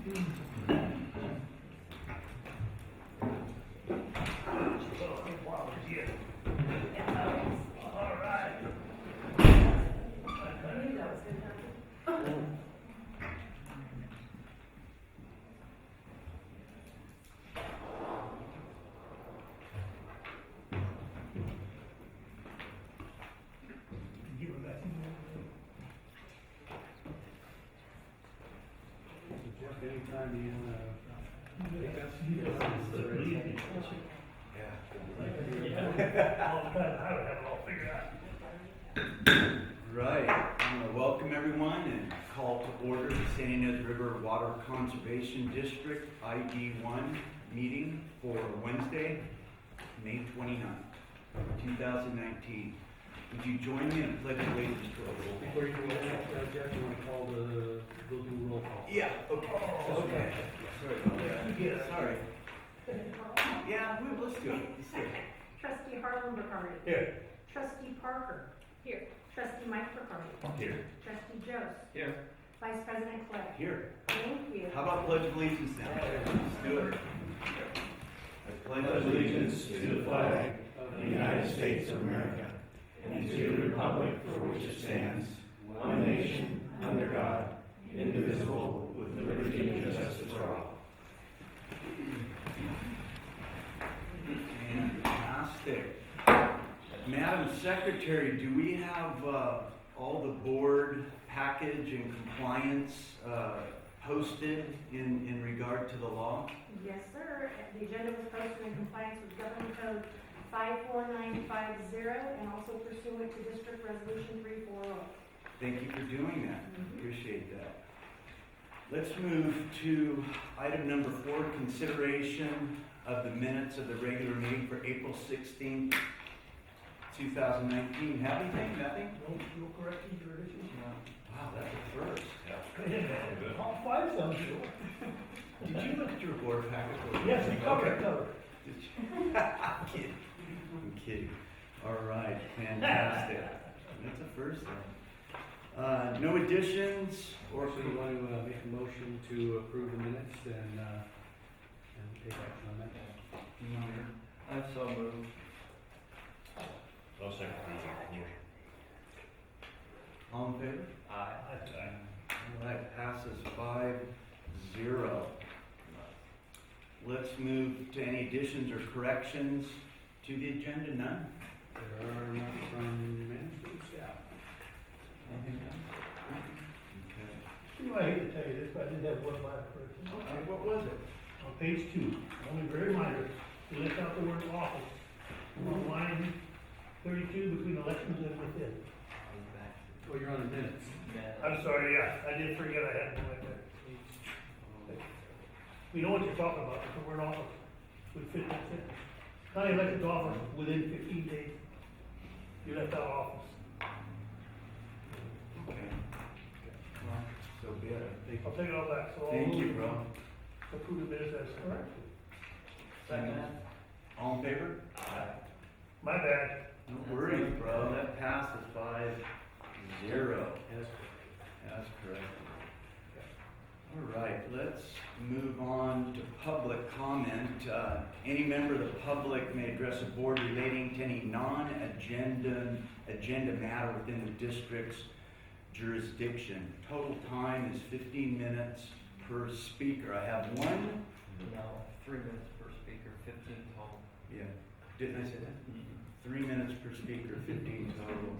Anytime you want to pick up, Right. I'm going to welcome everyone and call to order the Ynez River Water Conservation District Id1 meeting for Wednesday, May 29th, 2019. Would you join me in a pledge of allegiance to our roll call? before you do that, Jeff, you want to call we'll do roll call. Yeah, okay. Okay. Sorry about that. Yeah, sorry. Yeah, let's do it. Let's do it. Trustee Harlan Bacardi. Here. Trustee Parker. Here. Trustee Mike Bacardi. Here. Trustee Jost. Here. Vice President Clay. Here. Thank you. How about pledge of allegiance now? Let's do it. I pledge allegiance to the flag of the United States of America and to the republic for which it stands, one nation, under God, indivisible, with liberty and justice for all. Fantastic. Madam Secretary, do we have all the board package and compliance posted in regard to the law? Yes, sir. The agenda was posted in compliance with Government Code 54950 and also pursuant to District Resolution 340. Thank you for doing that. Appreciate that. Let's move to item number 4, consideration of the minutes of the regular meeting for April 16th, 2019. Have anything? Nothing? No corrections or additions? Wow, that's a first. I'll find some, sure. Did you look at your board packet? Yes, we covered. Did you? I'm kidding. I'm kidding. All right, fantastic. That's a first then. No additions or... So you want to make a motion to approve the minutes and take action on that? I so moved. I'll second the motion. All in favor? Aye. All right, passes 5-0. Let's move to any additions or corrections to the agenda. None? There are none from management staff. Anything done? Okay. You know, I hate to tell you this, but I did have one minor correction. Okay, what was it? On page 2, only very minor, you left out the word office. On line 32 between elections and within. Oh, you're on the minutes. I'm sorry, yeah, I did forget I had one right there. We know what you're talking about, but the word office would fit that sentence. County elected office within 15 days. You left out office. Okay. Well, so be it. I'll take it all back, so all Thank you, those bro. approve the minutes as corrected. Second. All in favor? My bad. No worries, bro. That passes 5-0. Yes. That's correct. All right, let's move on to public comment. Any member of the public may address a board relating to any agenda matter within the district's jurisdiction. Total time is 15 minutes per speaker. I have one. No, 3 minutes per speaker, 15 total. Yeah, didn't I say that? 3 minutes per speaker, 15 total.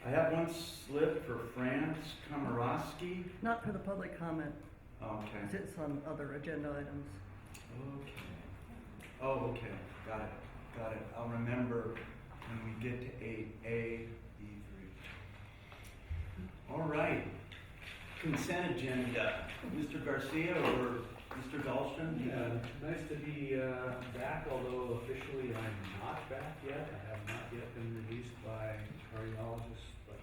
I have one slip for France Komorowski. Not for the public comment. Okay. It's on other agenda items. Okay. Oh, okay. Got it. I'll remember when we get to 8A, E3. All right. Consent agenda. Mr. Garcia or Mr. Dahlstrom? Yeah, nice to be back, although officially I'm not back yet. I have not yet been released by cardiologists, but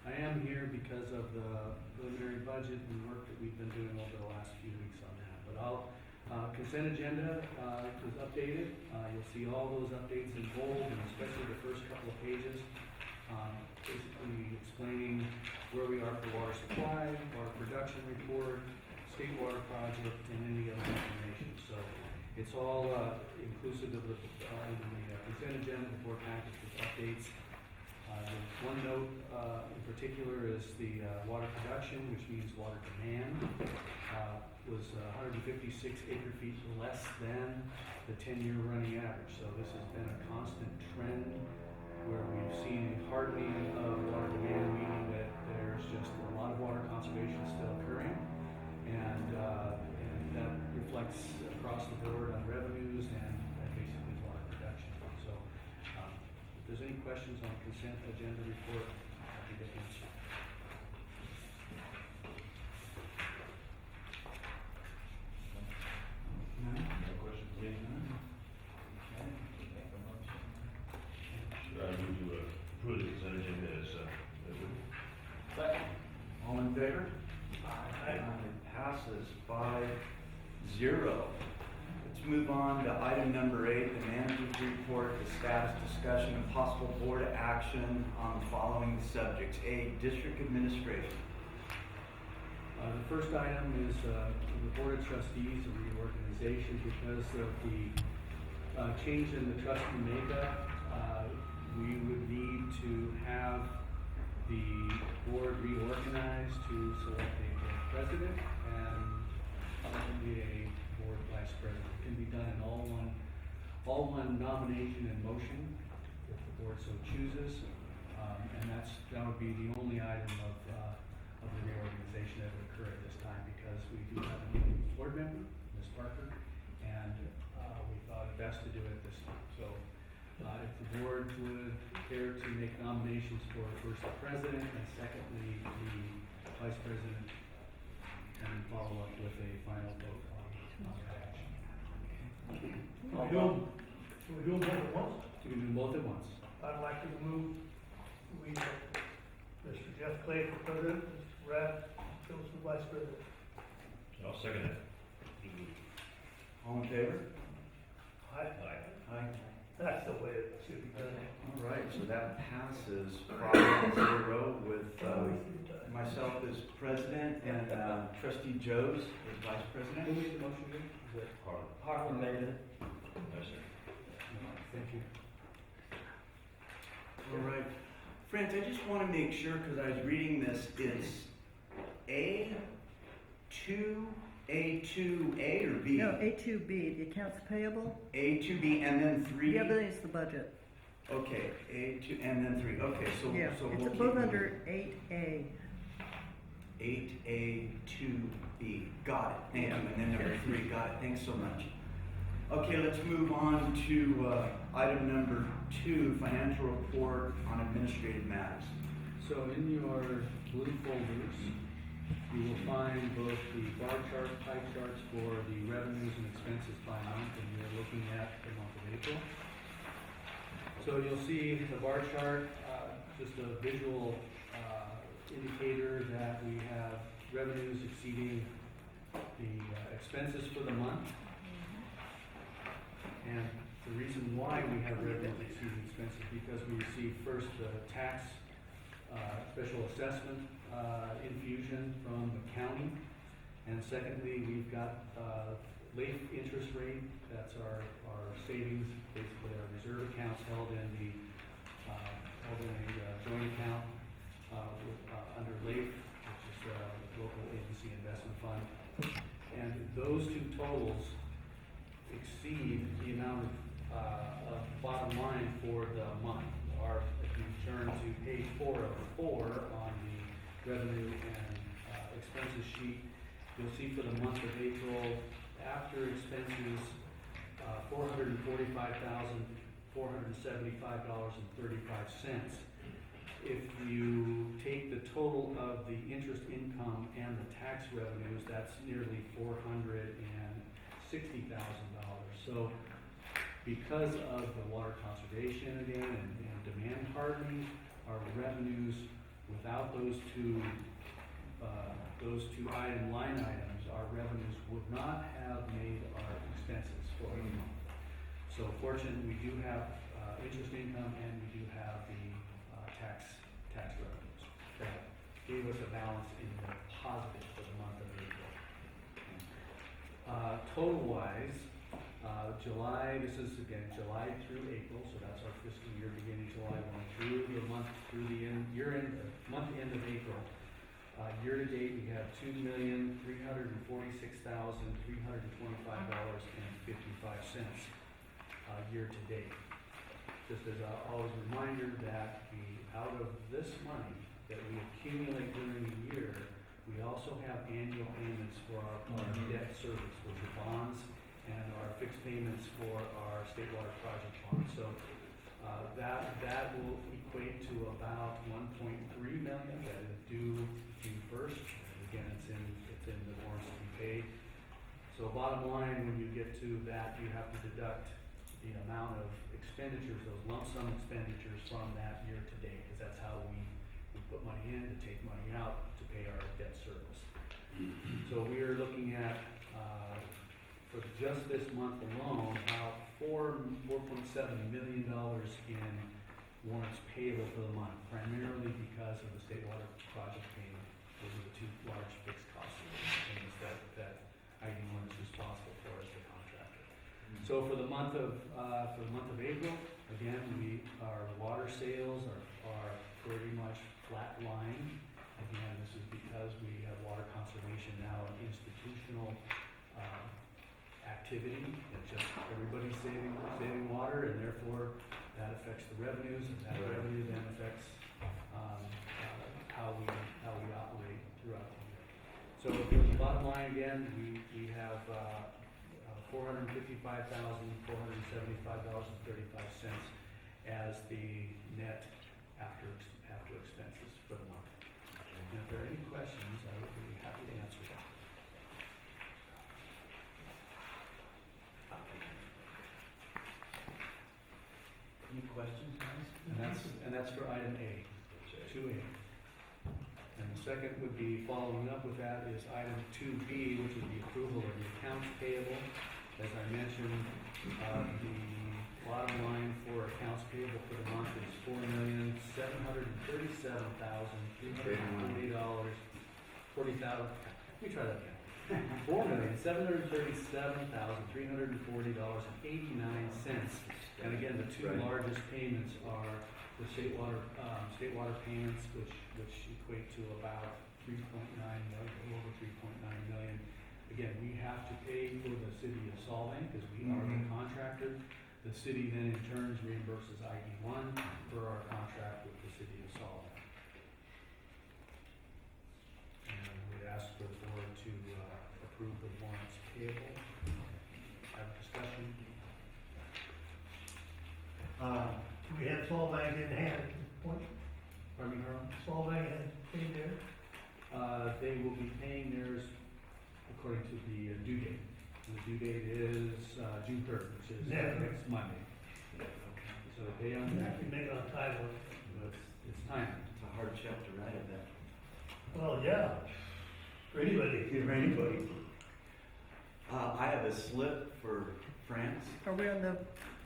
I am here because of the preliminary budget and work that we've been doing over the last few weeks on that. But consent agenda is updated. You'll see all those updates in bold, and especially the first couple of pages, basically explaining where we are for water supply, water production report, state water project, and any other information. So it's all inclusive of the consent agenda, the board package with updates. The one note in particular is the water production, which means water demand, was 156 acre feet less than the 10-year running average. So this has been a constant trend where we've seen a hardening of water demand, meaning that there's just a lot of water conservation still occurring, and that reflects across the board on revenues and basically water production. So if there's any questions on consent agenda report, happy to answer. None? No questions, please? Okay, make a motion. Should I move to approve the consent agenda as written? Second. All in favor? Aye. It passes 5-0. Let's move on to item number 8, the manager's report, the status discussion and possible board action on the following subjects. A, district administration. The first item is the Board of Trustees and reorganization. Because of the change in the trustee makeup, we would need to have the board reorganized to select a board president and ultimately a board vice president. It can be done in all one nomination and motion if the board so chooses. And that would be the only item of the reorganization that would occur at this time, because we do have a new board member, Ms. Parker, and we thought it best to do it at this time. So if the board would care to make nominations for first the president and secondly the vice president, and follow up with a final vote on that action. Can we do them both at once? You can do both at once. I'd like to move, Mr. Jeff Clay for president, Mr. Brad Phillips for vice president. I'll second it. All in favor? Aye. Aye. That's the way it should be done. All right, so that passes 5-0 with myself as president and trustee Joes as vice Who president. made the motion again? Is it Harlan made it. Yes, sir. Thank you. All right. Friends, I just want to make sure, because I was reading this, it's A2A or B? No, A2B, the accounts payable. A2B and then 3? The other is the budget. Okay, A2 and then 3. Okay, so Yeah, so it's we'll both keep under 8A. 8A2B. Got it. Thank you. And then number 3. Got it. Thanks so much. Okay, let's move on to item number 2, financial report on administrative matters. So in your blue folders, you will find both the bar chart, pie charts for the revenues and expenses by month, and you're looking at the month of April. So you'll see the bar chart, just a visual indicator that we have revenues exceeding the expenses for the month. And the reason why we have revenues exceeding expenses, because we receive first the tax special assessment infusion from the county, and secondly, we've got late interest rate. That's our savings, basically our reserve accounts held in a joint account under LAIF, which is the local agency investment fund. And those two totals exceed the amount of bottom line for the month. If you turn to page 4 of 4 on the revenue and expenses sheet, you'll see for the month of April, after expenses, $445,475.35. If you take the total of the interest income and the tax revenues, that's nearly $460,000. So because of the water conservation again and demand hardening, our revenues without those two line items, our revenues would not have made our expenses for the month. So fortunately, we do have interest income and we do have the tax revenues that gave us a balance in the positive for the month of April. Total wise, July, this is again July through April, so that's our fiscal year beginning July 1 through the month, through the end, year end, month end of April. Year to date, we have $2,346,325.55, year to date. Just as always reminder that out of this money that we accumulate during the year, we also have annual payments for our debt service, which are bonds, and our fixed payments for our state water project bonds. So that will equate to about 1.3 million that is due June 1st. Again, it's in the warrants to be paid. So bottom line, when you get to that, you have to deduct the amount of expenditures, those lump sum expenditures from that year to date, because that's how we put money in to take money out to pay our debt service. So we are looking at, for just this month alone, about $4.7 million in warrants payable for the month, primarily because of the state water project payment. Those are the two large fixed cost payments that Id1 is responsible for as the contractor. So for the month of April, again, our water sales are pretty much flat line. Again, this is because we have water conservation now an institutional activity. It's just everybody's saving water, and therefore that affects the revenues, and that revenue then affects how we operate throughout the year. So for the bottom line again, we have $455,475.35 as the net after expenses for the month. And if there are any questions, I would be happy to answer them. Any questions, guys? And that's for item A, 2A. And the second would be following up with that is item 2B, which is the approval of the accounts payable. As I mentioned, the bottom line for accounts payable for the month is $4,737,340. Let me try that again. $4,737,340.89. And again, the two largest payments are the state water payments, which equate to about 3.9 million, a little over 3.9 million. Again, we have to pay for the city of Salt Lake because we are the contractor. The city then in turn reimburses Id1 for our contract with the city of Salt Lake. And we'd ask for the board to approve the warrants payable. Have a discussion. Do we have Salt Bank in hand at this point? Pardon me, Harold? Salt Bank has paid theirs? They will be paying theirs according to the due date. And the due date is June 3rd, which is next Monday. So they pay on that. Actually make it on time. It's time. It's a hard check to write, I bet. Well, yeah, for anybody. For anybody. I have a slip for France. Are we on the,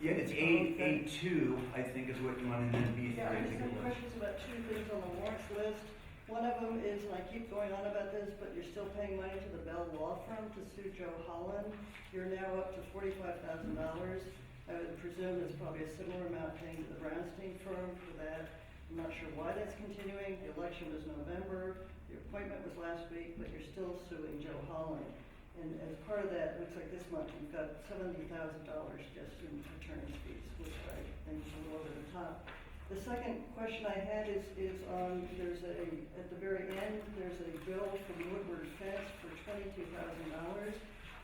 Yeah, it's A2, I think is what you want, and then B3. Yeah, I I just think have it was. questions about two things on the warrants list. One of them is, and I keep going on about this, but you're still paying money to the Bell Law Firm to sue Joe Holland. You're now up to $45,000. I would presume there's probably a similar amount paying to the Brownstein firm for that. I'm not sure why that's continuing. The election was November. The appointment was last week, but you're still suing Joe Holland. And as part of that, it looks like this month you've got $70,000 just in attorney's fees, which I think is a little over the top. The second question I had is on, at the very end, there's a bill from Woodward Fence for $22,000.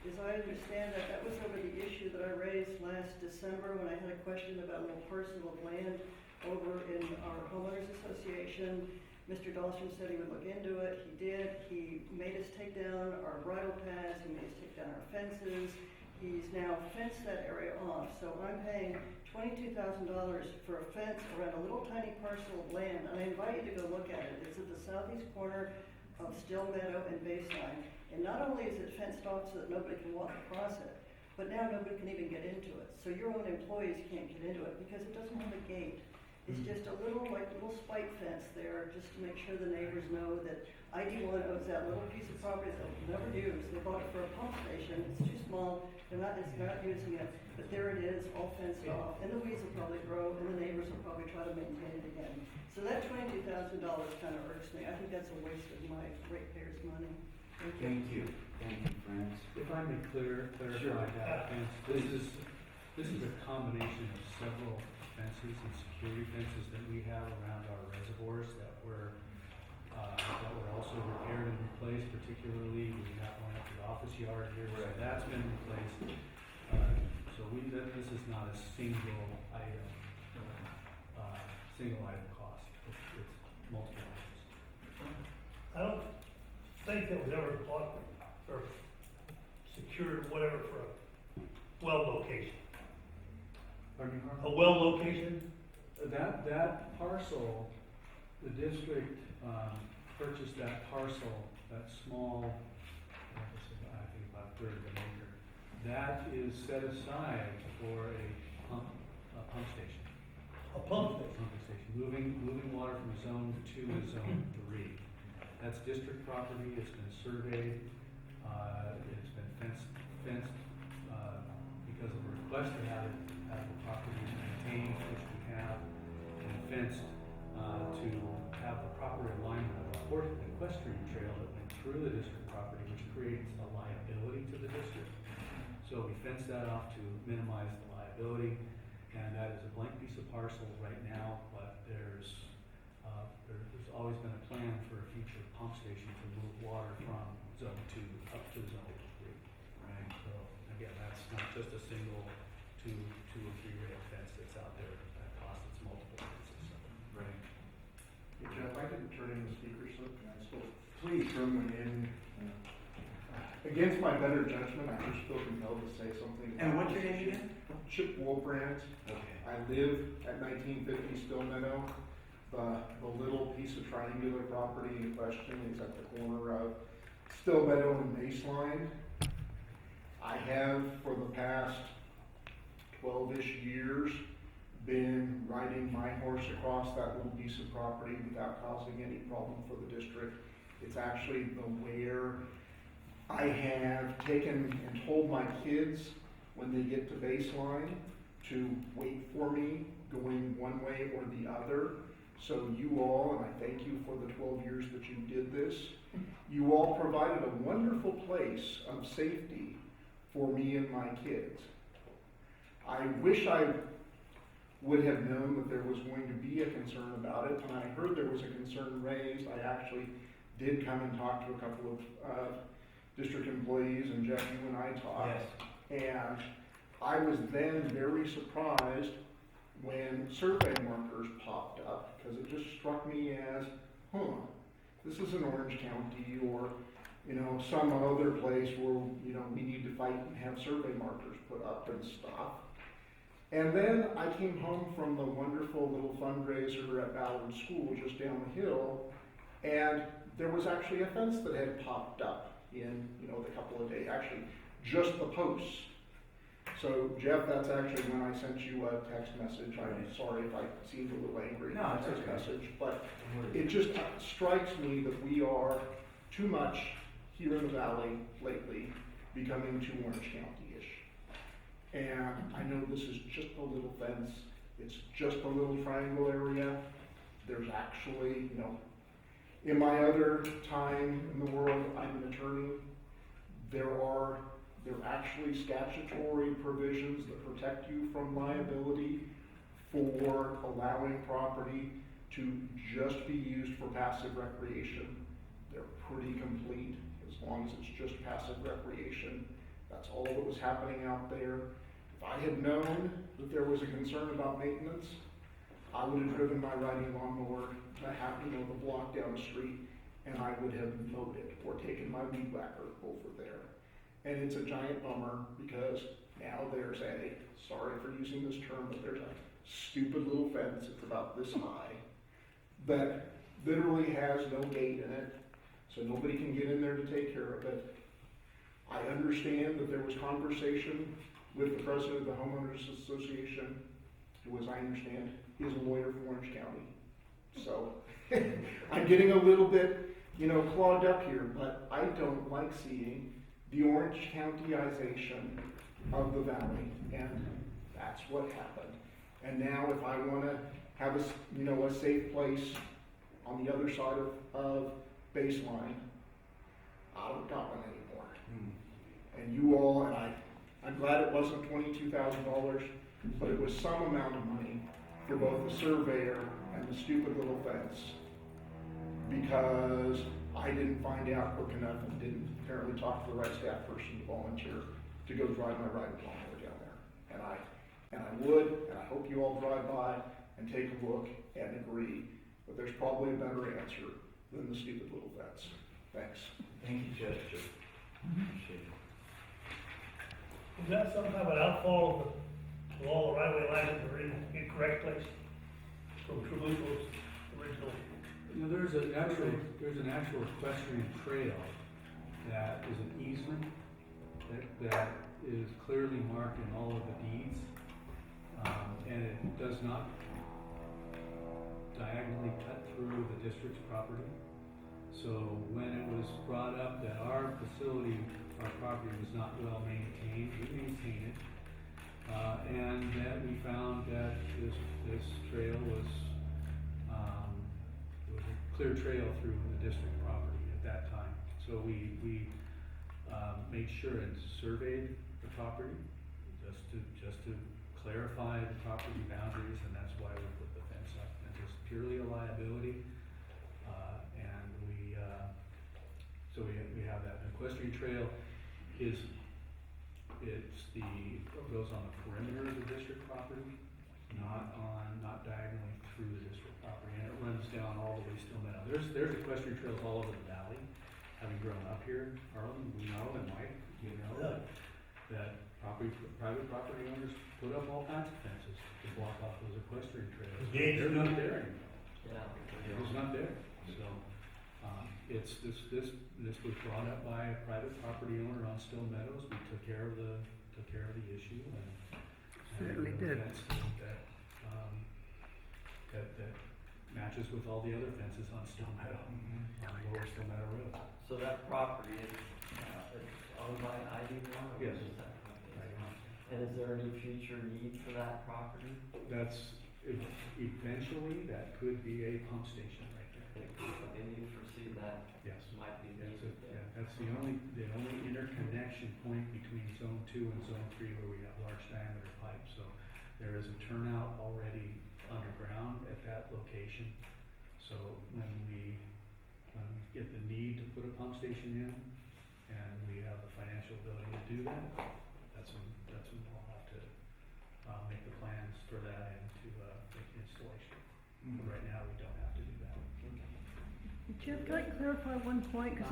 As I understand that was over the issue that I raised last December when I had a question about a little parcel of land over in our homeowners association. Mr. Dahlstrom said he would look into it. He did. He made us take down our bridle paths. He made us take down our fences. He's now fenced that area off. So I'm paying $22,000 for a fence around a little tiny parcel of land. And I invite you to go look at it. It's at the southeast corner of Still Meadow and Baseline. And not only is it fenced off so that nobody can walk across it, but now nobody can even get into it. So your own employees can't get into it because it doesn't have a gate. It's just a little spike fence there, just to make sure the neighbors know that Id1 owns that little piece of property that they'll never use. They bought it for a pump station, it's too small, it's not using it, but there it is, all fenced off, and the weeds will probably grow, and the neighbors will probably try to maintain it again. So that $22,000 kind of irks me. I think that's a waste of my ratepayers' money. Thank you, Franz. If I may clarify that fence, this is a combination of several fences and security fences that we have around our reservoirs that were also repaired and replaced, particularly we have one at the office yard here, so that's been replaced. So this is not a single item cost, it's multiple items. I don't think that was ever bought or secured, whatever, for a well location. Pardon me, Harlan? A well location? That parcel, the district purchased that parcel, that small, I think about a third of an acre. That is set aside for a pump station. A pump station? Pumping station, moving water from zone 2 to zone 3. That's district property, it's been surveyed, it's been fenced because of a request to have the property maintained, which we have, and fenced to have the proper alignment of a equestrian trail that went through the district property, which creates a liability to the district. So we fenced that off to minimize the liability, and that is a blank piece of parcel right now, but there's always been a plan for a future pump station to move water from zone 2 up to zone 3. Right. So again, that's not just a single two or three rail fence that's out there that costs multiple fences. Right. Hey Jeff, I didn't turn in the speaker slip, and I suppose Please. turn one in. Against my better judgment, I just feel compelled to say something. And what's your name again? Chip Wolfrant. Okay. I live at 1950 Still Meadow. The little piece of triangular property in question is at the corner of Still Meadow and Baseline. I have, for the past 12-ish years, been riding my horse across that little piece of property without causing any problem for the district. It's actually where I have taken and told my kids when they get to Baseline to wait for me going one way or the other. So you all, and I thank you for the 12 years that you did this, you all provided a wonderful place of safety for me and my kids. I wish I would have known that there was going to be a concern about it. When I heard there was a concern raised, I actually did come and talk to a couple of district employees, and Jeff, you and I talked. Yes. And I was then very surprised when survey markers popped up, because it just struck me as, this is an Orange County or, some other place where, we need to fight and have survey markers put up and stuff. And then I came home from the wonderful little fundraiser at Ballard School just down the hill, and there was actually a fence that had popped up in, the couple of days, actually, just the posts. So Jeff, that's actually when I sent you a text message. I'm sorry if I seemed a little angry in No, the it's text okay. message, but it just strikes me that we are too much here in the valley lately becoming too Orange County-ish. And I know this is just a little fence, it's just a little triangle area. There's actually, in my other time in the world, I'm an attorney, there are actually statutory provisions that protect you from liability for allowing property to just be used for passive recreation. They're pretty complete as long as it's just passive recreation. That's all that was happening out there. If I had known that there was a concern about maintenance, I would have driven my riding lawnmower the block down the street, and I would have mowed it or taken my weed whacker over there. And it's a giant bummer because now there's sorry for using this term, but there's a stupid little fence, it's about this high, that literally has no gate in it, so nobody can get in there to take care of it. I understand that there was conversation with the president of the homeowners association, who, as I understand, is a lawyer for Orange County. So I'm getting a little bit, clogged up here, but I don't like seeing the Orange Countyization of the valley, and that's what happened. And now if I wanna have a safe place on the other side of baseline, I don't got one anymore. And you all, and I'm glad it wasn't $22,000, but it was some amount of money for both the surveyor and the stupid little fence, because I didn't find out quick enough and didn't apparently talk to the right staff person to volunteer to go drive my riding lawnmower down there. And I would, and I hope you all drive by and take a look and agree, but there's probably a better answer than the stupid little fence. Thanks. Thank you, Judge. Appreciate it. Is that some kind of an outfall of all the right-of-way lines that are in the correct place from Trabuco's original? There's an actual equestrian trail that is an easement that is clearly marked in all of the deeds. And it does not diagonally cut through the district's property. So when it was brought up that our facility, our property was not well maintained, we maintain it. And that we found that this trail was it was a clear trail through the district property at that time. So we made sure and surveyed the property just to clarify the property boundaries, and that's why we put the fence up. And it's purely a liability, and so we have that. The equestrian trail goes on the perimeter of the district property, not diagonally through the district property, and it runs down all the way to Still Meadow. There's equestrian trails all over the valley. Having grown up here, Harlan, we know, and Mike, that private property owners put up all kinds of fences to block off those equestrian trails. They're not there anymore. Yeah. It's not there. So, this was brought up by a private property owner on Still Meadows. We took care of the issue and Certainly a did. fence that matches with all the other fences on Still Meadow, on Lower Still Meadow Road. So that property is, it's owned by Id1? or Yes. is that- And is there any future need for that property? That's, eventually, that could be a pump station right there. And you foresee that Yes. might be Yeah, needed yeah, there? that's the only interconnection point between zone 2 and zone 3 where we have large diameter pipes. So there is a turnout already underground at that location. So when we get the need to put a pump station in, and we have the financial ability to do that, that's when we'll have to make the plans for that and to make the installation. But right now, we don't have to do that. Jeff, can I clarify one point? Because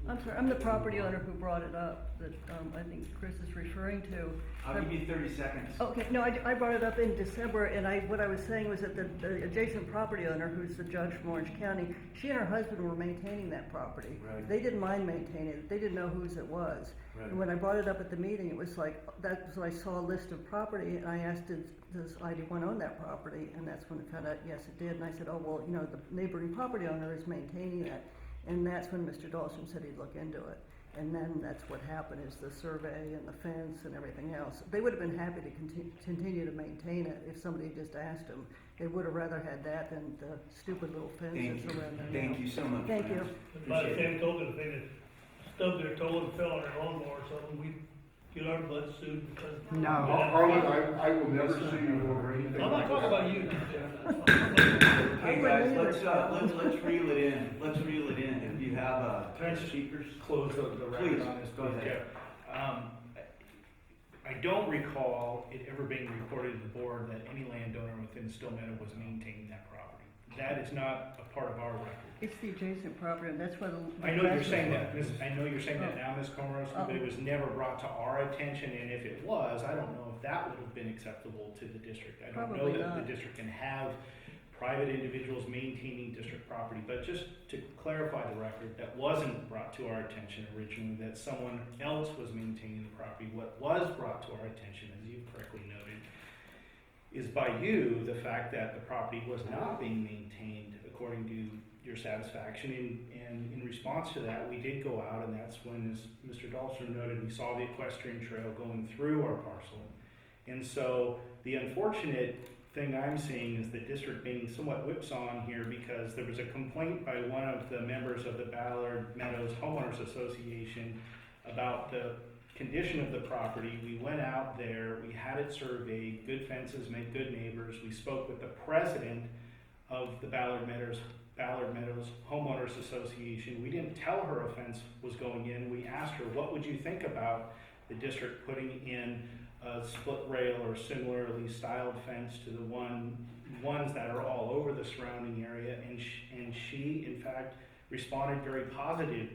I'm sorry, I'm the property owner who brought it up, that I think Chris is referring to. I'll give you 30 seconds. Okay, no, I brought it up in December, and what I was saying was that the adjacent property owner, who's the judge from Orange County, she and her husband were maintaining that property. Right. They didn't mind maintaining it, they didn't know whose it was. Right. And when I brought it up at the meeting, it was like, that was when I saw a list of property, and I asked, does Id1 own that property? And that's when I found out, yes, it did, and I said, oh, well, the neighboring property owner is maintaining that. And that's when Mr. Dawson said he'd look into it. And then that's what happened, is the survey and the fence and everything else. They would have been happy to continue to maintain it if somebody had just asked them. They would have rather had that than the stupid little fence that's around there now. Thank you so much. Thank Fran. you. By the Appreciate it. same token, if they had stubbed their toe and fell on their lawnmower or something, we'd get our butts sued because. No. Harlan, I will never sue you over anything. I'm not talking about you. Okay, guys, let's reel it in. Let's reel it in. If you have, Can I just speakers, close the please, record on this? go ahead. I don't recall it ever being reported to the board that any landowner within Still Meadow was maintaining that property. That is not a part of our record. It's the adjacent property, and that's why the. I know you're saying that, I know you're saying that now, Ms. Komorowski, but it Oh. was never brought to our attention, and if it was, I don't know if that would have been acceptable to the district. I don't know Probably that the not. district can have private individuals maintaining district property, but just to clarify the record, that wasn't brought to our attention originally, that someone else was maintaining the property. What was brought to our attention, as you correctly noted, is by you, the fact that the property was not being maintained according to your satisfaction. And in response to that, we did go out, and that's when, as Mr. Dahlstrom noted, we saw the equestrian trail going through our parcel. And so the unfortunate thing I'm seeing is the district being somewhat whipsaw here, because there was a complaint by one of the members of the Ballard Meadows Homeowners Association about the condition of the property. We went out there, we had it surveyed, good fences make good neighbors. We spoke with the president of the Ballard Meadows Homeowners Association. We didn't tell her a fence was going in. We asked her, what would you think about the district putting in a split rail or similarly styled fence to the ones that are all over the surrounding area? And she in fact responded very positively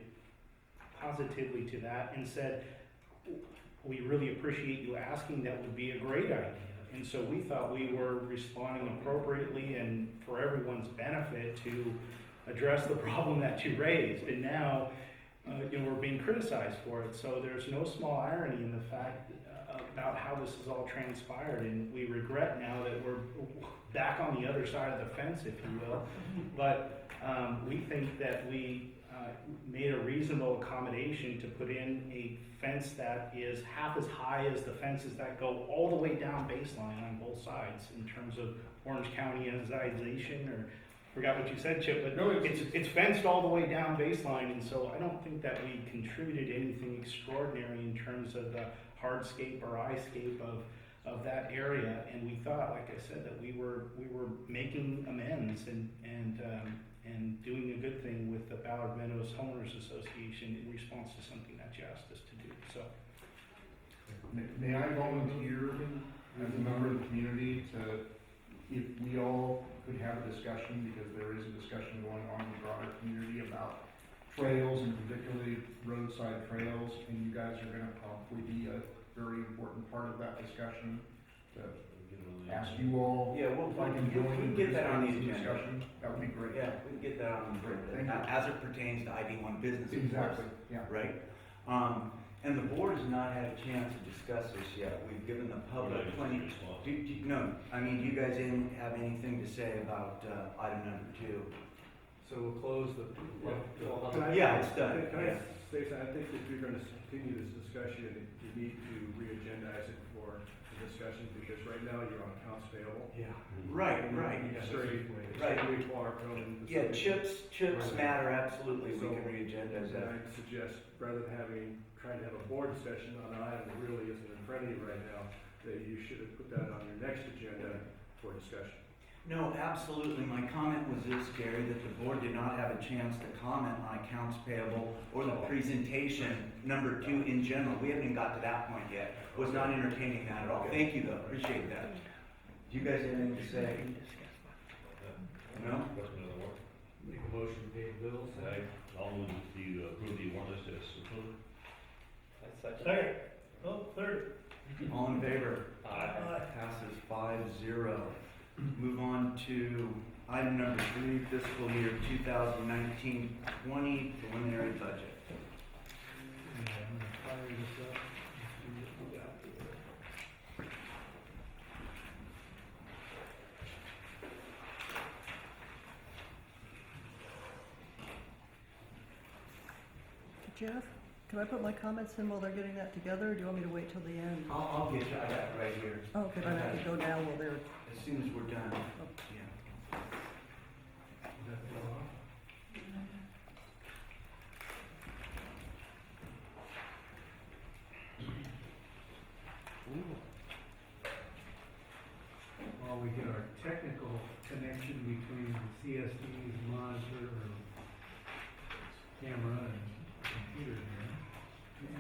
to that and said, we really appreciate you asking, that would be a great idea. And so we thought we were responding appropriately and for everyone's benefit to address the problem that you raised. And now, we're being criticized for it. So there's no small irony in the fact about how this has all transpired. And we regret now that we're back on the other side of the fence, if you will. But we think that we made a reasonable accommodation to put in a fence that is half as high as the fences that go all the way down baseline on both sides in terms of Orange County enzization, or forgot what you said, Chip, but No, it's fenced all the way down baseline, and so I don't think that we contributed anything extraordinary in terms of the hardscape or ice-scape of that area. And we thought, like I said, that we were making amends and doing a good thing with the Ballard Meadows Homeowners Association in response to something that you asked us to do. So, May I volunteer as a member of the community to, if we all could have a discussion, because there is a discussion going on in the broader community about trails and particularly roadside trails, and you guys are gonna probably be a very important part of that discussion. To ask you all Yeah, if I can join in get that on the this agenda. discussion, that would be great. Yeah, we can get that on the Great, agenda, thank you. as it pertains to Id1 business. of course, Exactly, yeah. Right? And the board has not had a chance to discuss this yet. We've given the public plenty. No, I mean, do you guys have anything to say about item number 2? So we'll close the. Yeah, it's done. Can I Yeah. say something? I think if you're gonna continue this discussion, you need to re-agendize it for the discussion, because right now you're on accounts payable. Yeah. Right, right. Yeah, Right. Yeah, Chips matter, absolutely. We can re-agendize And that. I suggest, rather than trying to have a board session on an item that really isn't in front of you right now, that you should have put that on your next agenda for discussion. No, absolutely. My comment was this, Gary, that the board did not have a chance to comment on accounts payable or the presentation, number 2 in general. We haven't even got to that point yet. Was not entertaining that at all. Thank you, though. Appreciate that. Do you guys have anything to say? No? Make a motion to pay the bills. I'll move to approve the warrant list as approved. Second. Oh, third. All in favor? Aye. Passes 5-0. Move on to item number 3, fiscal year 2019-20 preliminary budget. Yeah, I'm gonna fire this up and see what we got here. Jeff, can I put my comments in while they're getting that together, or do you want me to wait till the end? I'll get you, I got it right here. Oh, okay, I have to go now while they're, As soon as we're done. Yeah. Is that the law? While we get our technical connection between the CSD's monitor or camera and computer here. Yeah.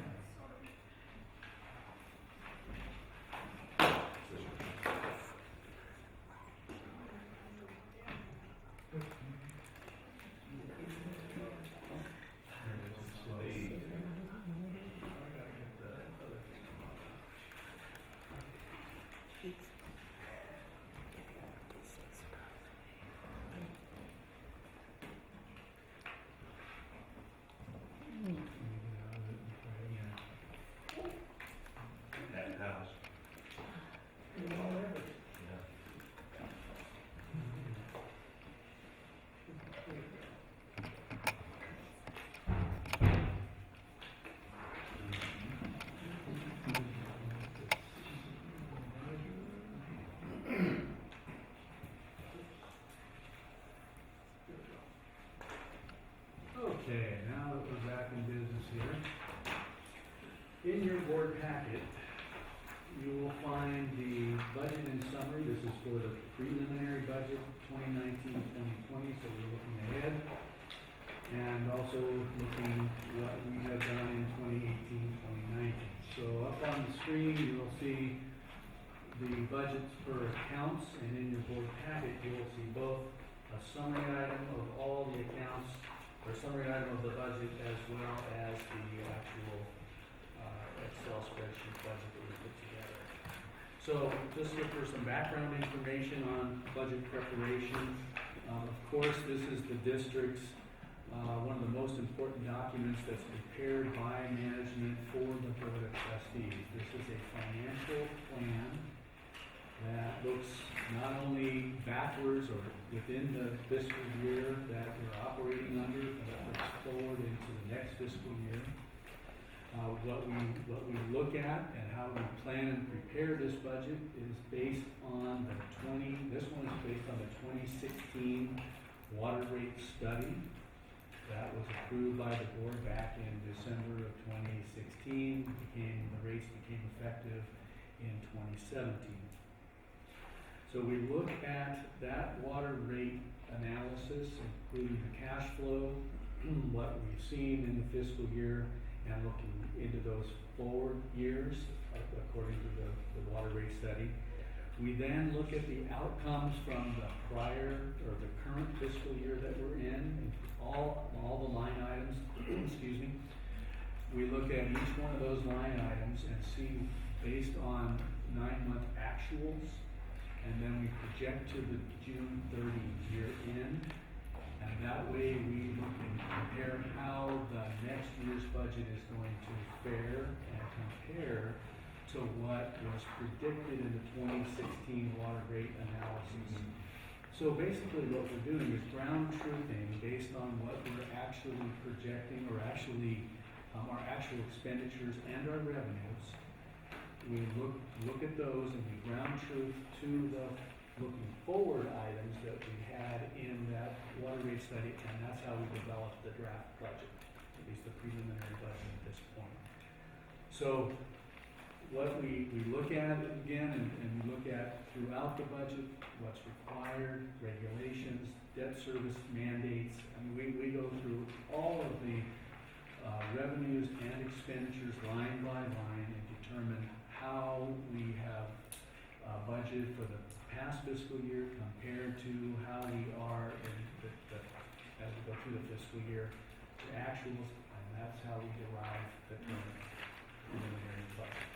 Okay, now that we're back in business here, in your board packet, you will find the budget and summary. This is for the preliminary budget 2019-2020, so we're looking ahead. And also looking what we have done in 2018-2019. So up on the screen, you'll see the budgets per accounts, and in your board packet, you'll see both a summary item of all the accounts, or summary item of the budget, as well as the actual Excel spreadsheet budget that we put together. So just look for some background information on budget preparation. Of course, this is the district's one of the most important documents that's prepared by management for the Board of Trustees. This is a financial plan that looks not only backwards or within the fiscal year that we're operating under, but looks forward into the next fiscal year. What we look at and how we plan and prepare this budget is based on this one is based on the 2016 water rate study. That was approved by the board back in December of 2016. The rates became effective in 2017. So we look at that water rate analysis, including the cash flow, what we've seen in the fiscal year, and looking into those forward years according to the water rate study. We then look at the outcomes from the prior or the current fiscal year that we're in, all the line items, excuse me. We look at each one of those line items and see based on 9-month actuals, and then we project to the June 30 year end, and that way we can compare how the next year's budget is going to fare and compare to what was predicted in the 2016 water rate analysis. So basically what we're doing is ground truthing based on what we're actually projecting, or actually our actual expenditures and our revenues. We look at those and we ground truth to the looking forward items that we had in that water rate study, and that's how we developed the draft budget, at least the preliminary budget at this point. So what we look at again, and we look at throughout the budget, what's required, regulations, debt service mandates. I mean, we go through all of the revenues and expenditures line by line and determine how we have budgeted for the past fiscal year compared to how we are in as we go through the fiscal year to actuals, and that's how we derive the current preliminary budget.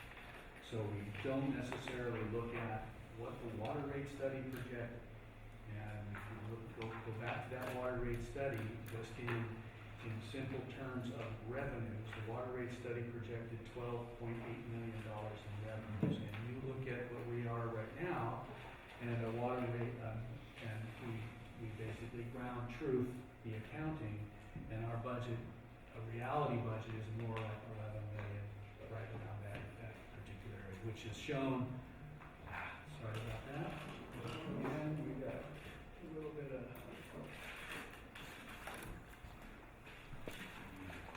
So we don't necessarily look at what the water rate study projected, and if you go back to that water rate study, just in simple terms of revenues, the water rate study projected $12.8 million in revenues, and you look at what we are right now, and a water rate, and we basically ground truth the accounting, and our budget, a reality budget, is more like 11 million, right around that particular area, which is shown. Sorry about that. And we got a little bit of.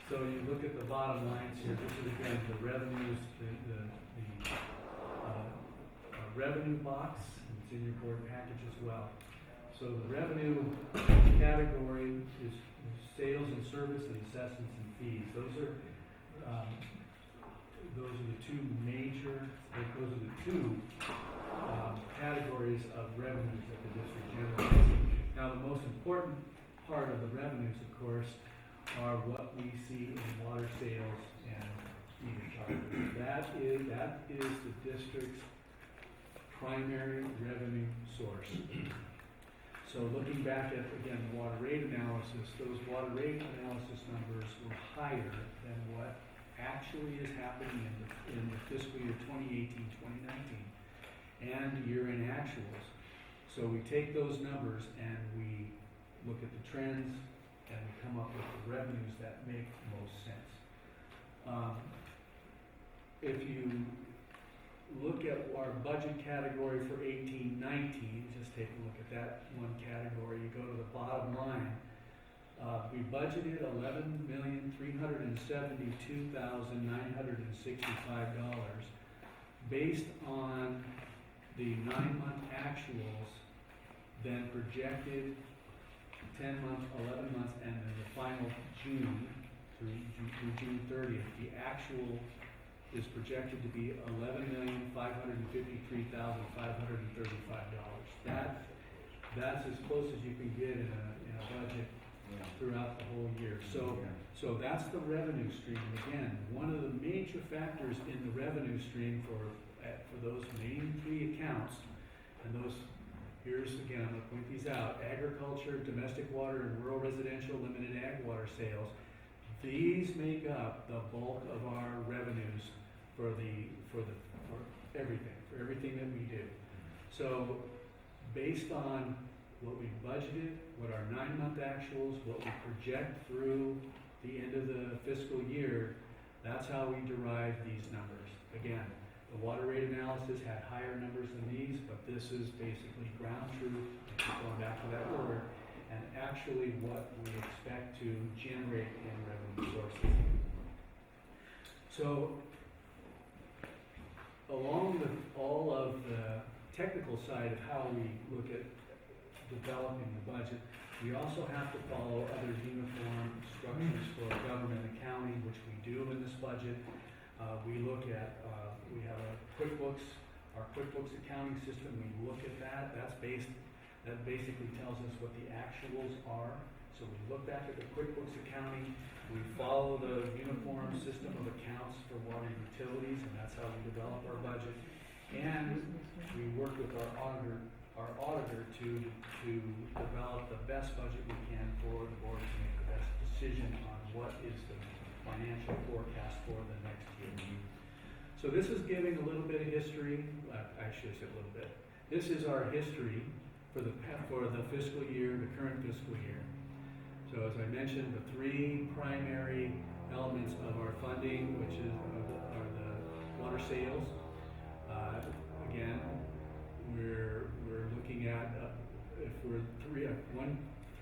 So you look at the bottom lines here. This is again the revenues, the revenue box. It's in your board package as well. So the revenue category is sales and service and assessments and fees. Those are the two major. Those are the two categories of revenues that the district generates. Now, the most important part of the revenues, of course, are what we see in water sales and meter charges. That is the district's primary revenue source. So looking back at, again, the water rate analysis, those water rate analysis numbers were higher than what actually is happening in the fiscal year 2018-2019 and year-end actuals. So we take those numbers and we look at the trends and we come up with the revenues that make most sense. If you look at our budget category for 18-19, just take a look at that one category. You go to the bottom line. We budgeted $11,372,965 based on the 9-month actuals, then projected 10 months, 11 months, and then the final June through June 30th. The actual is projected to be $11,553,535. That's as close as you can get in a budget throughout the whole year. So that's the revenue stream. Again, one of the major factors in the revenue stream for those main 3 accounts, and those, here's again, I'm going to point these out: agriculture, domestic water, and rural residential limited ag water sales. These make up the bulk of our revenues for everything that we do. So based on what we budgeted, what our 9-month actuals, what we project through the end of the fiscal year, that's how we derive these numbers. Again, the water rate analysis had higher numbers than these, but this is basically ground truth, I keep going back to that word, and actually what we expect to generate in revenue sources. So, along with all of the technical side of how we look at developing the budget, we also have to follow other uniform instructions for government accounting, which we do in this budget. We look at, we have a QuickBooks, our QuickBooks accounting system, we look at that. That basically tells us what the actuals are. So we look back at the QuickBooks accounting, we follow the uniform system of accounts for water utilities, and that's how we develop our budget. And we work with our auditor to develop the best budget we can for the board to make the best decision on what is the financial forecast for the next year. So this is giving a little bit of history. I should have said a little bit. This is our history for the fiscal year, the current fiscal year. So as I mentioned, the 3 primary elements of our funding, which are the water sales. Again, we're looking at if we're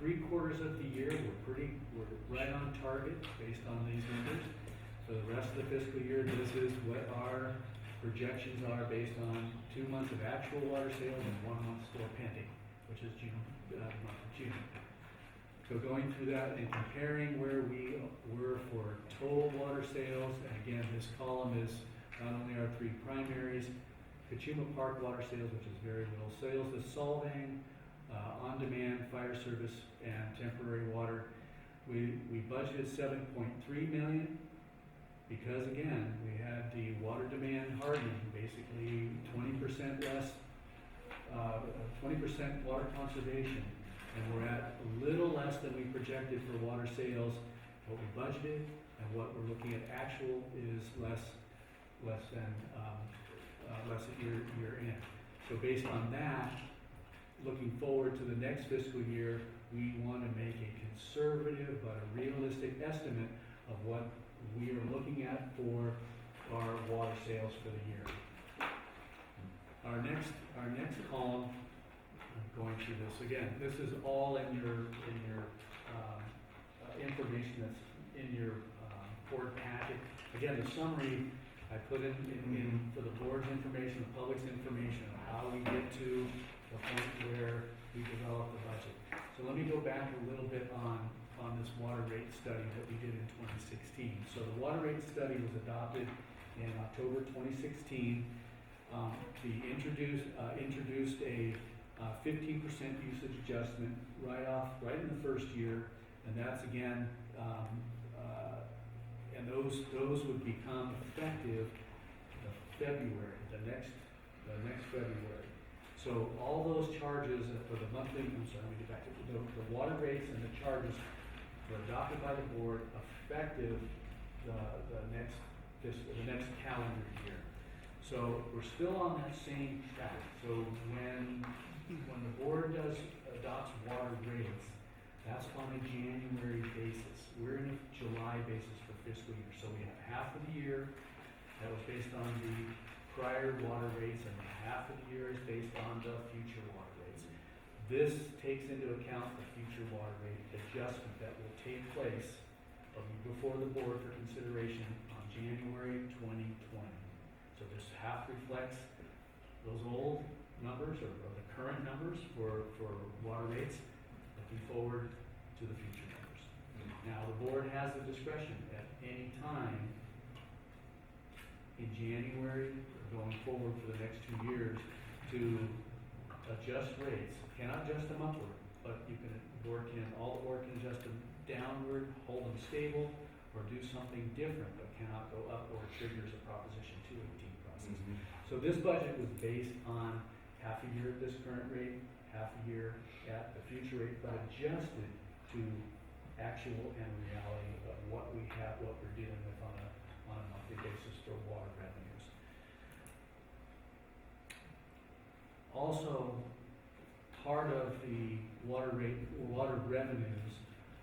3/4 of the year, we're right on target based on these numbers. For the rest of the fiscal year, this is what our projections are based on 2 months of actual water sales and 1 month store pending, which is month of June. So going through that and comparing where we were for total water sales, and again, this column is not only our 3 primaries, Kachuma Park water sales, which is very little sales, the Solvang, on-demand, fire service, and temporary water. We budgeted $7.3 million because, again, we had the water demand hardening, basically 20% less, 20% water conservation, and we're at a little less than we projected for water sales. What we budgeted and what we're looking at actual is less than year in. So based on that, looking forward to the next fiscal year, we want to make a conservative but a realistic estimate of what we are looking at for our water sales for the year. Our next column, I'm going through this again. This is all in your information that's in your board packet. Again, the summary I put in for the board's information, the public's information, of how we get to the point where we develop the budget. So let me go back a little bit on this water rate study that we did in 2016. So the water rate study was adopted in October 2016. We introduced a 15% usage adjustment right in the first year, and that's again, and those would become effective February, the next February. So all those charges for the monthly, let me get back to the water rates and the charges were adopted by the board effective the next calendar year. So we're still on that same track. So when the board adopts water rates, that's on a January basis. We're in a July basis for fiscal year. So we have half of the year that was based on the prior water rates, and half of the year is based on the future water rates. This takes into account the future water rate adjustment that will take place before the board for consideration on January 2020. So this half reflects those old numbers or the current numbers for water rates, looking forward to the future numbers. Now, the board has the discretion at any time in January, going forward for the next 2 years, to adjust rates. Cannot adjust them upward, but the board can adjust them downward, hold them stable, or do something different, but cannot go up or triggers a Proposition 218 process. So this budget was based on half a year at this current rate, half a year at the future rate, but adjusted to actual and reality of what we have, what we're dealing with on a monthly basis for water revenues. Also, part of the water revenues,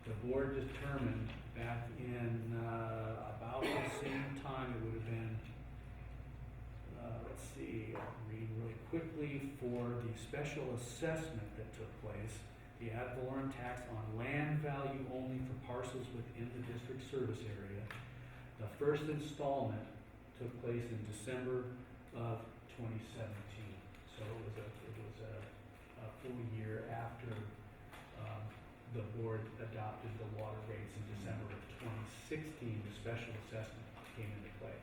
the board determined back in about the same time, it would have been, let's see, I'll read really quickly, for the special assessment that took place, the ad valorem tax on land value only for parcels within the district service area. The first installment took place in December of 2017. So it was a full year after the board adopted the water rates in December of 2016. The special assessment came into play.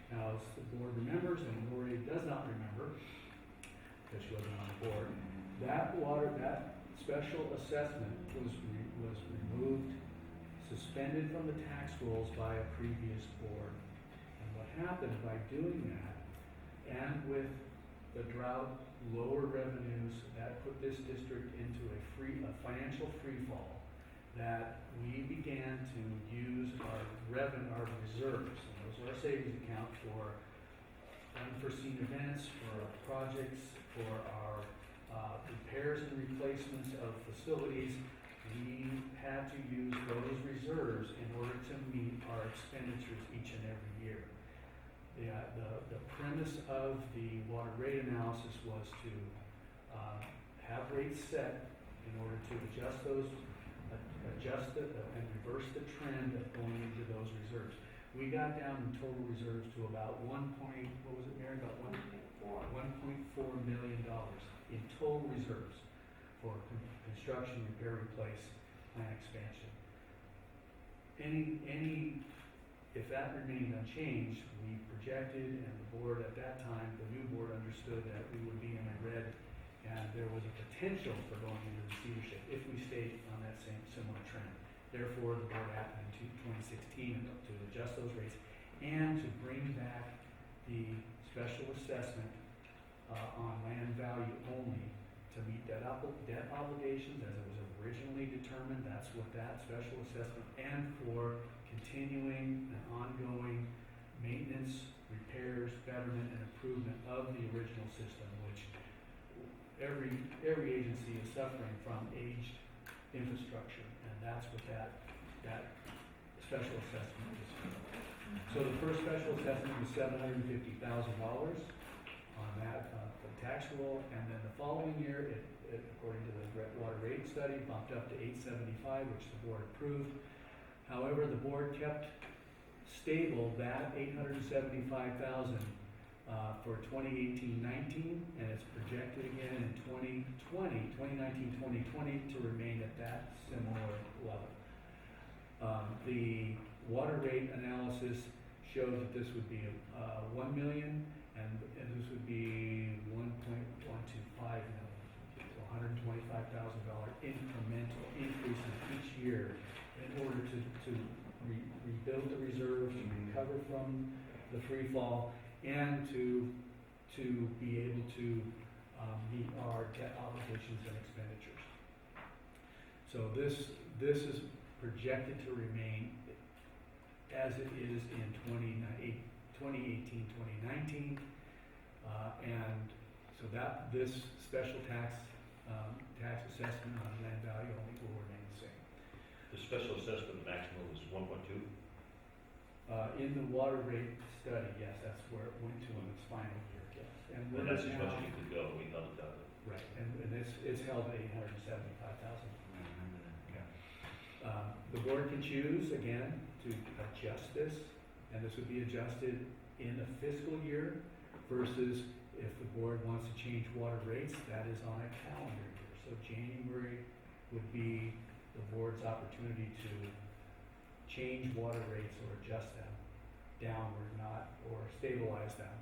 Now, as the board remembers, and Lori does not remember, because she wasn't on the board, that special assessment was removed, suspended from the tax rolls by a previous board. And what happened by doing that, and with the drought, lower revenues, that put this district into a financial free fall, that we began to use our reserves, and those are our savings account for unforeseen events, for our projects, for our repairs and replacements of facilities. We had to use those reserves in order to meet our expenditures each and every year. The premise of the water rate analysis was to have rates set in order to adjust it and reverse the trend of going into those reserves. We got down in total reserves to about $1.4 million in total reserves for construction, repair, replace, plant expansion. If that remained unchanged, we projected, and the board at that time, the new board understood that we would be in the red, and there was a potential for going into receivership if we stayed on that same similar trend. Therefore, the board acted in 2016 to adjust those rates and to bring back the special assessment on land value only to meet debt obligations as it was originally determined. That's what that special assessment, and for continuing and ongoing maintenance, repairs, betterment, and improvement of the original system, which every agency is suffering from aged infrastructure, and that's what that special assessment is for. So the first special assessment was $750,000 on that for the tax roll, and then the following year, it according to the water rate study, bumped up to $875,000, which the board approved. However, the board kept stable that $875,000 for 2018-19, and it's projected again in 2019-2020 to remain at that similar level. The water rate analysis showed that this would be $1 million, and this would be $1.125 million, so $125,000 incremental increases each year in order to rebuild the reserves, to recover from the free fall, and to be able to meet our debt obligations and expenditures. So this is projected to remain as it is in 2018-2019, and so that this special tax assessment on land value only will remain the same. The special assessment maximum is 1.2? In the water rate study, yes, that's where it went to in its final year, yes. And Well, that's as much as you could go, we held it down. Right, and it's held at $875,000. The board can choose, again, to adjust this, and this would be adjusted in a fiscal year versus if the board wants to change water rates, that is on a calendar year. So January would be the board's opportunity to change water rates or adjust them downward, not, or stabilize them,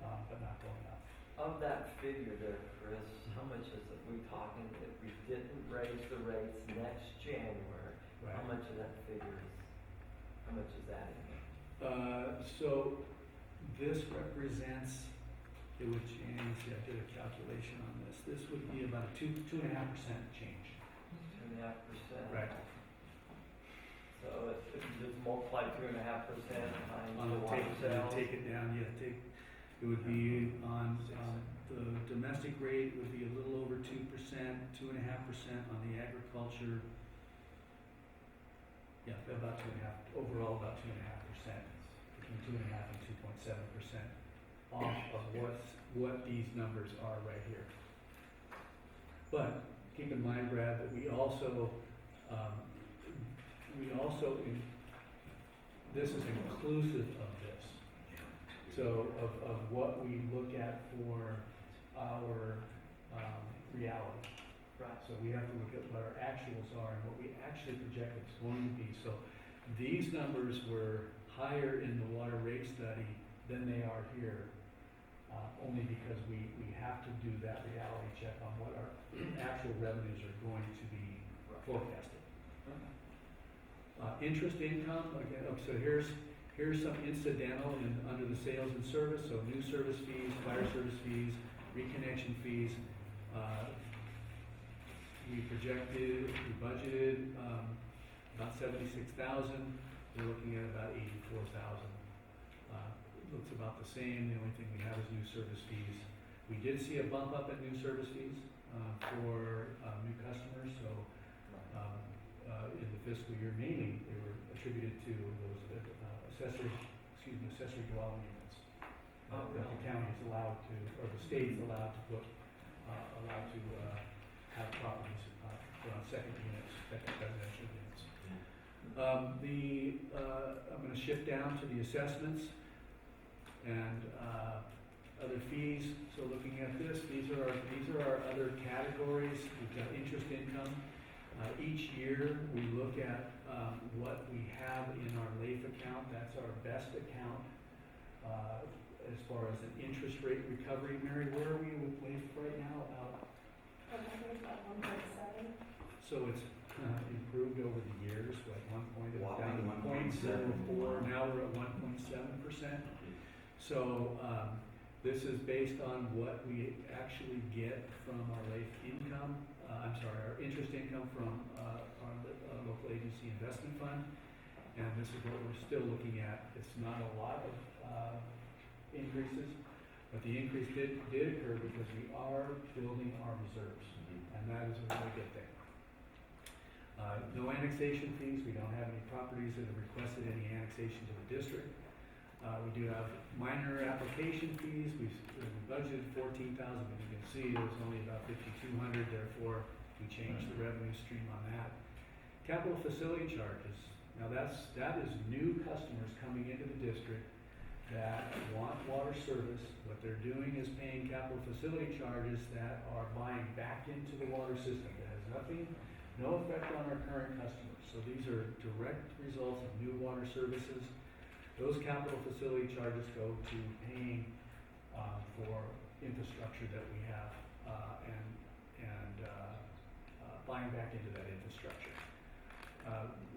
but not going up. Of that figure there, Chris, how much is it, we talking if we didn't raise the rates next January? How much of that figure is, how much is that in there? So this represents, it would change, I did a calculation on this, this would be about a 2.5% change. 2.5%? Right. So if you just multiply 2.5% times On the the water sales. take it down, it would be on, the domestic rate would be a little over 2%, 2.5% on the agriculture. Yeah, about 2.5, overall about 2.5%, between 2.5 and 2.7% off of what these numbers are right here. But keep in mind, Brad, that we also, this is inclusive of this. So of what we look at for our reality. Right. So we have to look at what our actuals are and what we actually project it's going to be. So these numbers were higher in the water rate study than they are here, only because we have to do that reality check on what our actual revenues are going to be forecasted. Interest income, again, so here's some incidental under the sales and service, so new service fees, fire service fees, reconnection fees. We budgeted about 76,000. We're looking at about 84,000. Looks about the same. The only thing we have is new service fees. We did see a bump up in new service fees for new customers. So in the fiscal year, mainly they were attributed to those accessory dwelling units that the county is allowed to, or the state is allowed to put, have properties put on second units, second residential units. I'm going to shift down to the assessments and other fees. So looking at this, these are our other categories. We've got interest income. Each year we look at what we have in our LAIF account. That's our best account as far as an interest rate recovery. Mary, where are we with LAIF right now? I think it's about 1.7. So it's improved over the years. At one point it was down to Whopping 1.74. Now we're at 1.7%. So this is based on what we actually get from our LAIF income. Our interest income from our local agency investment fund. And this is what we're still looking at. It's not a lot of increases, but the increase did occur because we are building our reserves, and that is a really good thing. No annexation fees. We don't have any properties that have requested any annexation to the district. We do have minor application fees. We budgeted $14,000, but you can see it was only about $5,200. Therefore, we changed the revenue stream on that. Capital facility charges. Now that is new customers coming into the district that want water service. What they're doing is paying capital facility charges that are buying back into the water system. It has no effect on our current customers. So these are direct results of new water services. Those capital facility charges go to paying for infrastructure that we have and buying back into that infrastructure.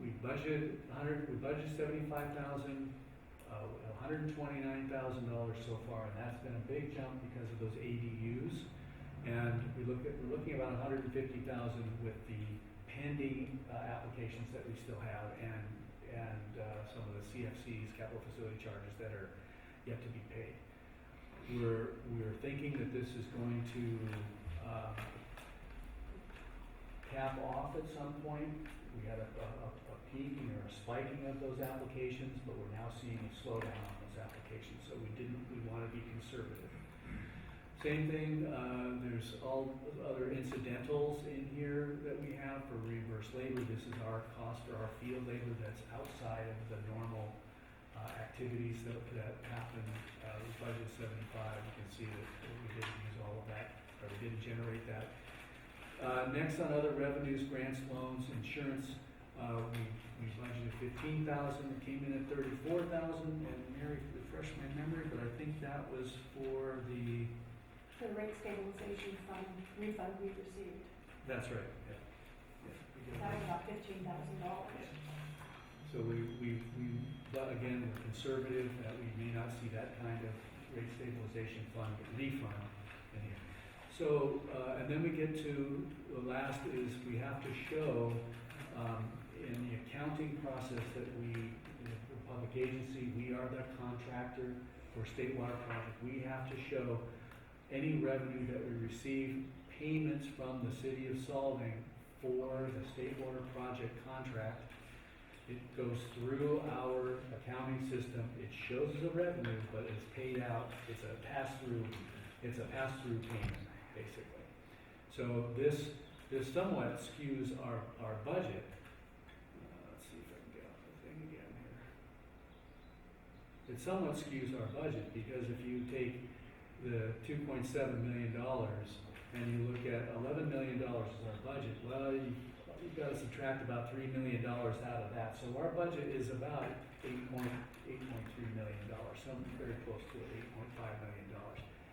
We budgeted $75,000, $129,000 so far, and that's been a big jump because of those ADUs. And we're looking at about $150,000 with the pending applications that we still have, and some of the CFCs, capital facility charges, that are yet to be paid. We're thinking that this is going to cap off at some point. We had a peaking or a spiking of those applications, but we're now seeing a slowdown on those applications. So we want to be conservative. Same thing, there's all other incidentals in here that we have for reimbursed labor. This is our cost for our field labor that's outside of the normal activities that happen. We budget 75, you can see that we didn't use all of that, or we didn't generate that. Next on other revenues, grants, loans, insurance, we budgeted 15,000, it came in at 34,000, and Mary, refresh my memory, but I think that was for the. The rate stabilization fund refund we received, That's right, yeah. Yeah, we did. that was about $15,000. So but again, we're conservative, that we may not see that kind of rate stabilization fund refund in here. So, and then we get to, the last is we have to show, in the accounting process that we, the public agency, we are the contractor for state water project. We have to show any revenue that we receive, payments from the city of Solvang for the state water project contract. It goes through our accounting system, it shows as a revenue, but it's paid out, it's a pass-through payment, basically. So this somewhat skews our budget. Let's see if I can get on the thing again here. It somewhat skews our budget, because if you take the $2.7 million and you look at $11 million as our budget, well, you've got to subtract about $3 million out of that. So our budget is about $8.3 million, something very close to it, $8.5 million.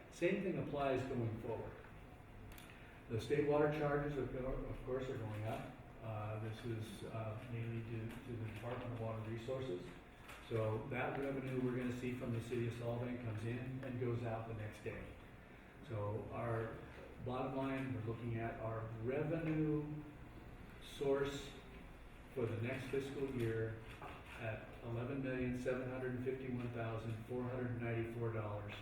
Same thing applies going forward. The state water charges, of course, are going up. This is mainly due to the Department of Water Resources. So that revenue we're going to see from the city of Solvang comes in and goes out the next day. So our bottom line, we're looking at our revenue source for the next fiscal year at $11,751,494.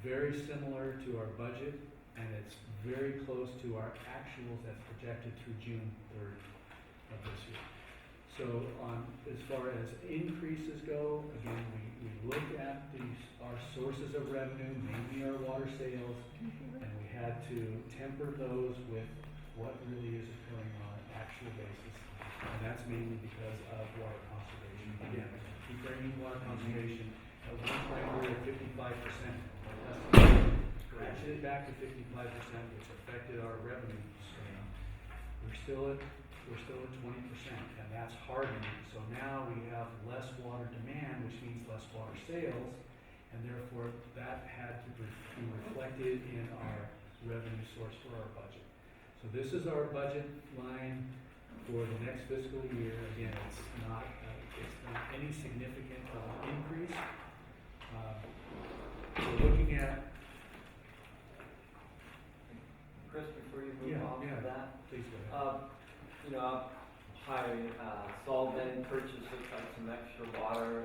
Very similar to our budget, and it's very close to our actuals that's projected through June 3rd of this year. So as far as increases go, again, we look at our sources of revenue, mainly our water sales, and we had to temper those with what really is occurring on an actual basis. And that's mainly because of water conservation. Again, keep bringing water conservation. At one point we were at 55%. Ratcheted it back to 55%, which affected our revenue stream. We're still at 20%, and that's hardening. So now we have less water demand, which means less water sales, and therefore that had to be reflected in our revenue source for our budget. So this is our budget line for the next fiscal year. Again, it's not any significant increase. We're looking at. Chris, before you move on to that, Please go ahead. Solvang purchased like some extra water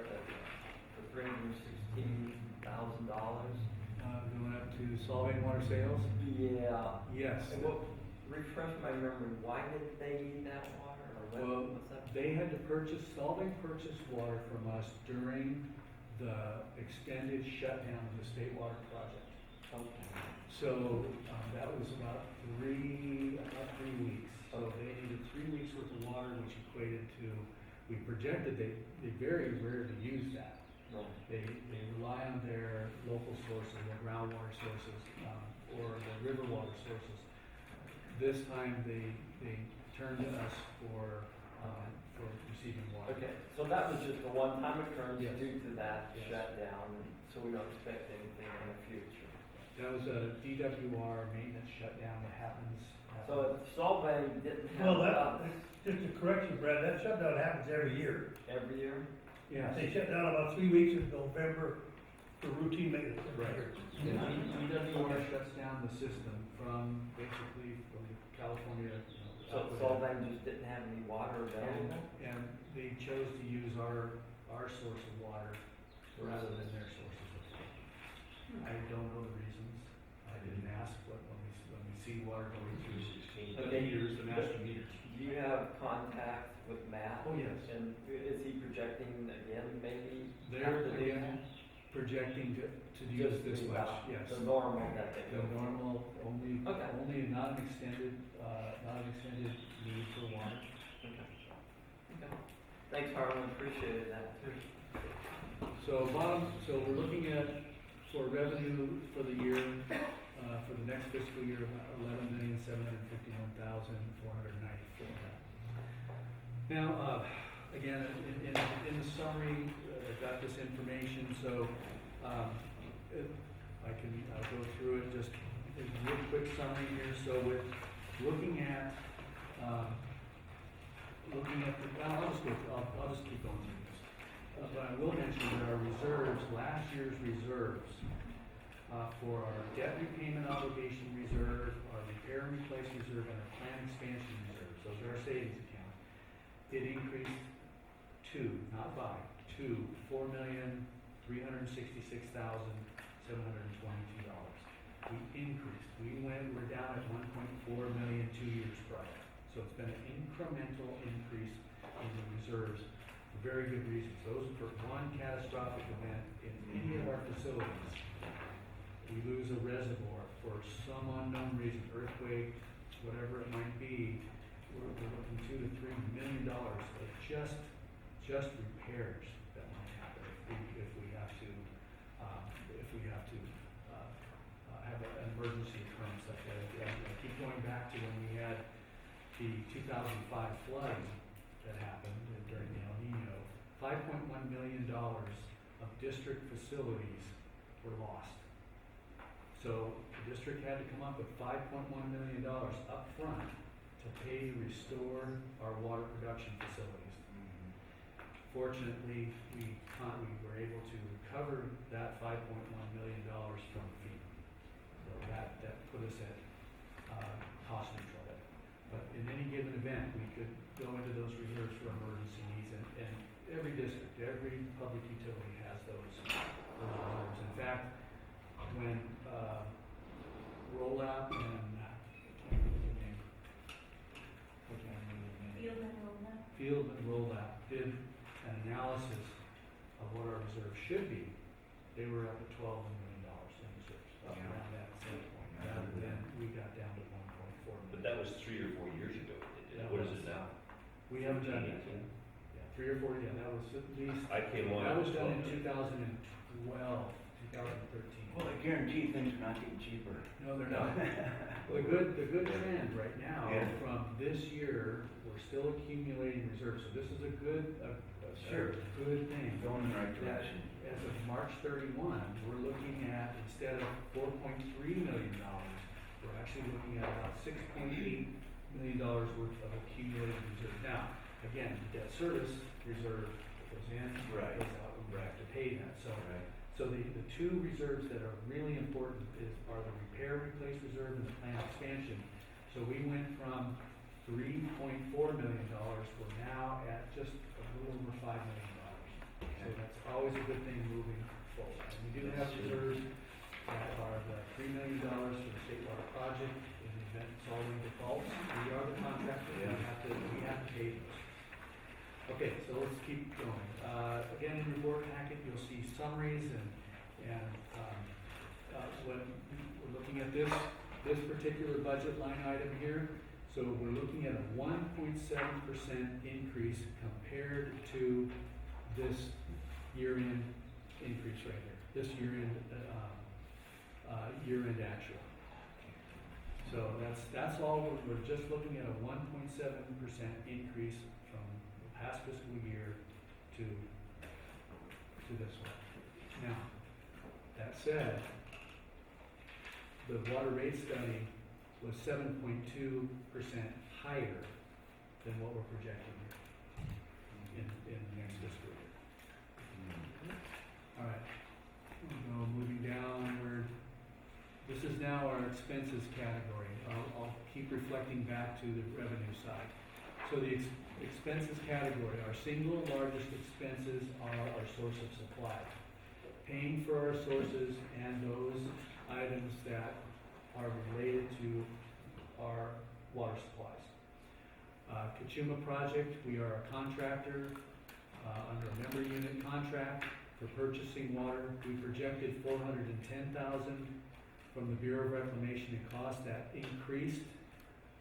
for $316,000. Going up to Solvang water sales? Yeah. Yes. And refresh my memory, why did they need that water? Or Well, what's that? they had to Solvang purchased water from us during the extended shutdown of the state water project. Okay. So that was about three weeks. So they needed 3 weeks worth of water, which equated to, we projected they very rarely use that. Right. They rely on their local sources, their groundwater sources, or the river water sources. This time they turned to us for receiving water. Okay, so that was just a one-time occurrence Yes. due to that Yes. shutdown, so we don't expect anything in the future. That was a DWR maintenance shutdown that happens. So if Solvang didn't Well, have us just a correction, Brad, that shutdown happens every year. every year, Yes. They shut down about 3 weeks in November for routine maintenance. every Right. year. DWR shuts down the system from California. so Solvang just didn't have any water available? And they chose to use our source of water rather than their sources of water. I don't know the reasons. I didn't ask, but when we see water going through the Okay. meters, the master meters. Do you have contact with Matt? Oh, yes. And is he projecting again, maybe? They're after they- again projecting to use Just this the, much, yes. The normal that they The go. normal, only, Okay. only not an extended need for water. Okay. Thanks, Harlan, appreciated that too. So we're looking at, for revenue for the year, for the next fiscal year, about $11,751,494. Now, again, in the summary, I've got this information, so, I'll go through it just in a real quick summary here. So with looking at, I'll just keep going through this. But I will mention that our reserves, last year's reserves, for our debt repayment obligation reserve, our repair and replace reserve, and our plan expansion reserves, those are our savings account, it increased to $4,366,722. We increased. We're down at 1.4 million 2 years prior. So it's been an incremental increase in the reserves for very good reasons. Those are for one catastrophic event in any of our facilities. We lose a reservoir for some unknown reason, earthquake, whatever it might be. We're looking $2 to $3 million of just repairs that might happen if we have to have an emergency occurrence like that. I keep going back to when we had the 2005 flood that happened during the El Nino. $5.1 million of district facilities were lost. So the district had to come up with $5.1 million up front to pay to restore our water production facilities. Fortunately, we were able to recover that $5.1 million from FEMA. So that put us at cost neutral. But in any given event, we could go into those reserves for emergency needs, and every district, every public utility has those reserves. In fact, when rollout and Field and Rollout did an analysis of what our reserves should be, they were up at $12 million in reserves, up around that same point. Rather than we got down to 1.4 million. But that was 3 or 4 years ago. What is it now? We haven't done that yet. Yeah, 3 or 4, yeah, that was at least. I came on. That was done in 2012, 2013. Well, I guarantee things are not getting cheaper. No, they're not. The good trend right now, Yeah. from this year, we're still accumulating reserves, so this is a good good thing. Going in the right That direction. as of March 31, we're looking at, instead of $4.3 million, we're actually looking at about $6.8 million worth of accumulated reserve. Now, again, the debt service reserve goes in, Right. goes out, and we have to pay that. So Right. so the two reserves that are really important are the repair replace reserve and the plan expansion. So we went from $3.4 million, we're now at just a little over $5 million. So that's always a good thing moving forward. And we do have reserves that are the $3 million for the state water project in the event solving defaults. We are the contractor, we have to pay those. Okay, so let's keep going. Again, in your board packet, you'll see summaries and when we're looking at this particular budget line item here, so we're looking at a 1.7% increase compared to this year-end increase right here. This year-end actual. So that's all. We're just looking at a 1.7% increase from the past fiscal year to this one. Now, that said, the water rate study was 7.2% higher than what we're projecting here in the next fiscal year. All right, moving downward. This is now our expenses category. I'll keep reflecting back to the revenue side. So the expenses category, our single largest expenses are our source of supply. Paying for our sources and those items that are related to our water supplies. Kachuma project, we are a contractor under a member unit contract for for purchasing water. We projected 410,000 from the Bureau of Reclamation and cost. That increased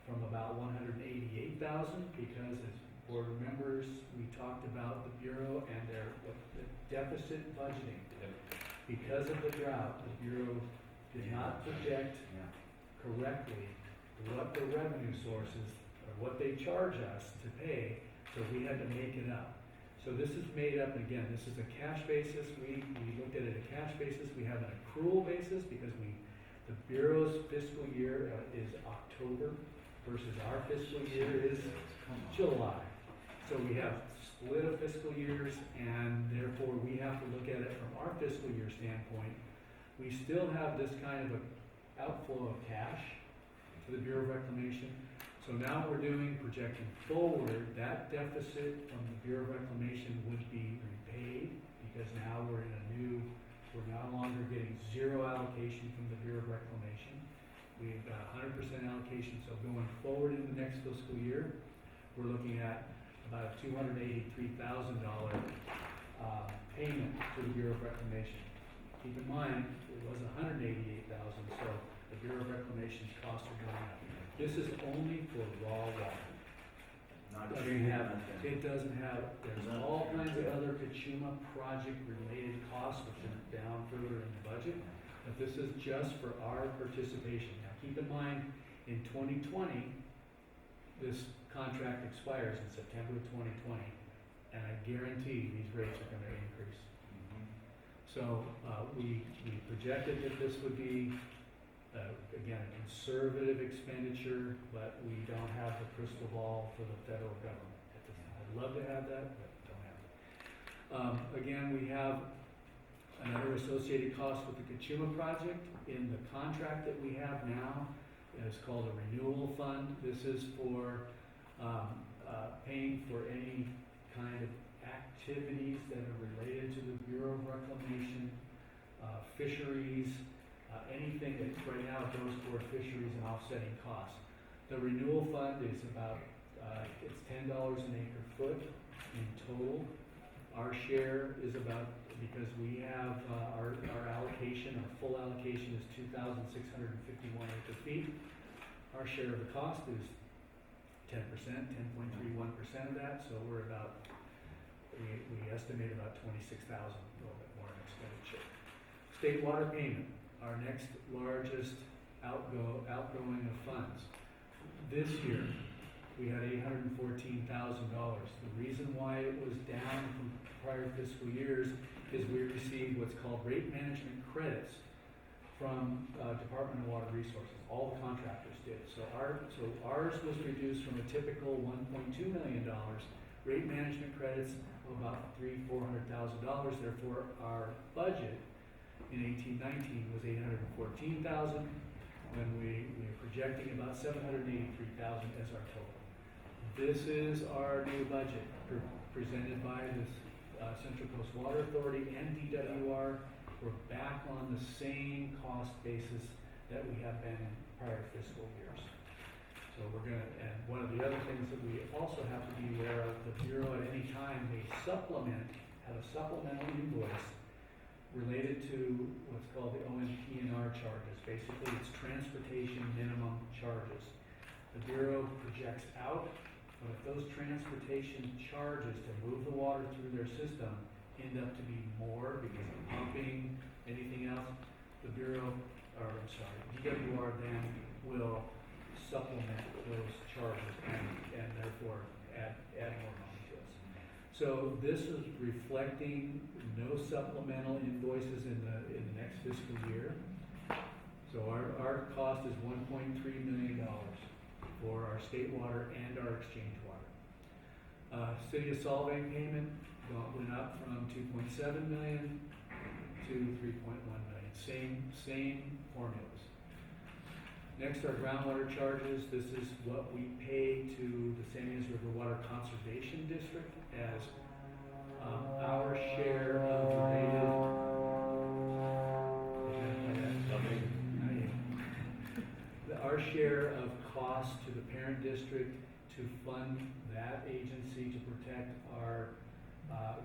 from about 188,000 because as board members, we talked about the Bureau and the deficit budgeting. Because of the drought, the Bureau did not project correctly what the revenue sources, or what they charge us to pay, so we had to make it up. So this is made up, and again, this is a cash basis. We looked at it a cash basis. We have an accrual basis because the Bureau's fiscal year is October versus our fiscal year is July. So we have split of fiscal years, and therefore we have to look at it from our fiscal year standpoint. We still have this kind of a outflow of cash to the Bureau of Reclamation. So now we're projecting forward, that deficit from the Bureau of Reclamation would be repaid because now we're no longer getting zero allocation from the Bureau of Reclamation. We've got 100% allocation, so going forward in the next fiscal year, we're looking at about a $283,000 payment to the Bureau of Reclamation. Keep in mind, it was $188,000, so the Bureau of Reclamation's costs are going up. This is only for raw water. It doesn't have, there's all kinds of other Kachuma project-related costs, which are down further in the budget, but this is just for our participation. Now, keep in mind, in 2020, this contract expires in September of 2020, and I guarantee these rates are gonna increase. So, we projected that this would be, again, a conservative expenditure, but we don't have the crystal ball for the federal government at this time. I'd love to have that, but don't have it. Again, we have another associated cost with the Kachuma project. In the contract that we have now, it's called a renewal fund. This is for paying for any kind of activities that are related to the Bureau of Reclamation, fisheries, anything that right now goes toward fisheries and offsetting costs. The renewal fund is about, it's $10 an acre foot in total. Our share is about, because we have our allocation, our full allocation is 2,651 acre feet. Our share of the cost is 10%, 10.31% of that, so we're about, we estimate about 26,000, a little bit more in expenditure. State water payment, our next largest outgoing of funds. This year, we had $814,000. The reason why it was down from prior fiscal years is we received what's called rate management credits from Department of Water Resources. All the contractors did. So ours was reduced from a typical $1.2 million rate management credits of about $400,000. Therefore, our budget in 18-19 was $814,000, when we are projecting about $783,000 as our total. This is our new budget presented by this Central Coast Water Authority and DWR. We're back on the same cost basis that we have been in prior fiscal years. So we're gonna, and one of the other things that we also have to be aware of, the Bureau at any time may have a supplemental invoice related to what's called the OMP&R charges. Basically, it's transportation minimum charges. The Bureau projects out, but if those transportation charges to move the water through their system end up to be more because of pumping, anything else, the Bureau, or I'm sorry, DWR then will supplement those charges and therefore add more money to us. So this is reflecting no supplemental invoices in the next fiscal year. So our cost is $1.3 million for our state water and our exchange water. City of Solvang payment went up from $2.7 million to $3.1 million. Same formulas. Next are groundwater charges. This is what we pay to the San Ynez River Water Conservation District as our share of related. Our share of costs to the parent district to fund that agency to protect our of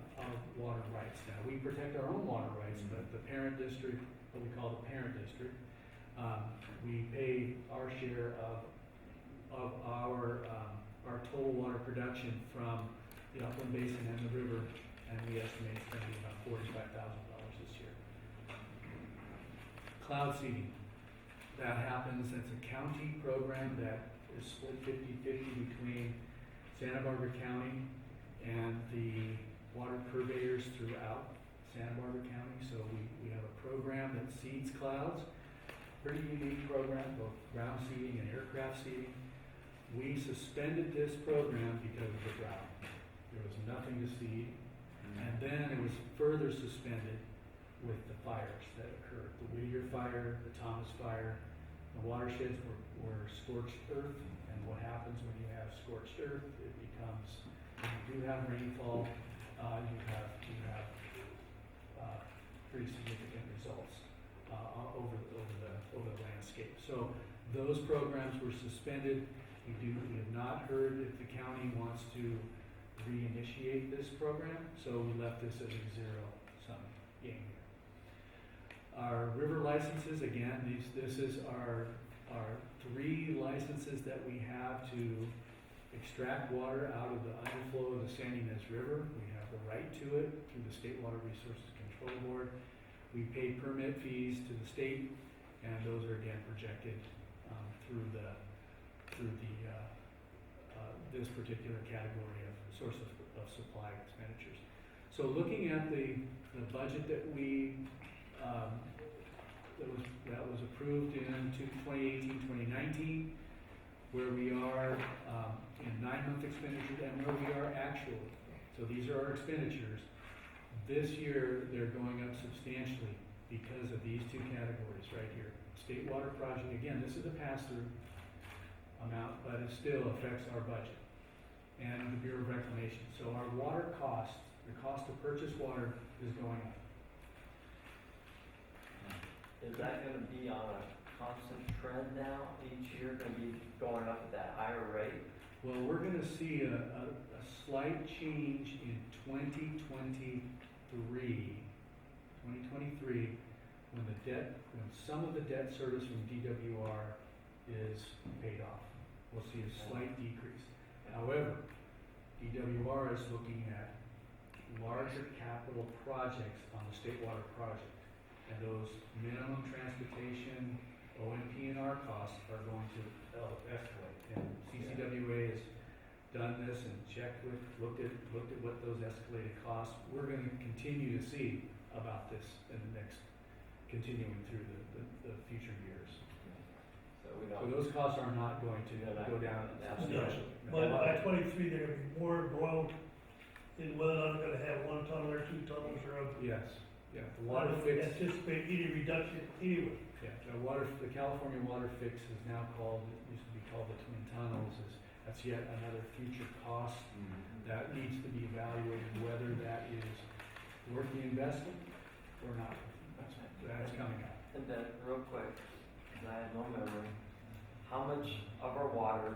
water rights. Now, we protect our own water rights, but the parent district, what we call the parent district, we pay our share of our total water production from the upland basin and the river, and we estimate it's gonna be about $45,000 this year. Cloud seeding, that happens, it's a county program that is split 50-50 between Santa Barbara County and the water purveyors throughout Santa Barbara County. So we have a program that seeds clouds, pretty unique program, both ground seeding and aircraft seeding. We suspended this program because of the drought. There was nothing to seed. And then it was further suspended with the fires that occurred. The Whittier fire, the Thomas fire, the watersheds were scorched earth. And what happens when you have scorched earth, it becomes, when you do have rainfall, you have pretty significant results over the landscape. So those programs were suspended. We have not heard if the county wants to reinitiate this program, so we left this as a zero-sum game here. Our river licenses, again, this is our 3 licenses that we have to extract water out of the underflow of the Ynez River. We have the right to it through the State Water Resources Control Board. We pay permit fees to the state, and those are again projected through this particular category of source of supply expenditures. So looking at the budget that that was approved in 2018-2019, where we are in 9-month expenditures and where we are actually. So these are our expenditures. This year, they're going up substantially because of these 2 categories right here. State water project, again, this is a pass-through amount, but it still affects our budget. And the Bureau of Reclamation. So our water cost, the cost to purchase water is going up. Is that gonna be on a constant trend now, each year gonna be going up at that higher rate? Well, we're gonna see a slight change in 2023, when some of the debt service from DWR is paid off. We'll see a slight decrease. However, DWR is looking at larger capital projects on the state water project. And those minimum transportation, OMP&R costs are going to escalate. And CCWA has done this and looked at what those escalated costs. We're going to continue to see about this in the next, continuing through the future years. So those costs are not going to go down substantially. But by 23, they're gonna be more involved in whether or not they're gonna have 1 tunnel or 2 tunnels or a. Yes, yeah, the I water don't fix. anticipate any reduction anyway. Yeah, the California water fix is now called, it used to be called the Twin Tunnels, that's yet another future cost that needs to be evaluated, whether that is worth the investment or not. That's coming up. And then, real quick, 'cause I have no memory, how much of our water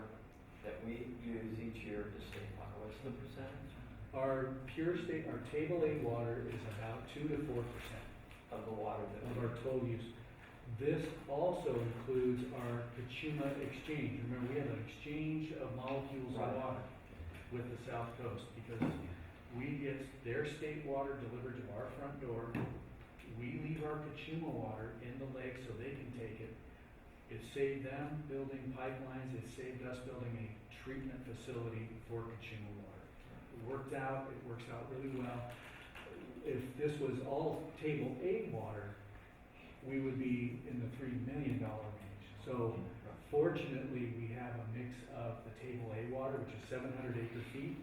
that we use each year is state water? What's the percentage Our pure state, our table A water is about 2 to 4% of the water that of we our total use. This also includes our Kachuma exchange. Remember, we have an exchange of molecules of Right. water with the South Coast because we get their state water delivered to our front door. We leave our Kachuma water in the lake so they can take it. It saved them building pipelines. It saved us building a treatment facility for Kachuma water. It worked out. It works out really well. If this was all table A water, we would be in the $3 million range. So fortunately, we have a mix of the table A water, which is 700 acre feet,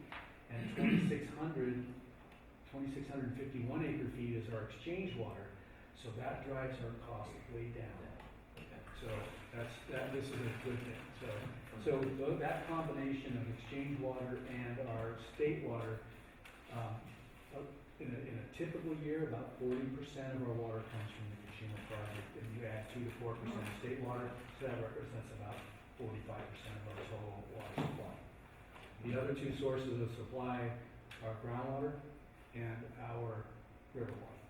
and 2,651 acre feet is our exchange water. So that drives our cost way down. So this is a good thing. So that combination of exchange water and our state water, in a typical year, about 40% of our water comes from the Kachuma project, and you add 2 to 4% of state water, so that represents about 45% of our total water supply. The other 2 sources of supply are groundwater and our river water.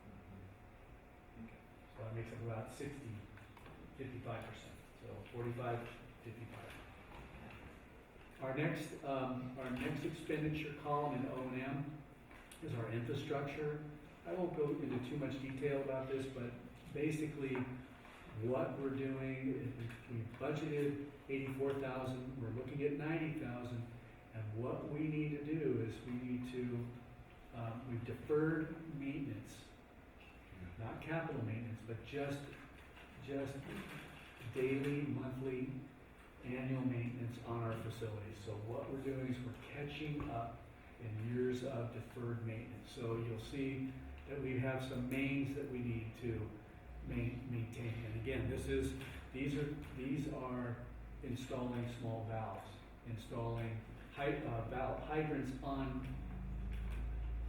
So that makes up about 55%, so 45, 55. Our next expenditure column in O&M is our infrastructure. I won't go into too much detail about this, but basically what we're doing is we budgeted 84,000, we're looking at 90,000, and what we need to do is we need to, we've deferred maintenance, not capital maintenance, but just daily, monthly, annual maintenance on our facilities. So what we're doing is we're catching up in years of deferred maintenance. So you'll see that we have some mains that we need to maintain. And again, these are installing small valves, installing hydrants on,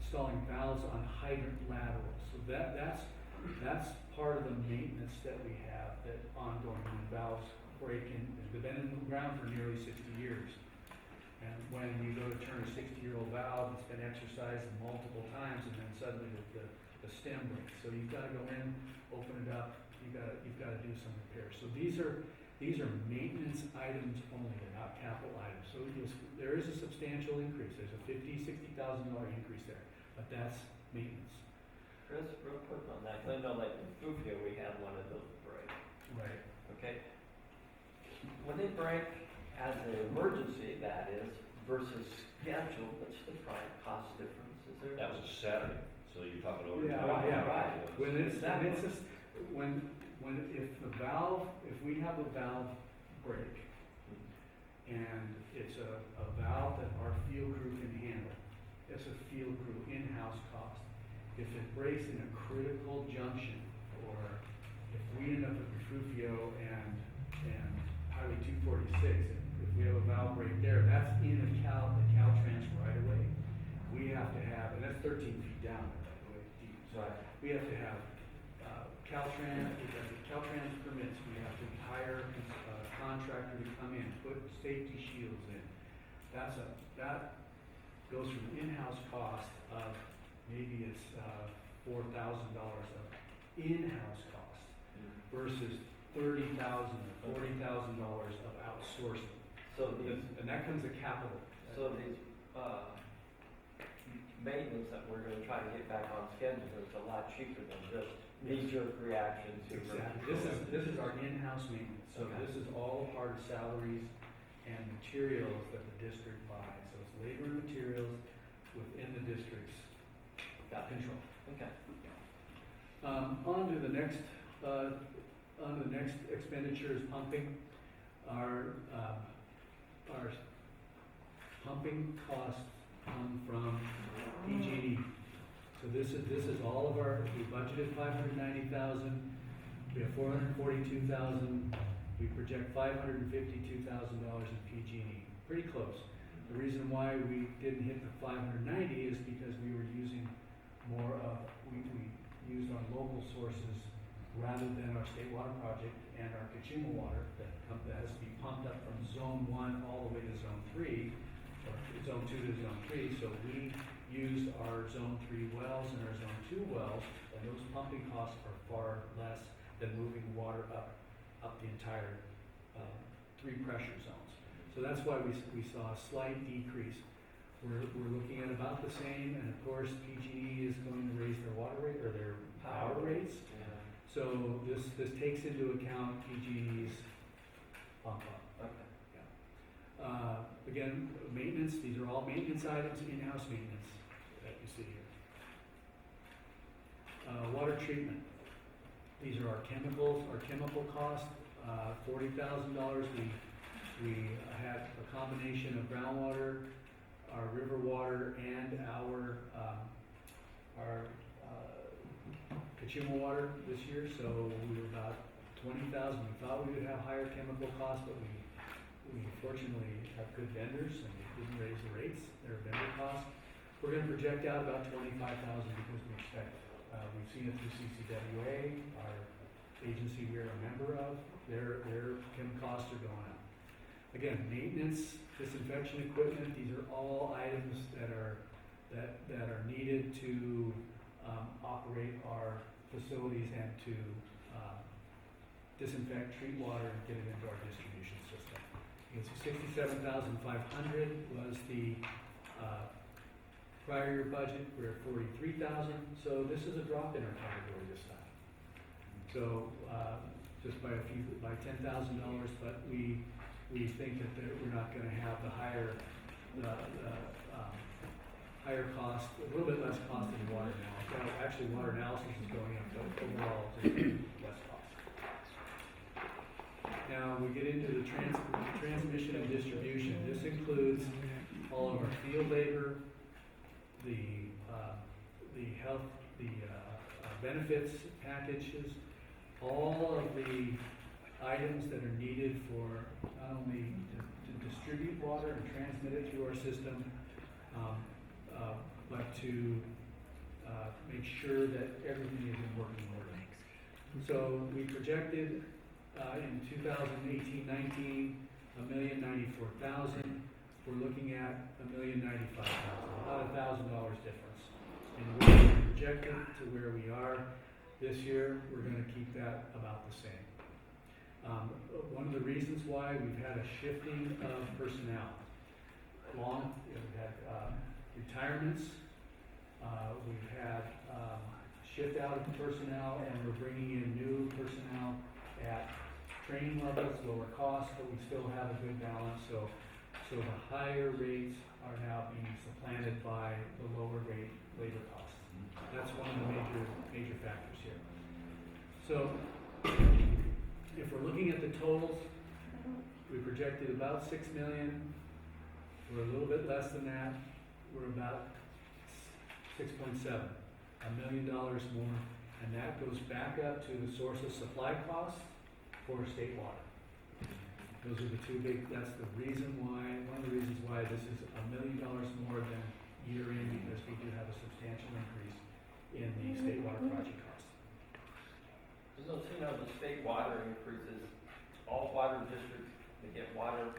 installing valves on hydrant laterals. So that's part of the maintenance that we have, that ongoing, when valves break in. They've been in the ground for nearly 60 years. And when you go to turn a 60-year-old valve, it's been exercised multiple times, and then suddenly the stem breaks. So you've got to go in, open it up, you've got to do some repairs. So these are maintenance items only, they're not capital items. So there is a substantial increase. There's a $50,000, $60,000 increase there, but that's maintenance. Chris, real quick on that, 'cause I know like in Fufia, we had one of those break, Right. okay? When they break as an emergency, that is, versus scheduled, what's the price, cost difference, is there? That was a Saturday, so you're talking over. Yeah, Right, yeah. right. When if we have a valve break, and it's a valve that our field crew can handle, it's a field crew in-house cost. If it breaks in a critical junction, or if we end up at Refugio and Highway 246, if we have a valve break there, that's in the Caltrans right away. We have to have, and that's 13 feet down right away deep. So Right. we have to have Caltrans, Caltrans permits, we have to hire a contractor to come in, put safety shields in. That goes from in-house cost of maybe it's $4,000 of in-house cost versus $30,000 or $40,000 of outsourcing. So these, And that comes to capital. so these, maintenance that we're gonna try to get back on schedule is a lot cheaper than just knee-jerk reaction to. Exactly. This is our in-house maintenance. So Okay. this is all part of salaries and materials that the district buys. So it's labor and materials within the district's control. Okay. On to the next expenditure is pumping. Our pumping costs come from PG&E. So this is all of our, we budgeted 590,000, we have 442,000, we project $552,000 in PG&E. Pretty close. The reason why we didn't hit the 590 is because we were using more of, we used our local sources rather than our state water project and our Kachuma water that has to be pumped up from zone 1 all the way to zone 3, or zone 2 to zone 3. So we used our zone 3 wells and our zone 2 wells, and those pumping costs are far less than moving water up the entire 3 pressure zones. So that's why we saw a slight decrease. We're looking at about the same, and of course PG&E is going to raise their water rate or their power rates. Yeah. So this takes into account PG&E's bump up. Okay. Again, maintenance, these are all maintenance items, in-house maintenance that you see here. Water treatment. These are our chemicals, our chemical costs, $40,000. We had a combination of groundwater, our river water, and our Kachuma water this year, so we were about 20,000. We thought we would have higher chemical costs, but we fortunately have good vendors and they didn't raise the rates, their vendor costs. We're gonna project out about 25,000 because we expect, we've seen it through CCWA, our agency we're a member of, their chem costs are going up. Again, maintenance, disinfection equipment, these are all items that that are needed to operate our facilities and to disinfect, treat water, and get it into our distribution system. You can see 67,500 was the prior year budget. We're at 43,000, so this is a drop in our category this time. So just by $10,000, but we think that we're not going to have the higher cost, a little bit less cost in water analysis. Well, actually, water analysis is going up, but overall, just less cost. Now, we get into the transmission and distribution. This includes all of our field labor, the health, the benefits packages, all of the items that are needed for not only to distribute water and transmit it through our system, but to make sure that everything is in working order. So we projected in 2018-19 $1,094,000. We're looking at $1,095,000, about $1,000 difference. And we're projected to where we are this year. We're going to keep that about the same. One of the reasons why we've had a shifting of personnel. We've had retirements, we've had shift out of personnel, and we're bringing in new personnel at training levels, lower cost, but we still have a good balance. So the higher rates are now being supplanted by the lower rate labor costs. That's one of the major factors here. So if we're looking at the totals, we projected about $6 million. We're a little bit less than that. We're about 6.7, $1 million more, and that goes back up to the source of supply costs for state water. Those are the two big, that's the reason why, one of the reasons why this is $1 million more than year in, because we do have a substantial increase in the state water project costs. So, the state water increases, all water districts, they get water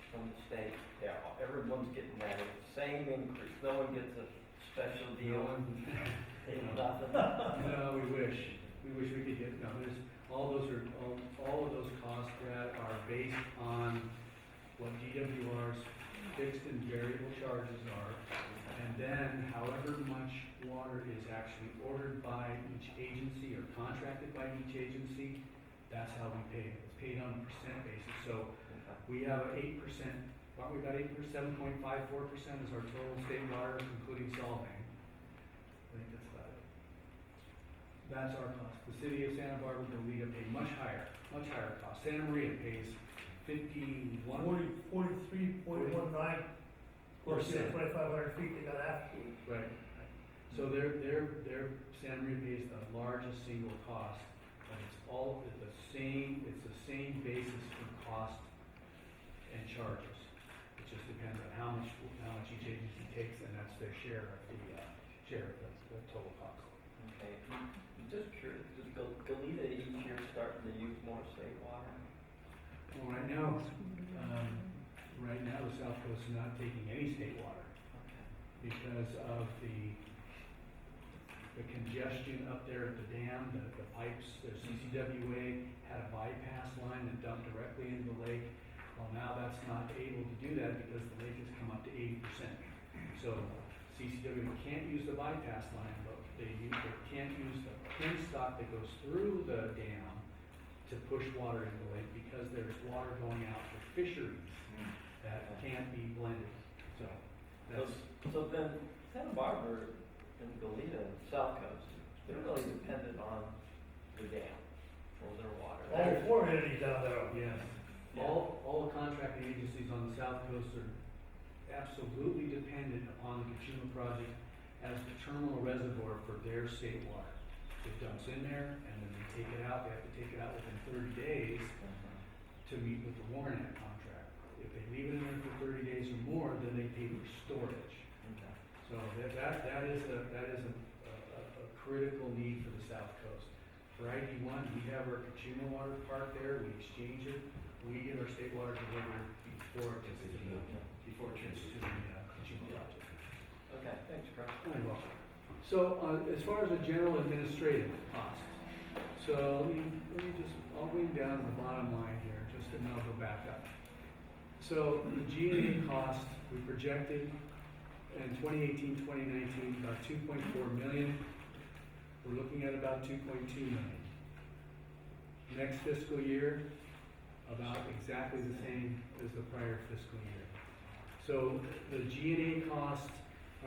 from the state, yeah, everyone's getting that same increase, no one gets a special deal. Nothing. No, we wish we could get, no, there's, all of those costs, Brad, are based on what DWR's fixed and variable charges are, and then however much water is actually ordered by each agency or contracted by each agency, that's how we pay it. It's paid on a percent basis. So we have 8%, aren't we about 8%, 7.54% is our total state water, including Solvang. I think that's about it. That's our cost. The city of Santa Barbara, Goleta pay much higher cost. Santa Maria pays 43.19%. Of course, 2,500 feet, they got after. Right. So their Santa Maria pays the largest single cost, but it's the same basis for cost and charges. It just depends on how much each agency takes, and that's their share of the total cost. Okay, I'm just curious, does Goleta each year starting to use more state water? Well, right now the South Coast is not taking any state water because of the congestion up there at the dam, the pipes. The CCWA had a bypass line that dumped directly into the lake. Well, now that's not able to do that because the lake has come up to 80%. So CCWA can't use the bypass line, but they can't use the pin stock that goes through the dam to push water into the lake because there's water going out for fisheries that can't be blended. So then Santa Barbara and Goleta, South Coast, they're really dependent on the dam for their water. All four entities down there. yes, all the contracting agencies on the South Coast are absolutely dependent upon the Kachuma project as the terminal reservoir for their state water. It dumps in there and then they take it out. They have to take it out within 30 days to meet with the Warren Act contract. If they leave it in there for 30 days or more, then they pay for storage. So that is a critical need for the South Coast. For Id1, we have our Kachuma water park there. We exchange it. We get our state water delivered before it gets to the Kachuma project. Okay, thanks, Chris. You're welcome. So, as far as the general administrative costs, so let me just, I'll bring down to the bottom line here, just and then I'll go back up. So, the G&A cost, we projected in 2018, 2019, about 2.4 million. We're looking at about 2.2 million. Next fiscal year, about exactly the same as the prior fiscal year. So the G&A costs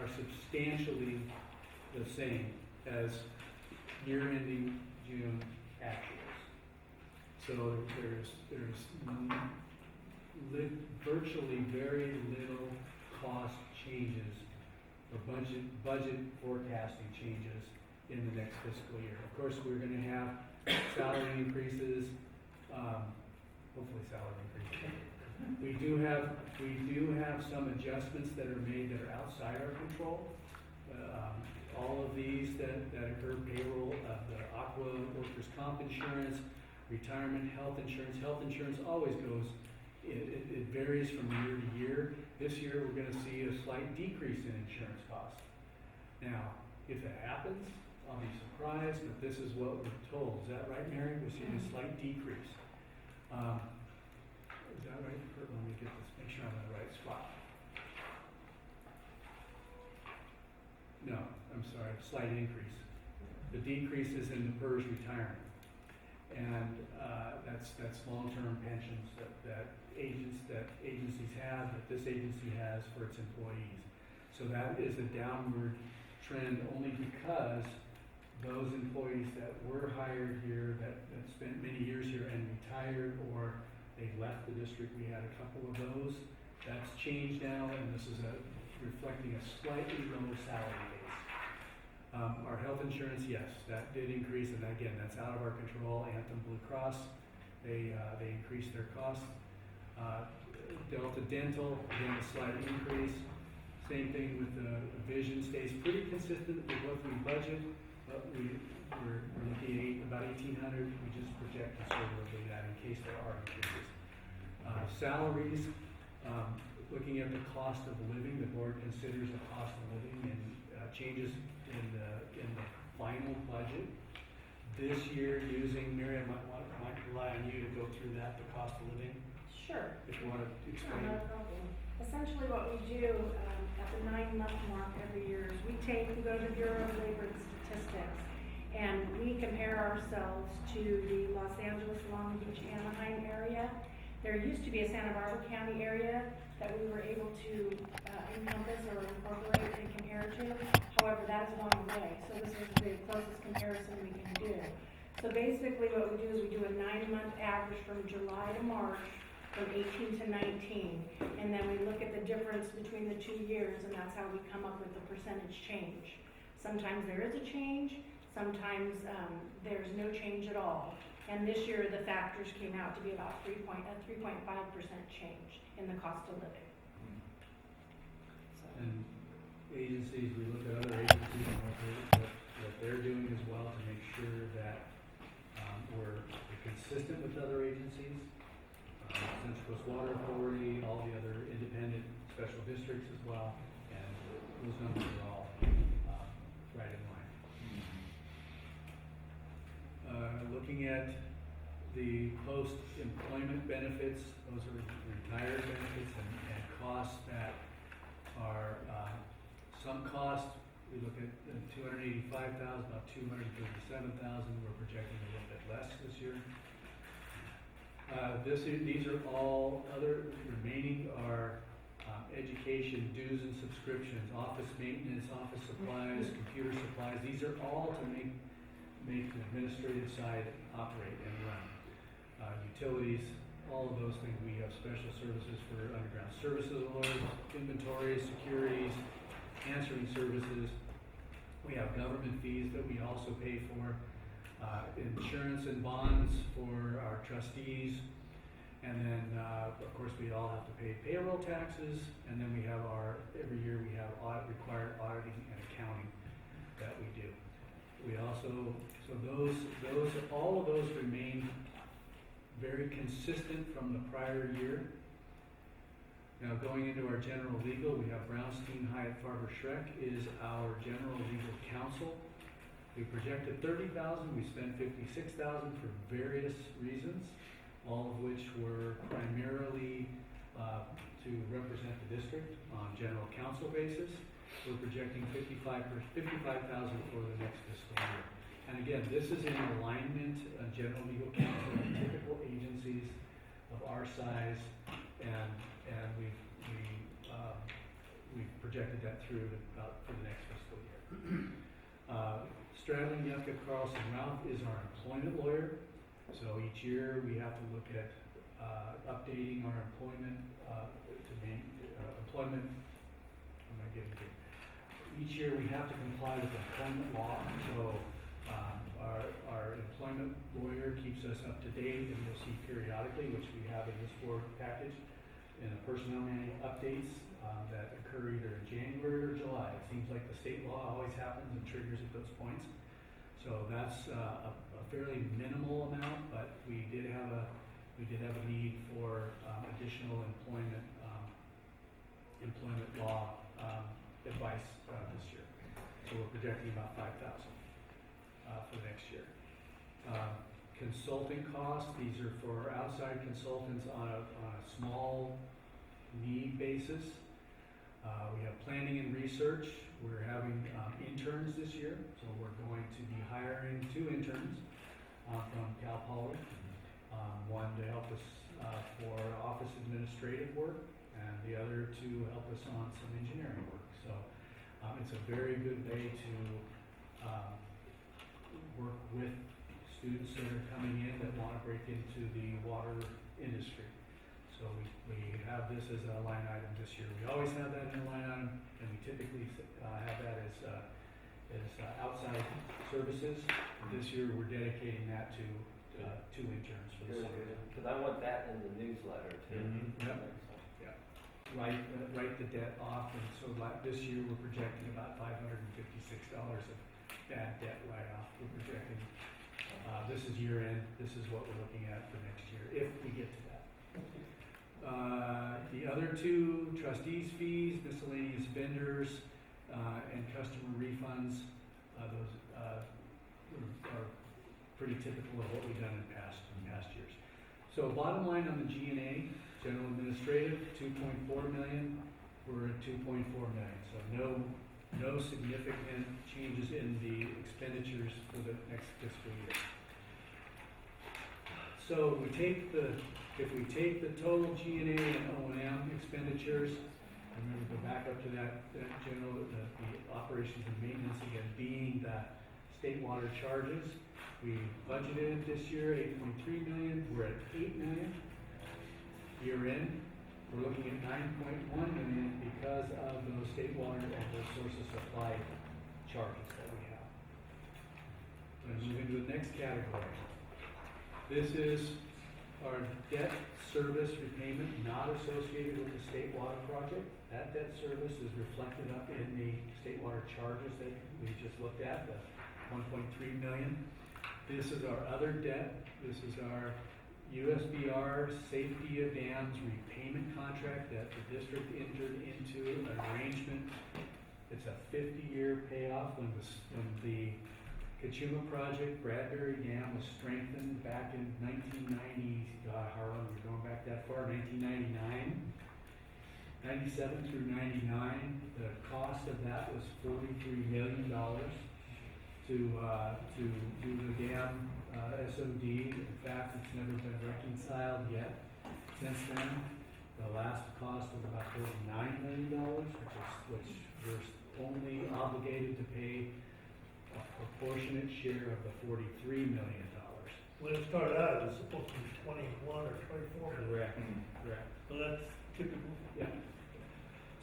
are substantially the same as year-ending June actuals. So there's virtually very little cost changes or budget forecasting changes in the next fiscal year. Of course, we're going to have salary increases, hopefully salary increases. We do have some adjustments that are made that are outside our control. All of these that occur, payroll, the aqua workers' comp insurance, retirement, health insurance. Health insurance always goes, it varies from year to year. This year we're going to see a slight decrease in insurance costs. Now, if that happens, I'll be surprised, but this is what we're told. Is that right, Mary? We're seeing a slight decrease. Is that right? Let me get this, make sure I'm in the right spot. No, I'm sorry, slight increase. The decrease is in the PERS retirement. And that's long-term pensions that agencies have, that this agency has for its employees. So that is a downward trend only because those employees that were hired here, that spent many years here and retired, or they left the district, we had a couple of those. That's changed now, and this is reflecting a slightly lower salary base. Our health insurance, yes, that did increase, and again, that's out of our control. Anthem Blue Cross, they increased their costs. Delta Dental, again, a slight increase. Same thing with the vision, stays pretty consistent with what we budget, but we're looking at about 1,800. We just project conservatively that in case there are increases. Salaries, looking at the cost of living, the board considers the cost of living and changes in the final budget. This year, Mary, I might rely on you to go through that, the cost of living, Sure. if you want to explain. No problem. Essentially what we do at the 9-month mark every year is we go to the Bureau of Labor and Statistics, and we compare ourselves to the Los Angeles, Long Beach, Anaheim area. There used to be a Santa Barbara County area that we were able to encompass or incorporate and compare to. However, that has gone away, so this is the closest comparison we can do. So basically what we do is we do a 9-month average from July to March, from 18 to 19, and then we look at the difference between the 2 years, and that's how we come up with the percentage change. Sometimes there is a change, sometimes there's no change at all. And this year the factors came out to be about 3.5% change in the cost of living. So. And agencies, we look at other agencies and what they're doing as well to make sure that we're consistent with other agencies. Central Coast Water Authority, all the other independent special districts as well, and those numbers are all right in line. Looking at the post-employment benefits, those are retired benefits and costs that are some costs. We look at 285,000, about 237,000. We're projecting a little bit less this year. These are all other remaining are education dues and subscriptions, office maintenance, office supplies, computer supplies. These are all to make the administrative side operate and run. Utilities, all of those things. We have special services for underground services alerts, inventories, securities, answering services. We have government fees that we also pay for. Insurance and bonds for our trustees, and then of course we all have to pay payroll taxes, and then we have every year we have required auditing and accounting that we do. We also, all of those remain very consistent from the prior year. Now, going into our general legal, we have Brownstein Hyatt Farber Schreck is our general legal counsel. We projected 30,000, we spent 56,000 for various reasons, all of which were primarily to represent the district on general counsel basis. We're projecting 55,000 for the next fiscal year. And again, this is in alignment, general legal counsel, and typical agencies of our size, and we've projected that through for the next fiscal year. Stradlin, Yucca, Carlson, Ralph is our employment lawyer. So each year we have to look at updating our employment employment. What am I getting to? Each year we have to comply with employment law. So our employment lawyer keeps us up to date, and you'll see periodically, which we have in this board package, in the personnel manual updates that occur either in January or July. It seems like the state law always happens and triggers at those points. So that's a fairly minimal amount, but we did have a need for additional employment law advice this year. So we're projecting about 5,000 for next year. Consulting costs, these are for outside consultants on a small need basis. We have planning and research. We're having interns this year, so we're going to be hiring 2 interns from Cal Poly. One to help us for office administrative work, and the other to help us on some engineering work. So it's a very good way to work with students that are coming in that want to break into the water industry. So we have this as a line item this year. We always have that in a line item, and we typically have that as outside services. This year we're dedicating that to 2 interns for the summer. Because I want that in the newsletter too. Yep. Yeah. Write the debt off, and so this year we're projecting about $556 of bad debt write-off. We're projecting, this is year end, this is what we're looking at for next year, if we get to that. The other 2, trustees fees, miscellaneous vendors, and customer refunds, those are pretty typical of what we've done in past years. So bottom line on the G&A, general administrative, 2.4 million, we're at 2.4 million. So no significant changes in the expenditures for the next fiscal year. So if we take the total G&A and O&M expenditures, remember to back up to that general, the operations and maintenance again being the state water charges. We budgeted this year 8.3 million. We're at 8 million. Year end, we're looking at 9.1 million because of those state water and those source of supply charges that we have. Let's move into the next category. This is our debt service repayment not associated with the state water project. That debt service is reflected up in the state water charges that we just looked at, the 1.3 million. This is our other debt. This is our USBR Safety of Dams repayment contract that the district entered into an arrangement. It's a 50-year payoff when the Kachuma project, Bradbury Dam, was strengthened back in 1990. God, Harlan, we're going back that far, 1999. 97 through 99, the cost of that was $43 million to do the dam SOD. In fact, it's never been reconciled yet. Since then, the last cost was about $49 million, which we're only obligated to pay a proportionate share of the $43 million. When it started out, it was supposed to be 21 or 24. Correct. So that's typical. Yeah.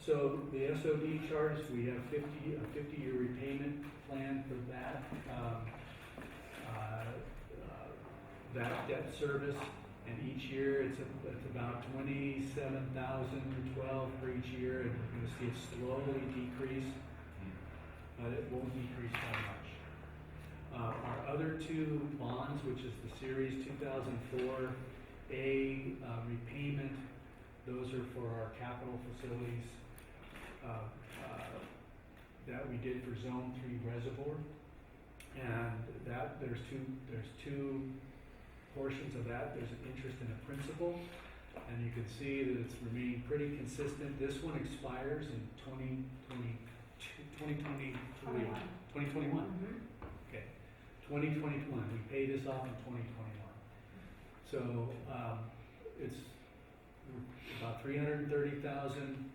So the SOD charges, we have a 50-year repayment plan for that. That debt service, and each year it's about $27,012 for each year, and we're going to see it slowly decrease, but it won't decrease by much. Our other 2 bonds, which is the Series 2004A repayment those are for our capital facilities, that we did for Zone 3 Reservoir. And that, there's two portions of that. There's an interest and a principal. And you can see that it's remained pretty consistent. This one expires in 2021. Okay, 2021. We pay this off in 2021. So, it's about 330,000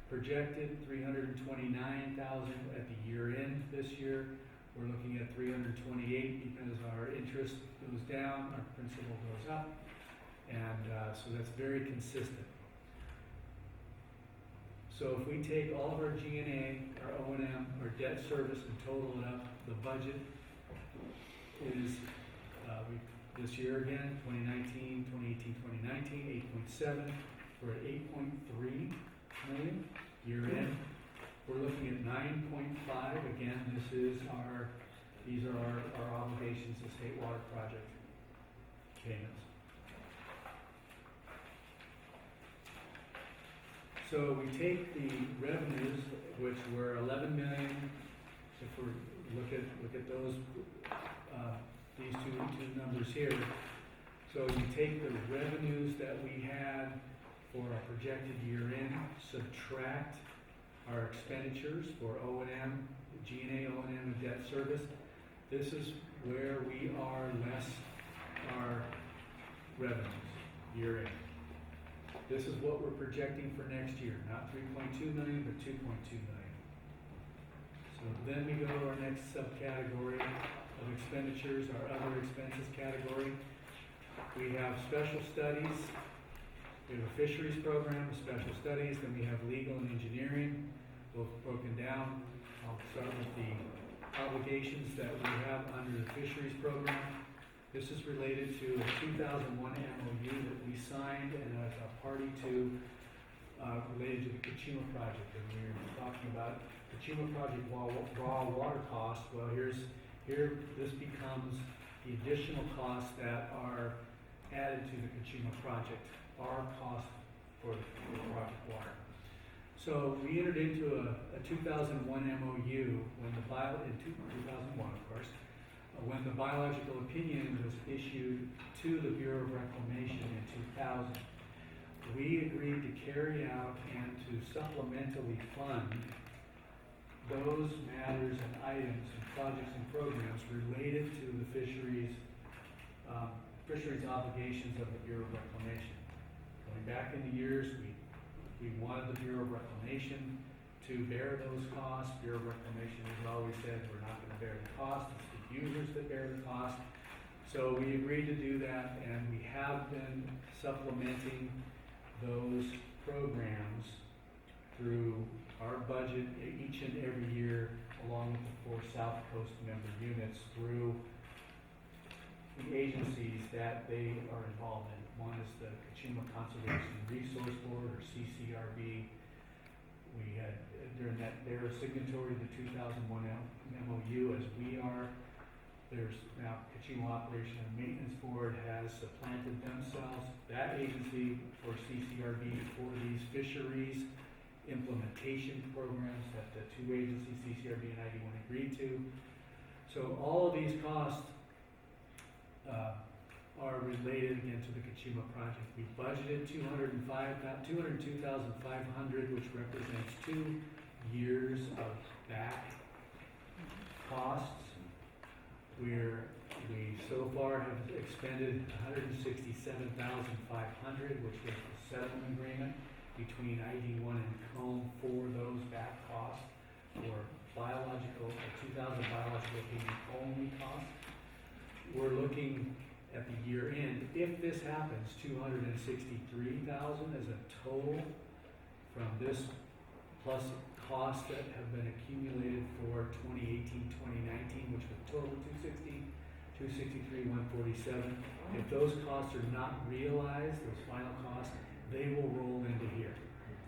projected, 329,000 at the year end this year. We're looking at 328 because our interest goes down, our principal goes up, and so that's very consistent. So if we take all of our G&A, our O&M, our debt service, and total it up, the budget is, this year again, 2019, 2018, 2019, 8.7. We're at 8.3 million year end. We're looking at 9.5. Again, these are our obligations, the state water project payments. So we take the revenues, which were 11 million. If we look at those, these two numbers here. So you take the revenues that we had for our projected year end, subtract our expenditures for O&M, G&A, O&M, and debt service. This is where we are less our revenues year end. This is what we're projecting for next year, not 3.2 million, but 2.2 million. So then we go to our next subcategory of expenditures, our other expenses category. We have special studies. We have a fisheries program, special studies, then we have legal and engineering, both broken down. I'll start with the obligations that we have under the fisheries program. This is related to a 2001 MOU that we signed and as a party to, related to the Kachima project. And we were talking about Kachima project raw water costs. Well, this becomes the additional costs that are added to the Kachima project, our cost for the project water. So we entered into a 2001 MOU when in 2001, of course, when the biological opinion was issued to the Bureau of Reclamation in 2000. We agreed to carry out and to supplementally fund those matters and items and projects and programs related to the fisheries obligations of the Bureau of Reclamation. Going back in the years, we wanted the Bureau of Reclamation to bear those costs. Bureau of Reclamation has always said we're not going to bear the cost, it's the users that bear the cost. So we agreed to do that, and we have been supplementing those programs through our budget each and every year, along with the 4 South Coast member units, through the agencies that they are involved in. One is the Kachima Conservation Resource Board, or CCRB. We had, during that, they're a signatory to the 2001 MOU, as we are. There's now Kachima Operation and Maintenance Board has supplanted themselves, that agency, for CCRB for these fisheries implementation programs that the two agencies, CCRB and Id1, agreed to. So all of these costs are related again to the Kachima project. We budgeted $202,500, which represents 2 years of back costs. We so far have expended $167,500, which was the settlement agreement between Id1 and COMB for those back costs for 2000 biological opinion only costs. We're looking at the year end, if this happens, $263,000 as a total from this, plus costs that have been accumulated for 2018, 2019, which was total 263,147. If those costs are not realized, those final costs, they will roll into here,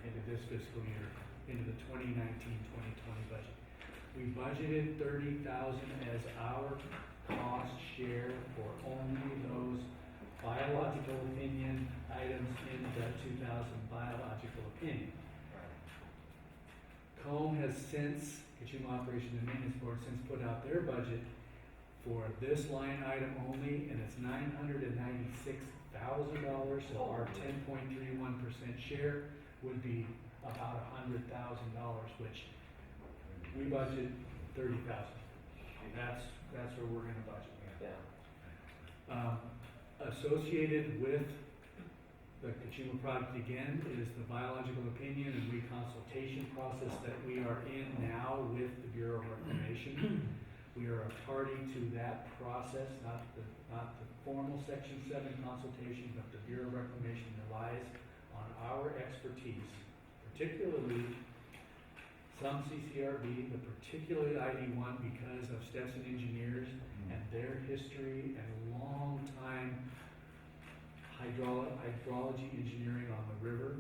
into this fiscal year, into the 2019-2020 budget. We budgeted $30,000 as our cost share for only those biological opinion items in the 2000 since, Kachuma Operation and Maintenance Board since put out their budget for this line item only, and it's $996,000, so our 10.31% share would be about $100,000, which we budget $30,000. That's where we're gonna budget. Yeah. Associated with the Kachuma project again is the biological opinion and reconsultation process that we are in now with the Bureau of Reclamation. We are a party to that process, not the formal Section 7 consultation, but the Bureau of Reclamation relies on our expertise, particularly some CCRB, but particularly ID1 because of Stetson Engineers and their history and long time hydrology engineering on the river.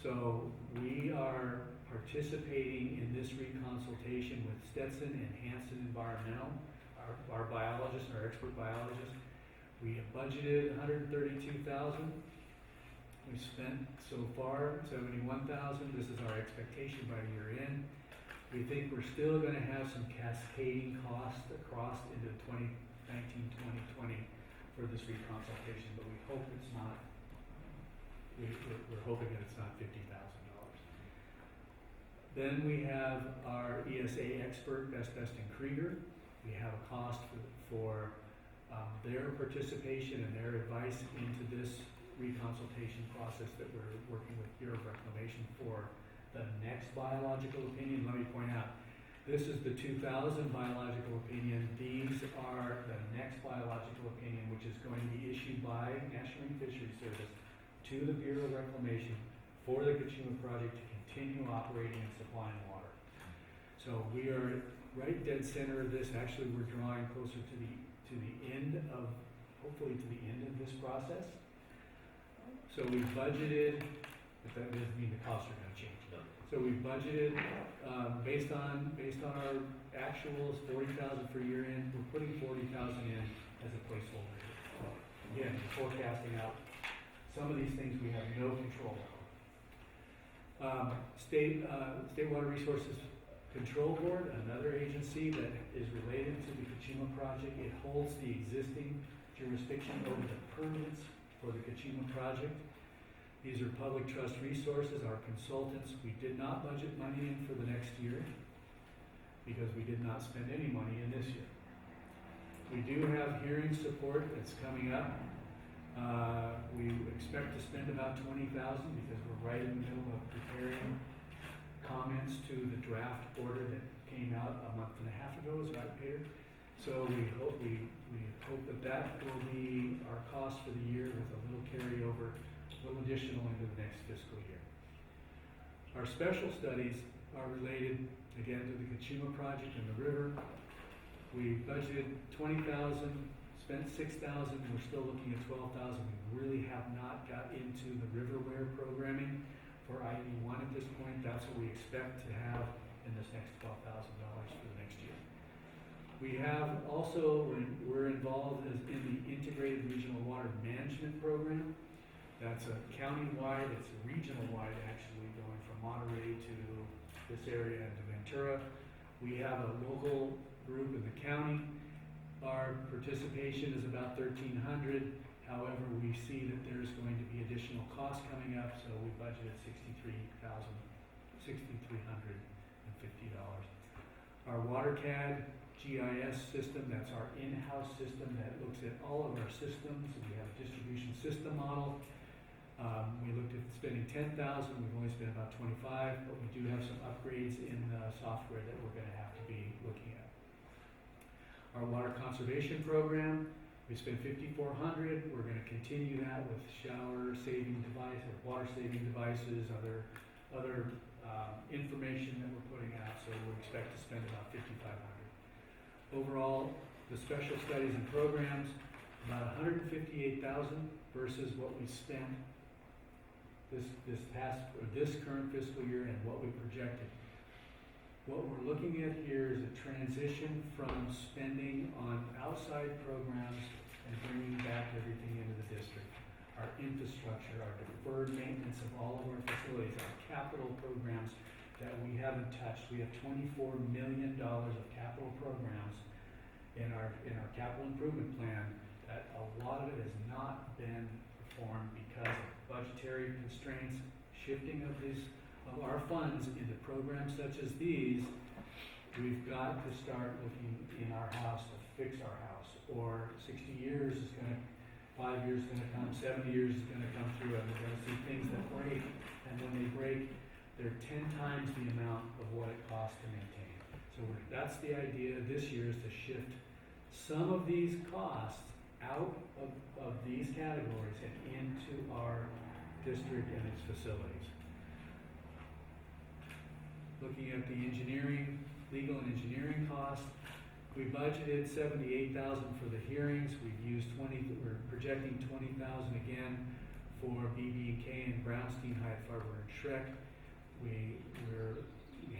So we are participating in this reconsultation with Stetson and Hanson Environmental, our biologists, our expert biologists. We have budgeted $132,000. We've spent so far $71,000. This is our expectation by year end. We think we're still going to have some cascading costs across into 2019, 2020 for this reconsultation, but we hope it's not. We're hoping that it's not $50,000. Then we have our ESA expert, Best and Krieger. We have a cost for their participation and their advice into this reconsultation process that we're working with Bureau of Reclamation for the next biological opinion. Let me point out, this is the 2000 biological opinion. These are the next biological opinion, which is going to be issued by National Marine Fisheries Service to the Bureau of Reclamation for the Kachuma project to continue operating and supplying water. So we are right dead center of this. Actually, we're drawing closer to the end of, hopefully to the end of this process. So we budgeted, but that doesn't mean the costs are going to change. So we budgeted based on our actuals, $40,000 for year end. We're putting $40,000 in as a placeholder. So again, forecasting out some of these things we have no control over. State Water Resources Control Board, another agency that is related to the Kachuma project. It holds the existing jurisdiction over the permits for the Kachuma project. These are public trust resources, our consultants. We did not budget money in for the next year because we did not spend any money in this year. We do have hearing support that's coming up. We expect to spend about $20,000 because we're right in the middle of preparing comments to the draft order that came out a month and a half ago, is right, Peter? So we hope that will be our cost for the year with a little carryover, a little additional into the next fiscal year. Our special studies are related, again, to the Kachuma project and the river. We budgeted $20,000, spent $6,000, we're still looking at $12,000. We really have not got into the riverware programming for ID1 at this point. That's what we expect to have in this next $12,000 for the next year. We have also, we're involved in the Integrated Regional Water Management Program. That's a county-wide, it's a regional-wide actually, going from Monterey to this area and to Ventura. We have a local group in the county. Our participation is about $1,300. However, we see that there's going to be additional costs coming up, so we budgeted $6,350. Our WaterCAD GIS system, that's our in-house system that looks at all of our systems. We have a distribution system model. We looked at spending $10,000. We've only spent about $25,000, but we do have some upgrades in the software that we're going to have to be looking at. Our water conservation program, we spent $5,400. We're going to continue that with shower saving devices, water saving devices, other information that we're putting out. So we expect to spend about $5,500. Overall, the special studies and programs, about $158,000 versus what we spent this current fiscal year and what we projected. What we're looking at here is a transition from spending on outside programs and bringing back everything into the district. Our infrastructure, our deferred maintenance of all of our facilities, our capital programs that we haven't touched. We have $24 million of capital programs in our capital improvement plan, that a lot of it has not been performed because of budgetary constraints, shifting of our funds into programs such as these. We've got to start looking in our house to fix our house, or 60 years is gonna, 5 years is gonna come, 70 years is gonna come through, and we're gonna see things that break, and when they break, they're 10 times the amount of what it costs to maintain. So that's the idea this year, is to shift some of these costs out of these categories and into our district and its facilities. Looking at the engineering, legal and engineering costs, we budgeted $78,000 for the hearings. We've used we're projecting $20,000 again for BB&K and Brownstein, Hyatt, Farber, and Schreck. We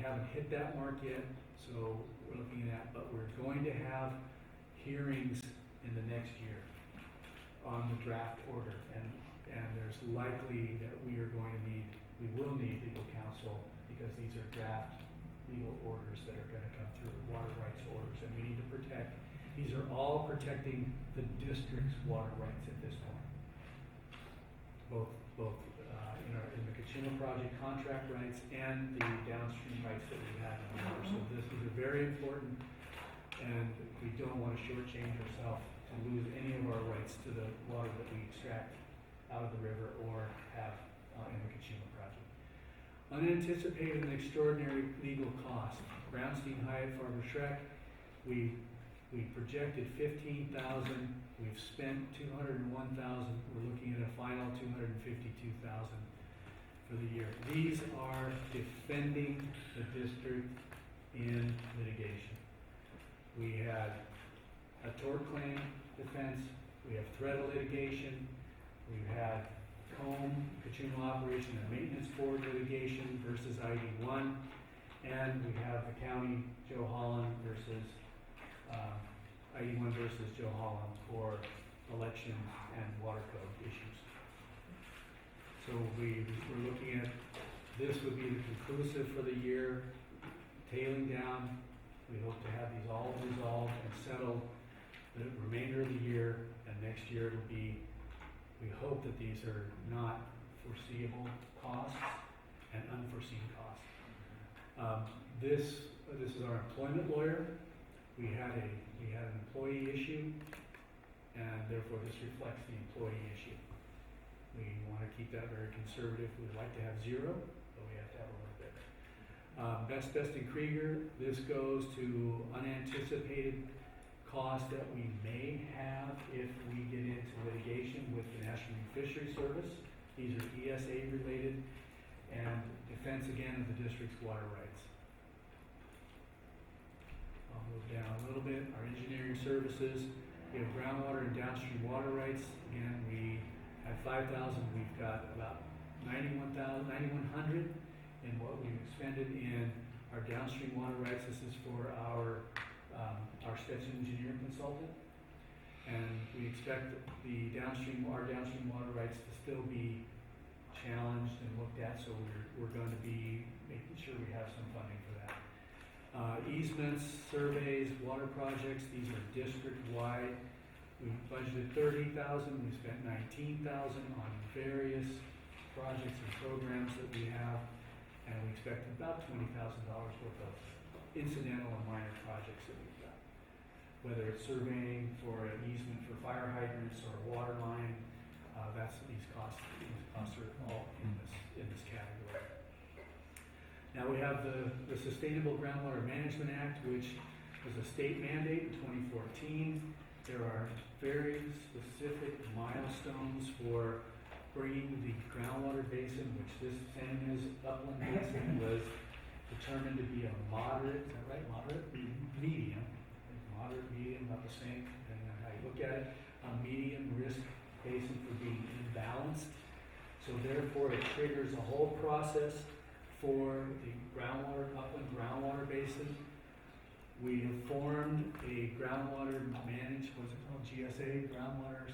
haven't hit that mark yet, so we're looking at, but we're going to have hearings in the next year on the draft order, and there's likely that we will need legal counsel, because these are draft legal orders that are gonna come through, water rights orders, and we need to protect, these are all protecting the district's water rights at this point. Both in the Kachina project contract rights and the downstream rights that we have in the water. So these are very important, and we don't want to shortchange ourselves to lose any of our rights to the water that we extract out of the river or have in the Kachina project. Unanticipated and extraordinary legal costs. Brownstein, Hyatt, Farber, Schreck, we projected $15,000. We've spent $201,000. We're looking at a final $252,000 for the year. These are defending the district in litigation. We had a tort claim defense. We have threat of litigation. We've had Kachuma Operation and Maintenance Board litigation versus Id1, and we have the county, Joe Holland versus Id1 versus Joe Holland for election and water code issues. So we're looking at, this would be the conclusive for the year, tailing down. We hope to have these all resolved and settled the remainder of the year, and next year it'll be, we hope that these are not foreseeable costs and unforeseen costs. This is our employment lawyer. We had an employee issue, and therefore this reflects the employee issue. We want to keep that very conservative. We'd like to have zero, but we have to have a little bit. Best and Krieger, this goes to unanticipated costs that we may have if we get into litigation with the National Fisheries Service. These are ESA related, and defense again of the district's water rights. I'll move down a little bit. Our engineering services, we have groundwater and downstream water rights. Again, we have 5,000. We've got about 9,100 in what we've expended in our downstream water rights. This is for our special engineering consultant, and we expect our downstream water rights to still be challenged and looked at. So we're going to be making sure we have some funding for that. Easements, surveys, water projects, these are district-wide. We budgeted $30,000, we spent $19,000 on various projects and programs that we have, and we expect about $20,000 worth of incidental and minor projects that we've got. Whether it's surveying for an easement for fire hydrants or a water line, these costs are all in this category. Now we have the Sustainable Groundwater Management Act, which was a state mandate in 2014. There are very specific milestones for bringing the groundwater basin, which this San Ynez upland basin was determined to be a moderate, is that right, moderate? Medium, moderate, medium, not the same, depending on how you look at it, a medium risk basin for being imbalanced. So therefore it triggers a whole process for the upland groundwater basin. We have formed a groundwater GSA, Groundwater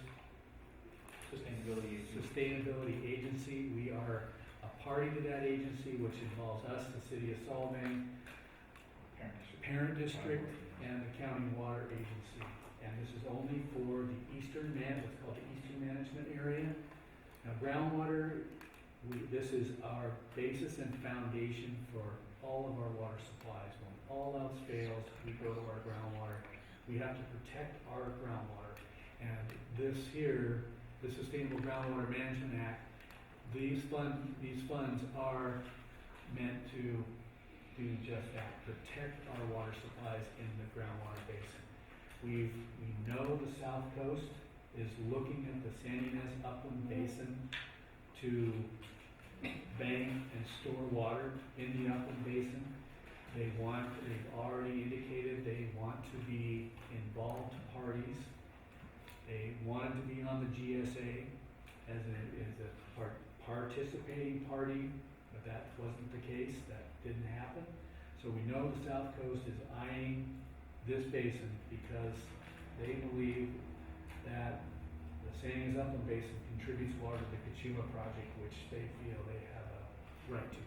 Sustainability Agency. Sustainability Agency. We are a party to that agency, which involves us, the city of Solvang, parent district, and the county water agency. And this is only for the what's called the eastern management area. Now, groundwater, this is our basis and foundation for all of our water supplies. When all else fails, we go to our groundwater. We have to protect our groundwater. And this here, the Sustainable Groundwater Management Act, these funds are meant to do just that, protect our water supplies in the groundwater basin. We know the South Coast is looking at the Ynez upland basin to bank and store water in the upland basin. They've already indicated they want to be involved parties. They wanted to be on the GSA as a participating party, but that wasn't the case. That didn't happen. So we know the South Coast is eyeing this basin because they believe that the Ynez upland basin contributes water to the Kachuma project, which they feel they have a right to.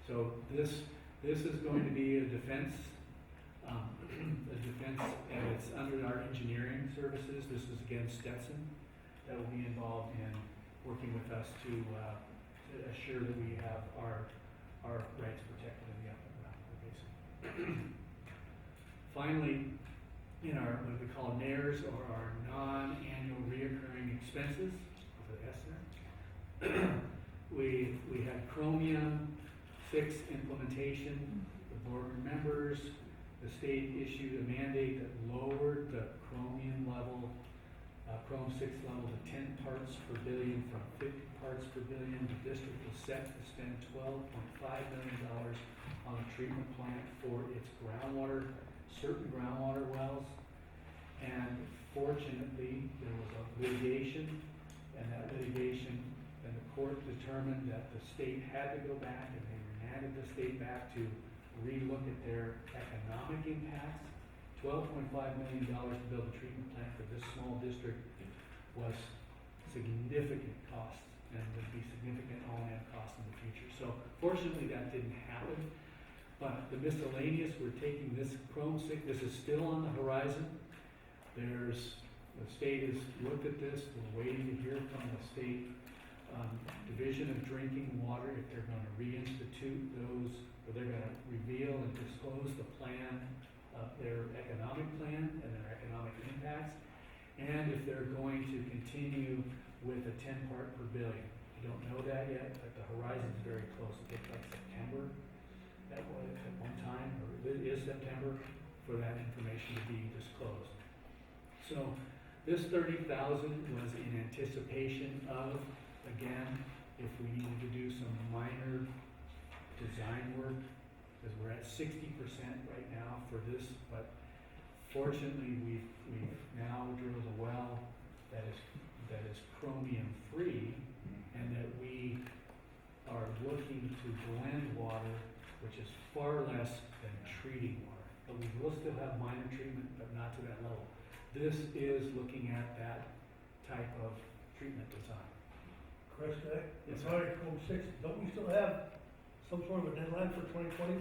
So this is going to be a defense, and it's under our engineering services. This is against Stetson that will be involved in working with us to assure that we have our rights protected in the upland groundwater basin. Finally, in our what we call NARES, or our non-annual reoccurring expenses, with an S there, we had Chromium 6 implementation. The board remembers the state issued a mandate that lowered the Chromium level, Chrome 6 level to 10 parts per billion from 50 parts per billion. The district was set to spend $12.5 million on a treatment plant for its certain groundwater wells. And fortunately, there was a litigation, and the court determined that the state had to go back, and they remanded the state back to relook at their economic impacts. $12.5 million to build a treatment plant for this small district was significant costs, and would be significant O&M costs in the future. So fortunately, that didn't happen. But the miscellaneous, we're taking this Chrome 6, this is still on the horizon. The state has looked at this. We're waiting to hear from the state Division of Drinking Water if they're going to reinstitute those, or they're going to reveal and disclose the plan, their economic plan and their economic impacts, and if they're going to continue with a 10 part per billion. We don't know that yet, but the horizon's very close. It looks like September at one time, or it is September, for that information to be disclosed. So this 30,000 was in anticipation of, again, if we needed to do some minor design work, because we're at 60% right now for this, but fortunately we've now drilled a well that is chromium free, and that we are looking to blend water, which is far less than treating water. But we will still have minor treatment, but not to that level. This is looking at that type of treatment design. Chris, Yes, it's sir. already Chrome 6, don't we still have some sort of a deadline for 2020?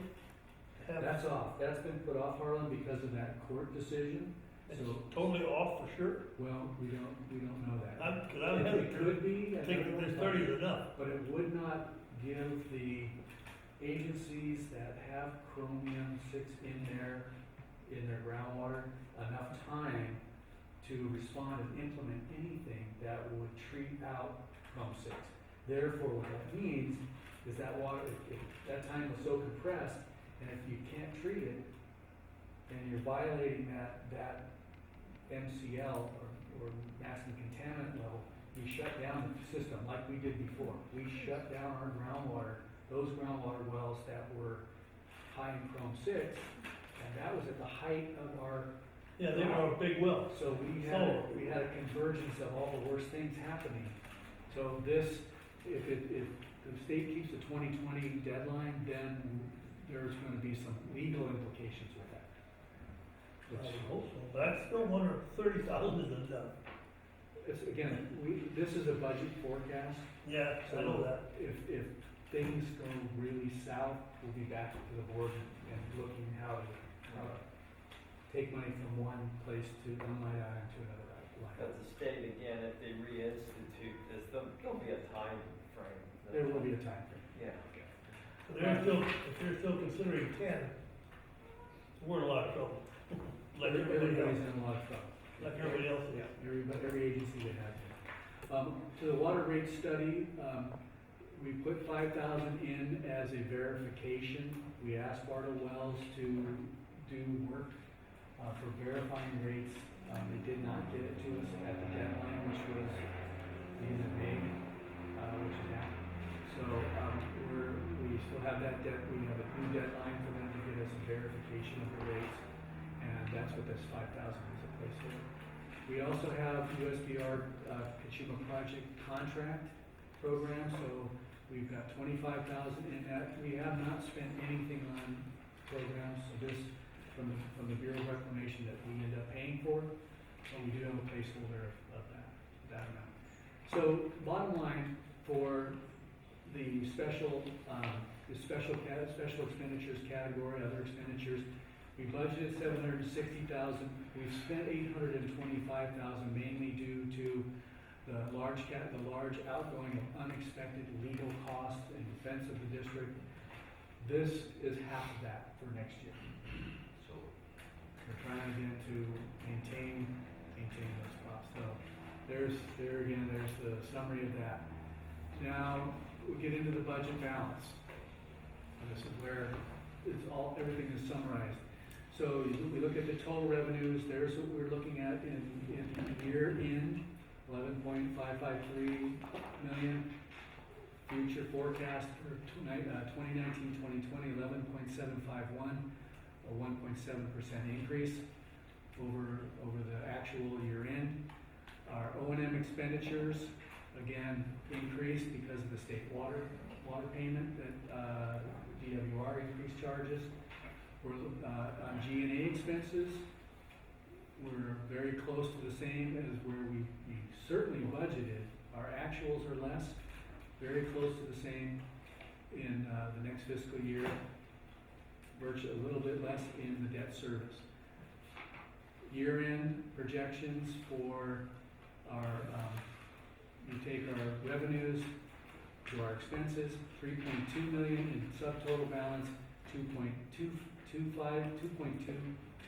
That's off. That's been put off, Harlan, because of that court decision. It's So, totally off for sure. well, we don't know that. Cause I'm It could be. I thinking don't know. this 30 is enough. But it would not give the agencies that have chromium 6 in their groundwater enough time to respond and implement anything that would treat out Chrome 6. Therefore, what that means is that water, if that time was so compressed, and if you can't treat it, and you're violating that MCL or maximum contaminant level, you shut down the system like we did before. We shut down our groundwater, those groundwater wells that were high in Chrome 6, and that was at the height of our. Yeah, they were a big well. So we had a convergence of all the worst things happening. So this, if the state keeps the 2020 deadline, then there's going to be some legal implications with that. I would hope so, but I still wonder if 30,000 is enough. It's, again, this is a budget forecast. Yeah, I know that. If things go really south, we'll be back to the board and looking how to take money from one place to one line item to another line. But the state, again, if they reinstitute this, there'll be a time frame. There will be a time frame. Yeah. If they're still considering 10, we're in a lot of trouble. Like everybody Everybody's else, in a lot of trouble. like everybody else is. Yeah, every agency that has it. To the water rate study, we put 5,000 in as a verification. We asked Bartle Wells to do work for verifying rates. They did not get it to us at the deadline, which was the end of May, which is now. So we still have that we have a new deadline for them to get us a verification of the rates, and that's what this 5,000 is a placeholder. We also have USDR Kachima project contract program, so we've got 25,000 in that. We have not spent anything on programs, so this from the Bureau of Reclamation that we end up paying for, and we do have a placeholder of that amount. So bottom line for the special expenditures category, other expenditures, we budgeted 760,000. We've spent 825,000, mainly due to the large outgoing of unexpected legal costs in defense of the district. This is half of that for next year. So we're trying again to maintain those costs. So there's the summary of that. Now we get into the budget balance. And this is where everything is summarized. So we look at the total revenues. There's what we're looking at in year end, 11.553 million. Future forecast for 2019-2020, 11.751, a 1.7% increase over the actual year end. Our O&M expenditures, again, increased because of the state water payment that DWR increased charges. We're on G&A expenses, we're very close to the same as where we certainly budgeted. Our actuals are less, very close to the same in the next fiscal year, virtually a little bit less in the debt service. Year-end projections for our, you take our revenues to our expenses, 3.2 million in subtotal balance, 2.22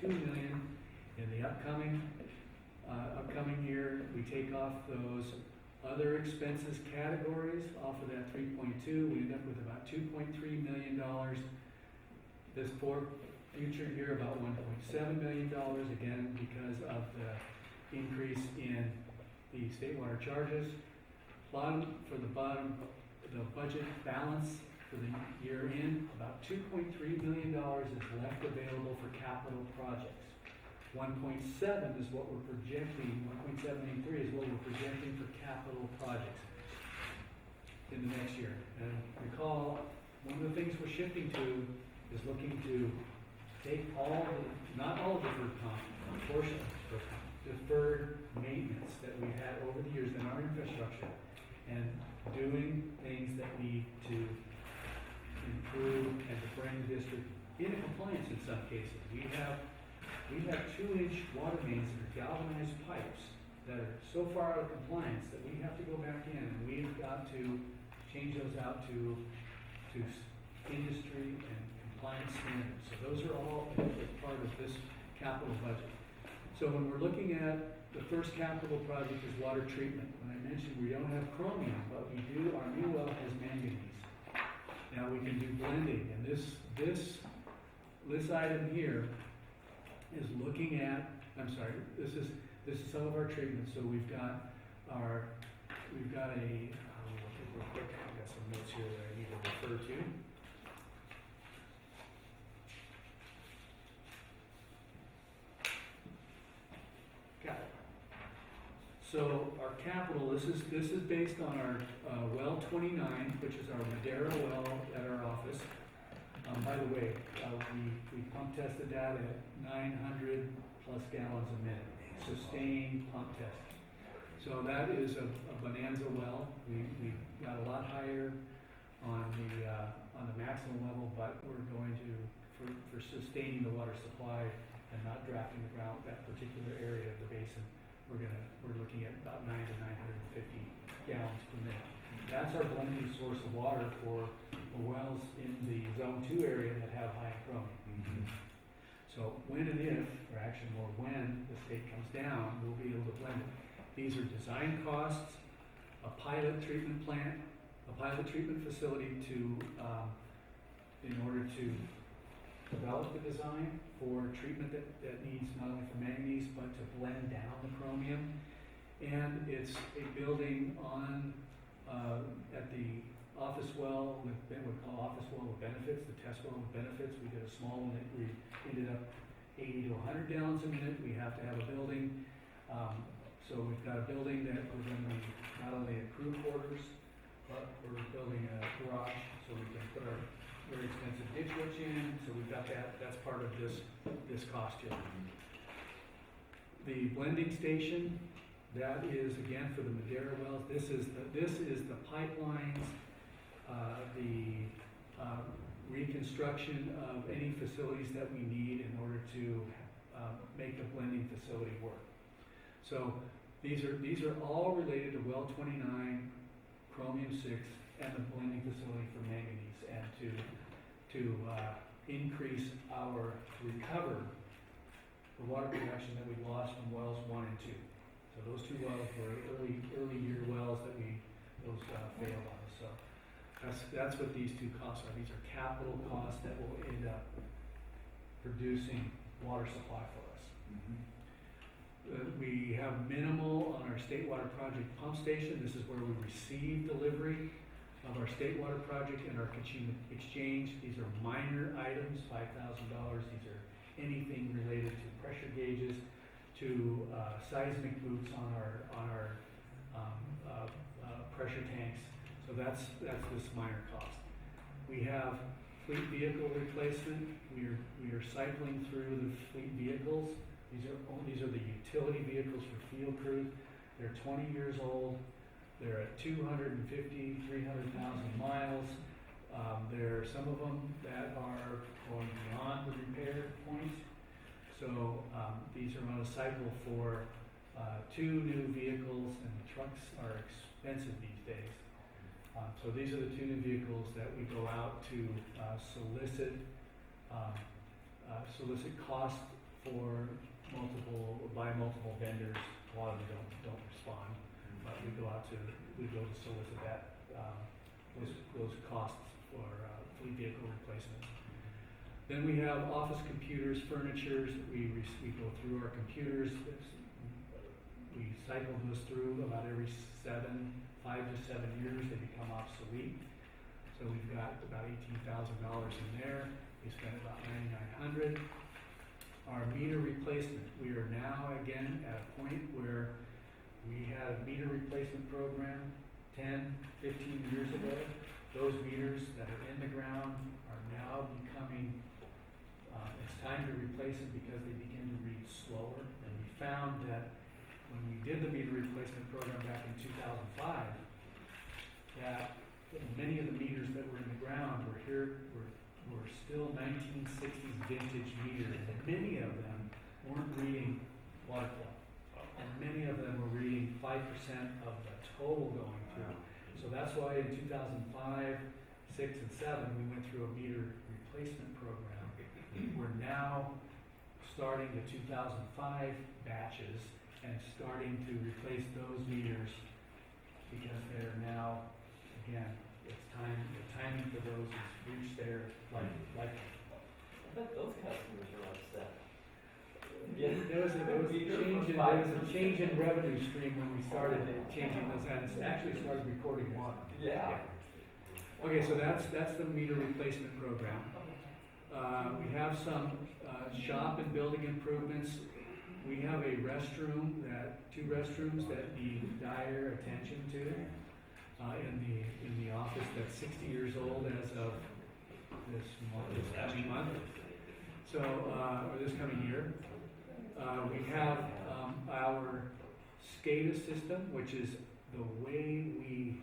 million in the upcoming year. We take off those other expenses categories off of that 3.2, we end up with about $2.3 million. This for future year, about $1.7 million, again, because of the increase in the state water charges. The budget balance for the year end, about $2.3 million is left available for capital projects. 1.7 is what we're projecting, 1.783 is what we're projecting for capital projects in the next year. And recall, one of the things we're shifting to is looking to take not all deferred comp, a portion of deferred maintenance that we've had over the years in our infrastructure, and doing things that need to improve and to bring the district into compliance in some cases. We have 2-inch water mains that are galvanized pipes that are so far out of compliance that we have to go back in and we've got to change those out to industry and compliance standards. So those are all part of this capital budget. So when we're looking at the first capital project is water treatment. When I mentioned we don't have chromium, but we do, our new well has manganese. Now we can do blending, and this item here is looking at, this is some of our treatments. So we've got a, I'll look at real quick, I've got some notes here that I need to refer to. Got it. So our capital, this is based on our well 29, which is our Madera well at our office. By the way, we pump tested that at 900 plus gallons a minute, sustained pump testing. So that is a bonanza well. We got a lot higher on the maximum level, but we're going to, for sustaining the water supply and not drafting the ground, that particular area of the basin, we're looking at about 9 to 950 gallons per minute. That's our blending source of water for the wells in the zone 2 area that have high chromium. So when and if, or actually more when, the state comes down, we'll be able to blend it. These are design costs, a pilot treatment plant, a pilot treatment facility in order to develop the design for treatment that needs not only for manganese, but to blend down the chromium. And it's a building on, at the office well with, we call office well with benefits, the test well with benefits. We did a small one that we ended up 80 to 100 gallons a minute. We have to have a building. So we've got a building that we're going to be not only at crew quarters, but we're building a garage so we can put our very expensive ditch witch in. So we've got that. That's part of this cost here. The blending station, that is again for the Madera wells. This is the pipelines, the reconstruction of any facilities that we need in order to make the blending facility work. So these are all related to well 29, chromium 6, and the blending facility for manganese, and to increase recover the water production that we lost from wells 1 and 2. So those 2 wells were early year wells that those failed on us. So that's what these 2 costs are. These are capital costs that will end up producing water supply for us. We have minimal on our state water project pump station. This is where we receive delivery of our state water project and our Kachina exchange. These are minor items, $5,000. These are anything related to pressure gauges, to seismic boots on our pressure tanks. So that's this minor cost. We have fleet vehicle replacement. We are cycling through the fleet vehicles. These are the utility vehicles for field crews. They're 20 years old. They're at 250, 300,000 miles. There are some of them that are going beyond the repair point. So these are on a cycle for 2 new vehicles, and the trucks are expensive these days. So these are the 2 new vehicles that we go out to solicit costs for multiple vendors. A lot of them don't respond, but we go to solicit that those costs for fleet vehicle replacements. Then we have office computers, furniture. We go through our computers. We cycle those through about every 5 to 7 years. They become obsolete. So we've got about $18,000 in there. We spent about $9,900. Our meter replacement. We are now again at a point where we had a meter replacement program 10, 15 years ago. Those meters that are in the ground are now becoming, it's time to replace them because they begin to read slower. And we found that when we did the meter replacement program back in 2005, that many of the meters that were in the ground were still 1960s vintage meters, and many of them weren't reading water flow. And many of them were reading 5% of the total going through. So that's why in 2005, 6, and 7, we went through a meter replacement program. We're now starting the 2005 batches and starting to replace those meters because they're now, again, the timing for those has reached their life. I bet those customers are upset. There was a change in revenue stream when we started changing those, and actually started recording water. Yeah. Okay, so that's the meter replacement program. We have some shop and building improvements. We have a restroom 2 restrooms that need dire attention to in the office that's 60 years old as of this coming month. So or this coming year. We have our SCADA system, which is the way we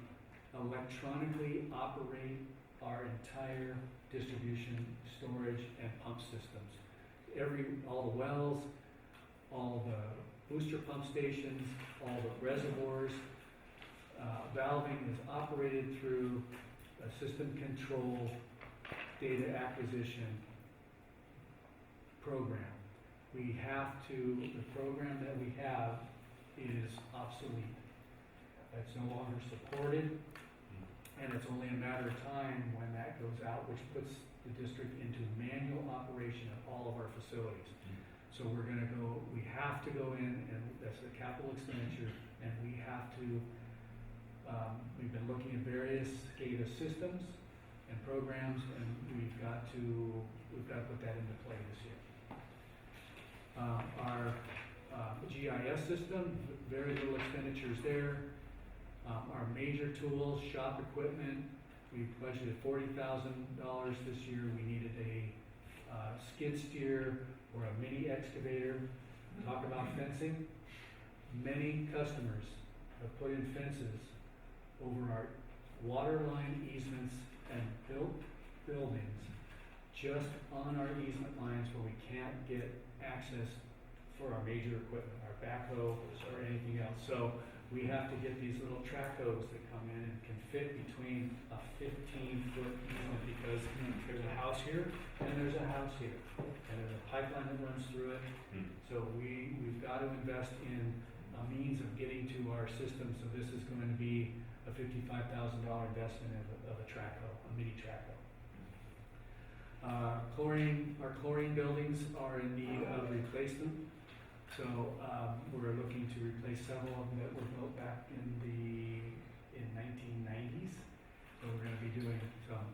electronically operate our entire distribution, storage, and pump systems. All the wells, all the booster pump stations, all the reservoirs, valving is operated through a system control data acquisition program. The program that we have is obsolete. It's no longer supported, and it's only a matter of time when that goes out, which puts the district into manual operation of all of our facilities. So we have to go in, and that's a capital expenditure, and we have to, we've been looking at various SCADA systems and programs, and we've got to put that into play this year. Our GIS system, very little expenditures there. Our major tools, shop equipment, we budgeted $40,000 this year. We needed a skid steer or a mini excavator. Talk about fencing. Many customers have put in fences over our water line easements and built buildings just on our easement lines where we can't get access for our major equipment, our backhoe or anything else. So we have to get these little track hose that come in and can fit between a 15-foot easement, because there's a house here and there's a house here, and there's a pipeline that runs through it. So we've got to invest in a means of getting to our system. So this is going to be a $55,000 investment of a track hoe, a mini track hoe. Our chlorine buildings are in need of replacement. So we're looking to replace several of them that were built back in 1990s. So we're going to be doing some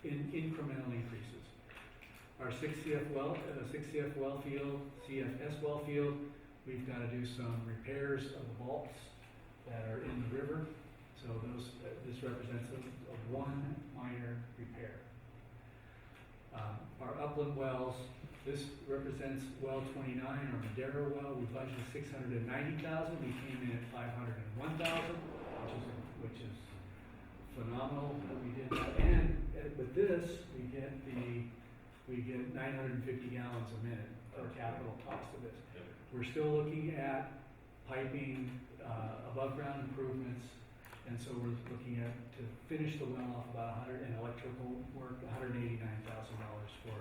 incremental increases. Our 6CF well field, CFS well field, we've got to do some repairs of the vaults that are in the river. So this represents a one minor repair. Our upland wells, this represents well 29, our Madera well. We budgeted $690,000. We came in at $501,000, which is phenomenal that we did that. And with this, we get 950 gallons a minute for capital cost of this. We're still looking at piping, above ground improvements, and so we're looking at, to finish the well off, about 100, and electrical work, $189,000 for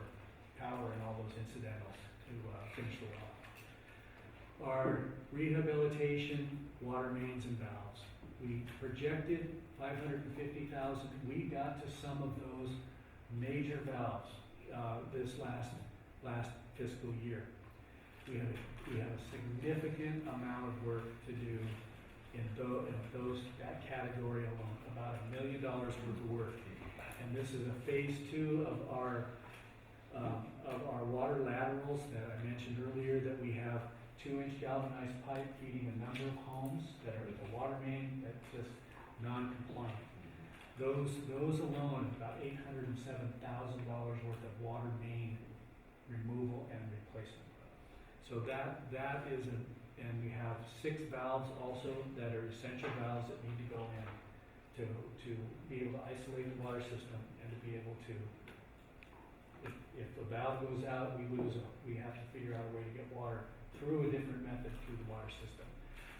power and all those incidentals to finish the well. Our rehabilitation, water mains and valves. We projected $550,000. We got to some of those major valves this last fiscal year. We have a significant amount of work to do in that category alone, about $1 million worth of work. And this is a phase 2 of our water laterals that I mentioned earlier, that we have 2-inch galvanized pipe feeding a number of homes that are at the water main that's just non-compliant. Those alone, about $807,000 worth of water main removal and replacement. So that is and we have 6 valves also that are essential valves that need to go in to be able to isolate the water system and to be able to, if the valve goes out, we have to figure out a way to get water through a different method through the water system.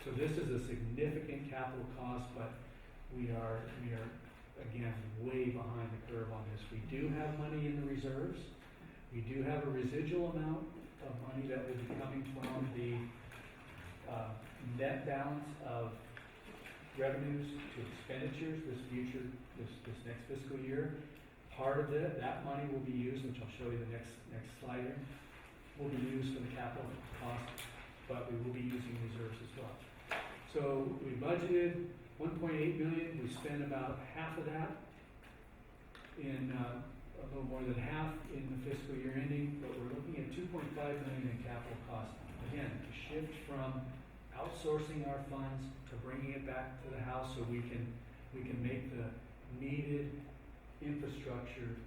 So this is a significant capital cost, but we are again way behind the curve on this. We do have money in the reserves. We do have a residual amount of money that will be coming from the net balance of revenues to expenditures this next fiscal year. Part of that money will be used, which I'll show you the next slide here, will be used for the capital cost, but we will be using reserves as well. So we budgeted $1.8 million. We spent about half of that in a little more than half in the fiscal year ending, but we're looking at $2.5 million in capital costs. Again, to shift from outsourcing our funds to bringing it back to the house so we can make the needed infrastructure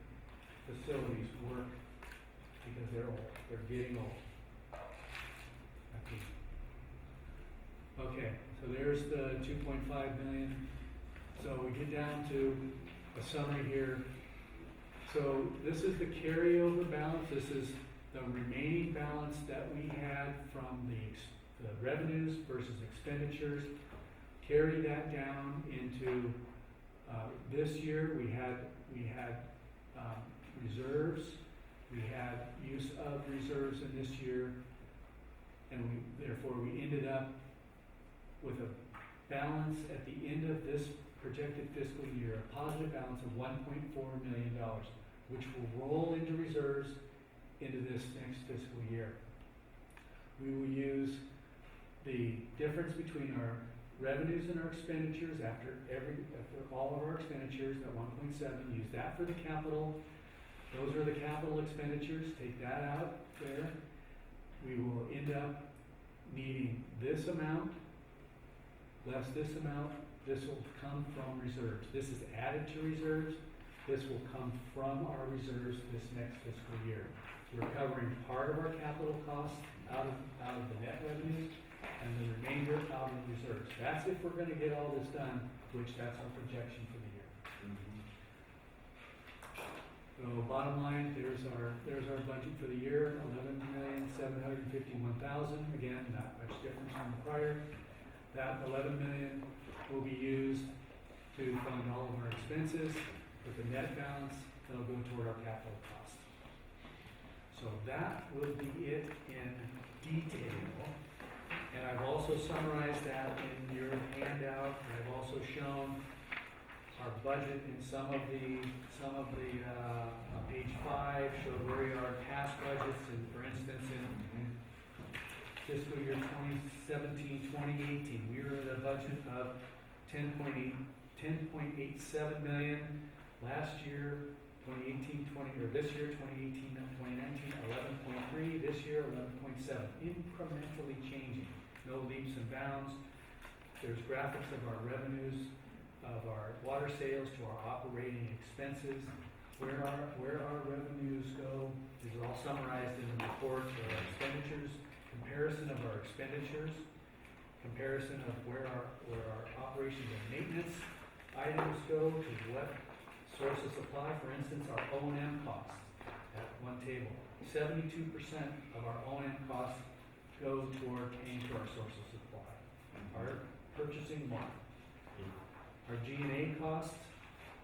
facilities work, because they're old. They're getting old. Okay, so there's the $2.5 million. So we get down to a summary here. So this is the carryover balance, this is the remaining balance that we had from the revenues versus expenditures. Carry that down into, this year, we had reserves, we had use of reserves in this year, and therefore we ended up with a balance at the end of this projected fiscal year, a positive balance of $1.4 million, which will roll into reserves into this next fiscal year. We will use the difference between our revenues and our expenditures after all of our expenditures at 1.7, use that for the capital. Those are the capital expenditures, take that out there. We will end up needing this amount, less this amount. This will come from reserves. This is added to reserves. This will come from our reserves this next fiscal year. We're covering part of our capital costs out of the net revenues and the remainder out of reserves. That's if we're gonna get all this done, which that's our projection for the year. So bottom line, there's our budget for the year, $11,751,000. Again, not much difference from the prior. That $11 million will be used to fund all of our expenses. With the net balance, that'll go toward our capital costs. So that will be it in detail. And I've also summarized that in your handout. I've also shown our budget in some of the page 5 showed where we are in past budgets, and for instance in fiscal year 2017-2018 we were at a budget of 10.87 million. Last year 2018-20 this year 2018-2019 11.3, this year 11.7, incrementally changing, no leaps and bounds. There's graphics of our revenues, of our water sales to our operating expenses, where our revenues go. These are all summarized in the report. Our expenditures, comparison of our expenditures, comparison of where our operations and maintenance items go to what source of supply. For instance, our O&M costs at one table. 72% of our O&M costs go toward paying for our source of supply. Our purchasing water. Our G&A costs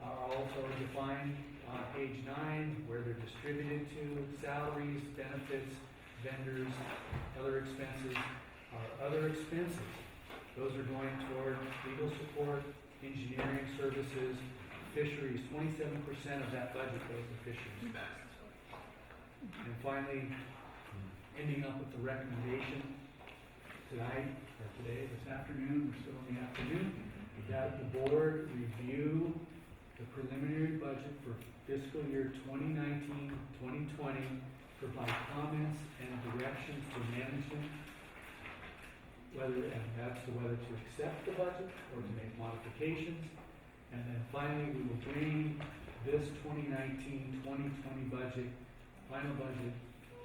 are also defined on page 9, where they're distributed to salaries, benefits, vendors, other expenses. Our other expenses, those are going toward legal support, engineering services, fisheries. 27% of that budget goes to fisheries. And finally, ending up with the recommendation tonight, or today, this afternoon, we're still in the afternoon, that the board review the preliminary budget for fiscal year 2019-2020, provide comments and directions for management, whether to accept the budget or to make modifications. And then finally, we will bring this 2019-2020 budget, final budget,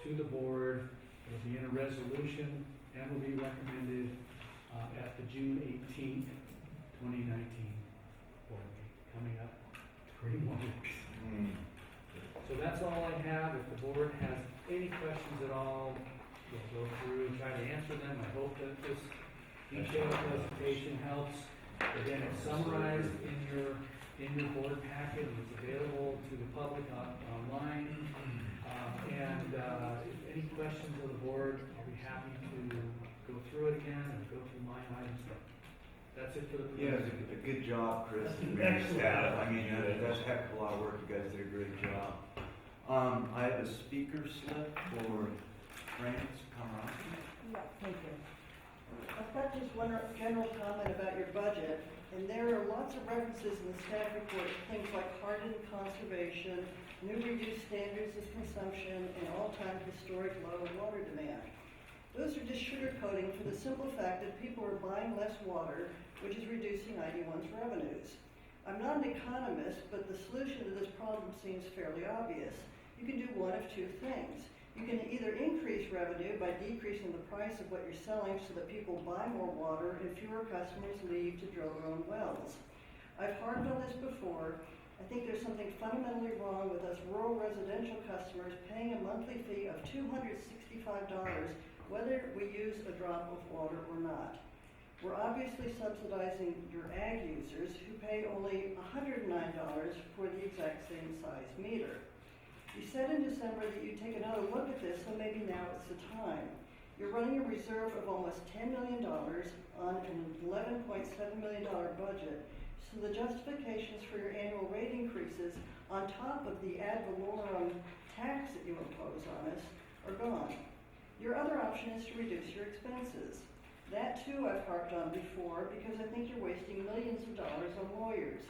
to the board. It'll be in a resolution and will be recommended at the June 18th, 2019 board meeting, coming up 3 more weeks. So that's all I have. If the board has any questions at all, we'll go through and try to answer them. I hope that this detailed presentation helps. Again, it's summarized in your board packet. It's available to the public online. If any questions of the board, I'll be happy to go through it again and go through my items. That's it for the presentation. Yeah, a good job, Chris, and your staff. I mean, that's a heck of a lot of work. You guys did a great job. I have a speaker slip for France Kamarowski. Yeah, thank you. I've got just one general comment about your budget, and there are lots of references in the staff report to things like hardened conservation, new reduced standards of consumption, and all-time historic low water demand. Those are just sugarcoating for the simple fact that people are buying less water, which is reducing Id1's revenues. I'm not an economist, but the solution to this problem seems fairly obvious. You can do one of two things. You can either increase revenue by decreasing the price of what you're selling so that people buy more water and fewer customers leave to drill their own wells. I've harped on this before. I think there's something fundamentally wrong with us rural residential customers paying a monthly fee of $265 whether we use a drop of water or not. We're obviously subsidizing your ag users who pay only $109 for the exact same size meter. You said in December that you'd take another look at this, so maybe now it's the time. You're running a reserve of almost $10 million on an $11.7 million budget, so the justifications for your annual rate increases on top of the ad valorem tax that you impose on us are gone. Your other option is to reduce your expenses. That too I've harped on before because I think you're wasting millions of dollars on lawyers.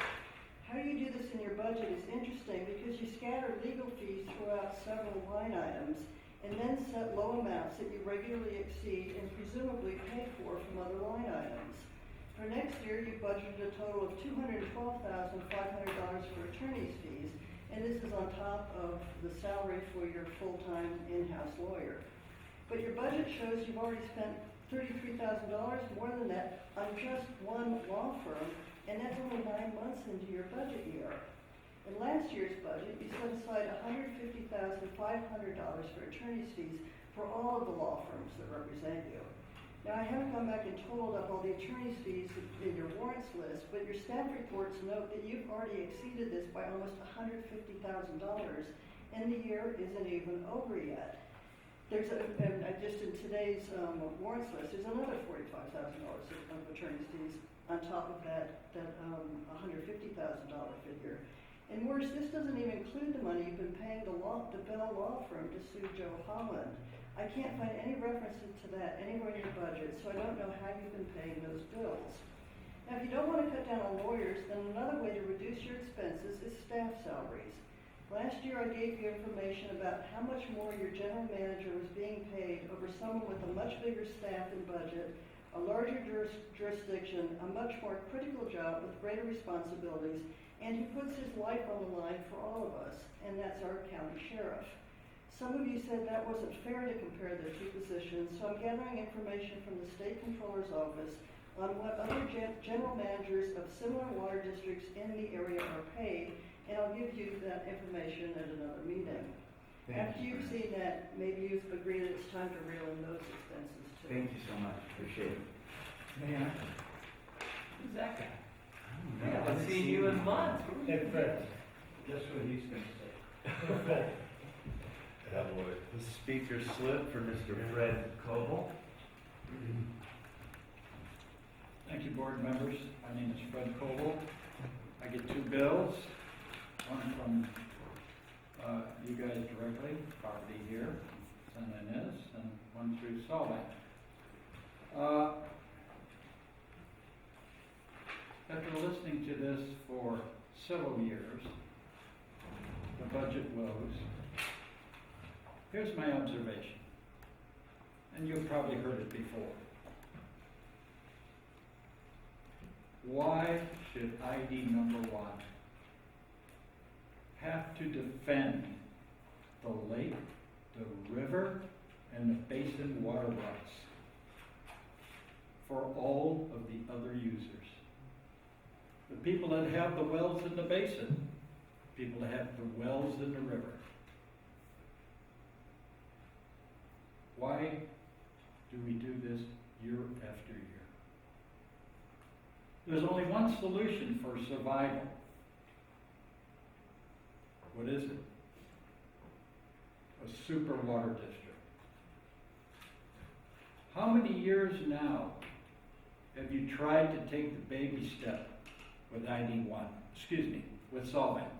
How you do this in your budget is interesting because you scatter legal fees throughout several line items and then set low amounts that you regularly exceed and presumably pay for from other line items. For next year, you budgeted a total of $212,500 for attorney's fees, and this is on top of the salary for your full-time in-house lawyer. But your budget shows you've already spent $33,000 more than that on just one law firm, and that's only 9 months into your budget year. In last year's budget, you set aside $150,500 for attorney's fees for all of the law firms that represent you. Now, I haven't gone back and totaled up all the attorney's fees in your warrants list, but your staff reports note that you've already exceeded this by almost $150,000, and the year isn't even over yet. There's just in today's warrants list, there's another $45,000 of attorney's fees on top of that $150,000 figure. And worse, this doesn't even include the money you've been paying the Bell Law Firm to sue Joe Holland. I can't find any references to that anywhere in your budget, so I don't know how you've been paying those bills. Now, if you don't want to cut down on lawyers, then another way to reduce your expenses is staff salaries. Last year, I gave you information about how much more your general manager was being paid over someone with a much bigger staff and budget, a larger jurisdiction, a much more critical job with greater responsibilities, and who puts his life on the line for all of us, and that's our county sheriff. Some of you said that wasn't fair to compare the two positions, so I'm gathering information from the state controller's office on what other general managers of similar water districts in the area are paid, and I'll give you that information at another meeting. After you've seen that, maybe you've agreed that it's time to reel in those expenses too. Thank you so much, appreciate it. Man, Who's that guy? I I haven't seen you in months. Hey, Fred. Guess what he's gonna say? Cowboy. The speaker slip for Mr. Fred Coble. Thank you, board members. My name is Fred Coble. I get two bills, one from you guys directly, property here, San Ynez, and one through Solvang. After listening to this for several years, the budget woes, here's my observation, and you've probably heard it before. Why should ID number 1 have to defend the lake, the river, and the basin water rights for all of the other users? The people that have the wells in the basin, people that have the wells in the river. Why do we do this year after year? There's only one solution for survival. What is it? A super water district. How many years now have you tried to take the baby step with with Solvang,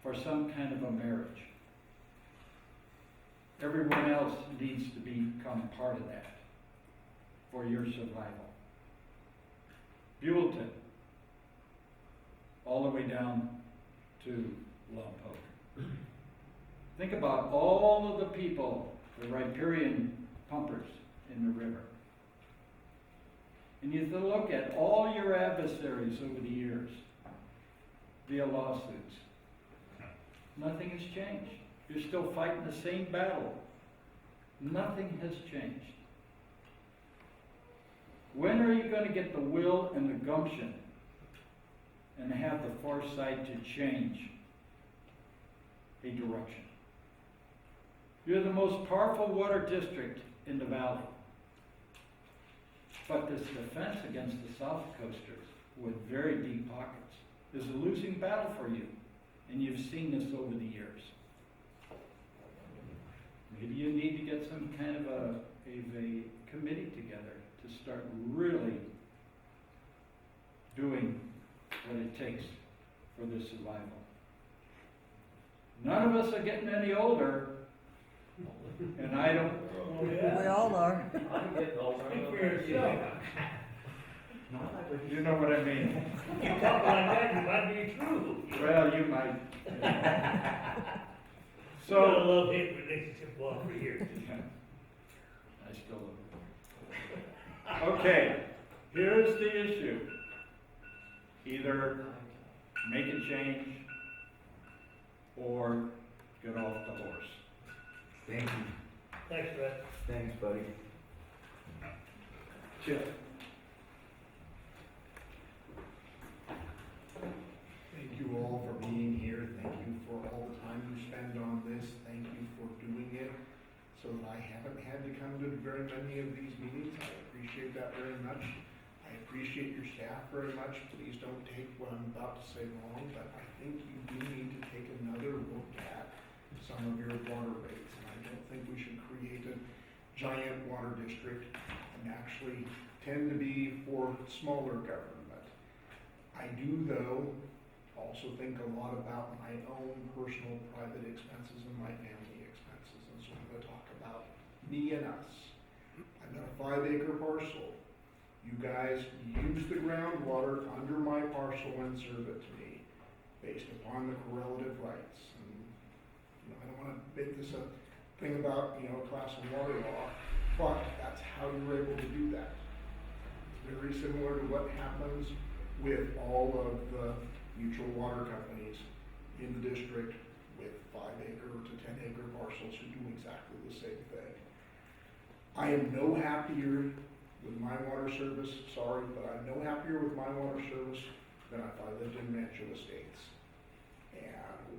for some kind of a marriage? Everyone else needs to become part of that for your survival. Buellton, all the way down to Lompoc. Think about all of the people, the riparian pumpers in the river. And you look at all your adversaries over the years via lawsuits. Nothing has changed. You're still fighting the same battle. Nothing has changed. When are you gonna get the will and the gumption and have the foresight to change a direction? You're the most powerful water district in the valley. But this defense against the South Coasters with very deep pockets is a losing battle for you. And you've seen this over the years. Maybe you need to get some kind of a committee together to start really doing what it takes for this survival. None of us are getting any older, and I don't. We all are. I'm getting older. Speak for yourself. You know what I mean? You talk like that, you might be true. Well, you might. So, a So, love-hate relationship go on for years. I still love it. Okay, here's the issue. Either make a change or get off the horse. Thank you. Thanks, Fred. Thanks, buddy. Chip. Thank you all for being here. Thank you for all the time you spend on this. Thank you for doing it so that I haven't had to come to very many of these meetings. I appreciate that very much. I appreciate your staff very much. Please don't take what I'm about to say wrong, but I think you do need to take another look at some of your water rates. And I don't think we should create a giant water district and actually tend to be for smaller government. I do, though, also think a lot about my own personal private expenses and my family expenses. And so I'm going to talk about me and us. I've got a 5-acre parcel. You guys use the groundwater under my parcel and serve it to me based upon the correlative rights. And, I don't want to make this a thing about, class and water law, but that's how you're able to do that. It's very similar to what happens with all of the mutual water companies in the district with 5-acre to 10-acre parcels who do exactly the same thing. I am no happier with my water service, sorry, but I'm no happier with my water service than if I lived in Rancho Estates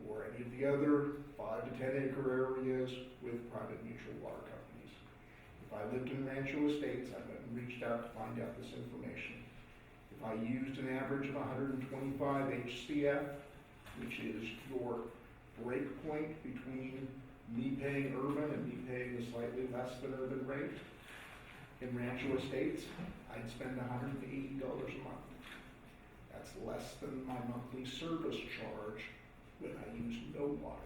or any of the other 5 to 10-acre areas with private mutual water companies. If I lived in Rancho Estates, I went and reached out to find out this information. If I used an average of 125 HCF, which is your break point between me paying urban and me paying the slightly less than urban rate, in Rancho Estates, I'd spend $180 a month. That's less than my monthly service charge when I use no water.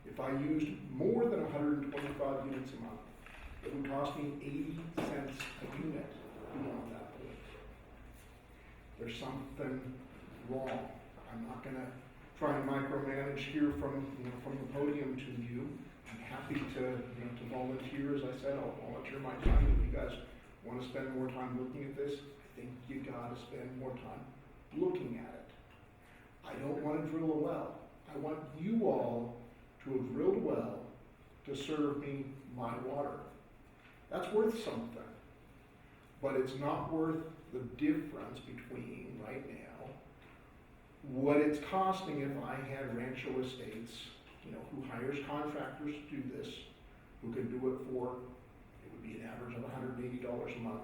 If I used more than 125 units a month, it would cost me 80 cents a unit beyond that point. There's something wrong. I'm not going to try and micromanage here from the podium to you. I'm happy to volunteer. As I said, I'll volunteer my time. If you guys want to spend more time looking at this, I think you got to spend more time looking at it. I don't want to drill a well. I want you all to have drilled a well to serve me my water. That's worth something. But it's not worth the difference between, right now, what it's costing if I had Rancho Estates, who hires contractors to do this, who can do it for, it would be an average of $180 a month,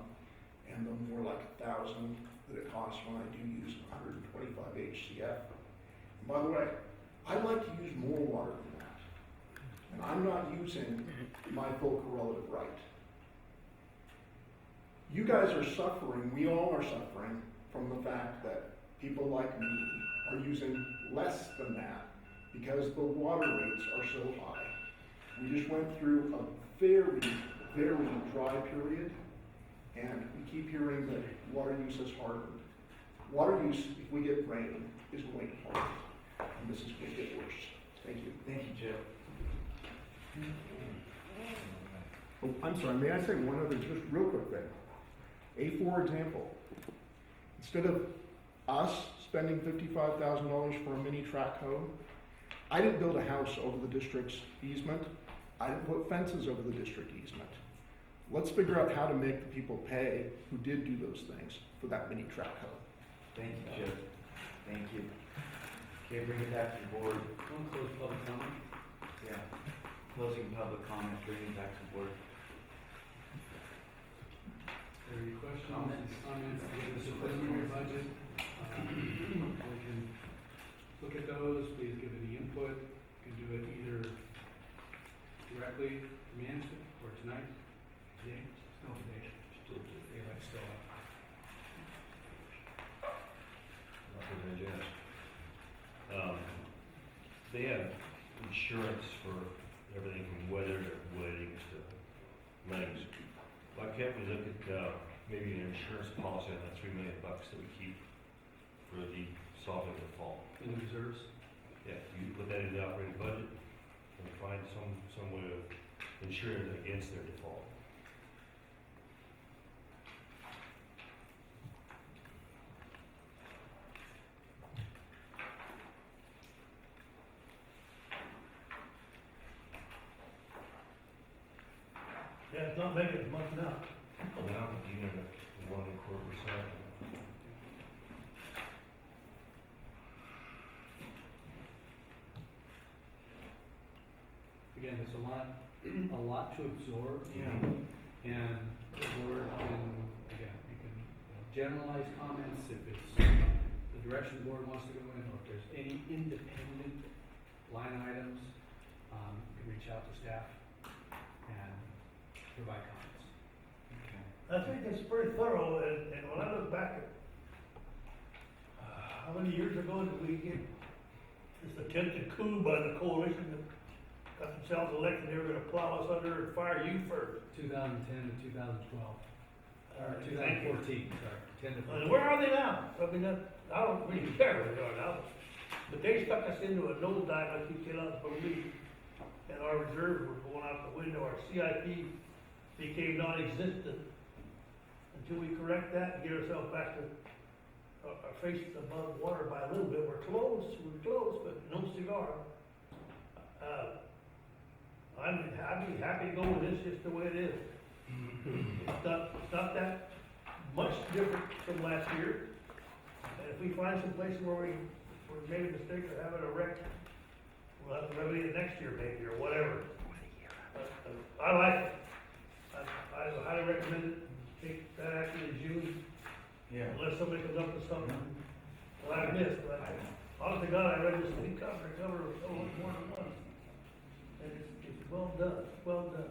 and the more like $1,000 that it costs when I do use 125 HCF. And by the way, I'd like to use more water than that. And I'm not using my full correlative right. You guys are suffering, we all are suffering from the fact that people like me are using less than that because the water rates are so high. We just went through a very, very dry period, and we keep hearing that water use has hardened. Water use, if we get rain, is going to harden, and this is going to get worse. Thank you. Thank you, Chip. Oh, I'm sorry, may I say one other just real quick thing? For example, instead of us spending $55,000 for a mini track home, I didn't build a house over the district's easement. I didn't put fences over the district easement. let's figure out how to make the people pay who did do those things for that mini track hoe. Thank you, Chip. Thank you. Okay, bring it back to the board. Don't close public comment. Yeah. Closing public comment, bringing it back to the board. Are there any questions, comments again, this is a preliminary budget. We can look at those, please give any input. You can do it either directly to management or tonight, today, no, today. Daylight's still up. Nothing to digest. They have insurance for everything from weather to weddings to weddings. Why can't we look at, maybe an insurance policy on that $3 million that we keep for the solving the fall? In the reserves? Yeah, you put that in the operating budget and find some way of insuring it against their default. Yeah, it's not making as much now. Now, even at 1.25%. Again, it's a lot to absorb. Yeah. And the board can, again, you can generalize comments if it's the direction the board wants to go in, or if there's any independent line items, you can reach out to staff and provide comments. Okay. I think it's pretty thorough, and when I look back at, how many years ago did we get this attempted coup by the coalition that got themselves elected, they were gonna plow us under and fire you first? 2010 to 2012, or Thank you. 2014, sorry, 10 to 14. And where are they now? I mean, I don't really care where they are now, but they stuck us into a nosedive, like you tell us, believe, and our reserves were going out the window, our CIP became non-existent. Until we correct that and get ourselves back to our faces above water by a little bit, we're close, but no cigar. I'd be happy to go with this just the way it is. It's not that much different from last year. And if we find some place where we made a mistake of having a wreck, we'll have to remedy it next year maybe, or whatever. I like it. I highly recommend it. Take that action in June, Yeah. unless somebody comes up with something that I missed, but honest to God, I read this thing cover to cover more than once. And it's well done.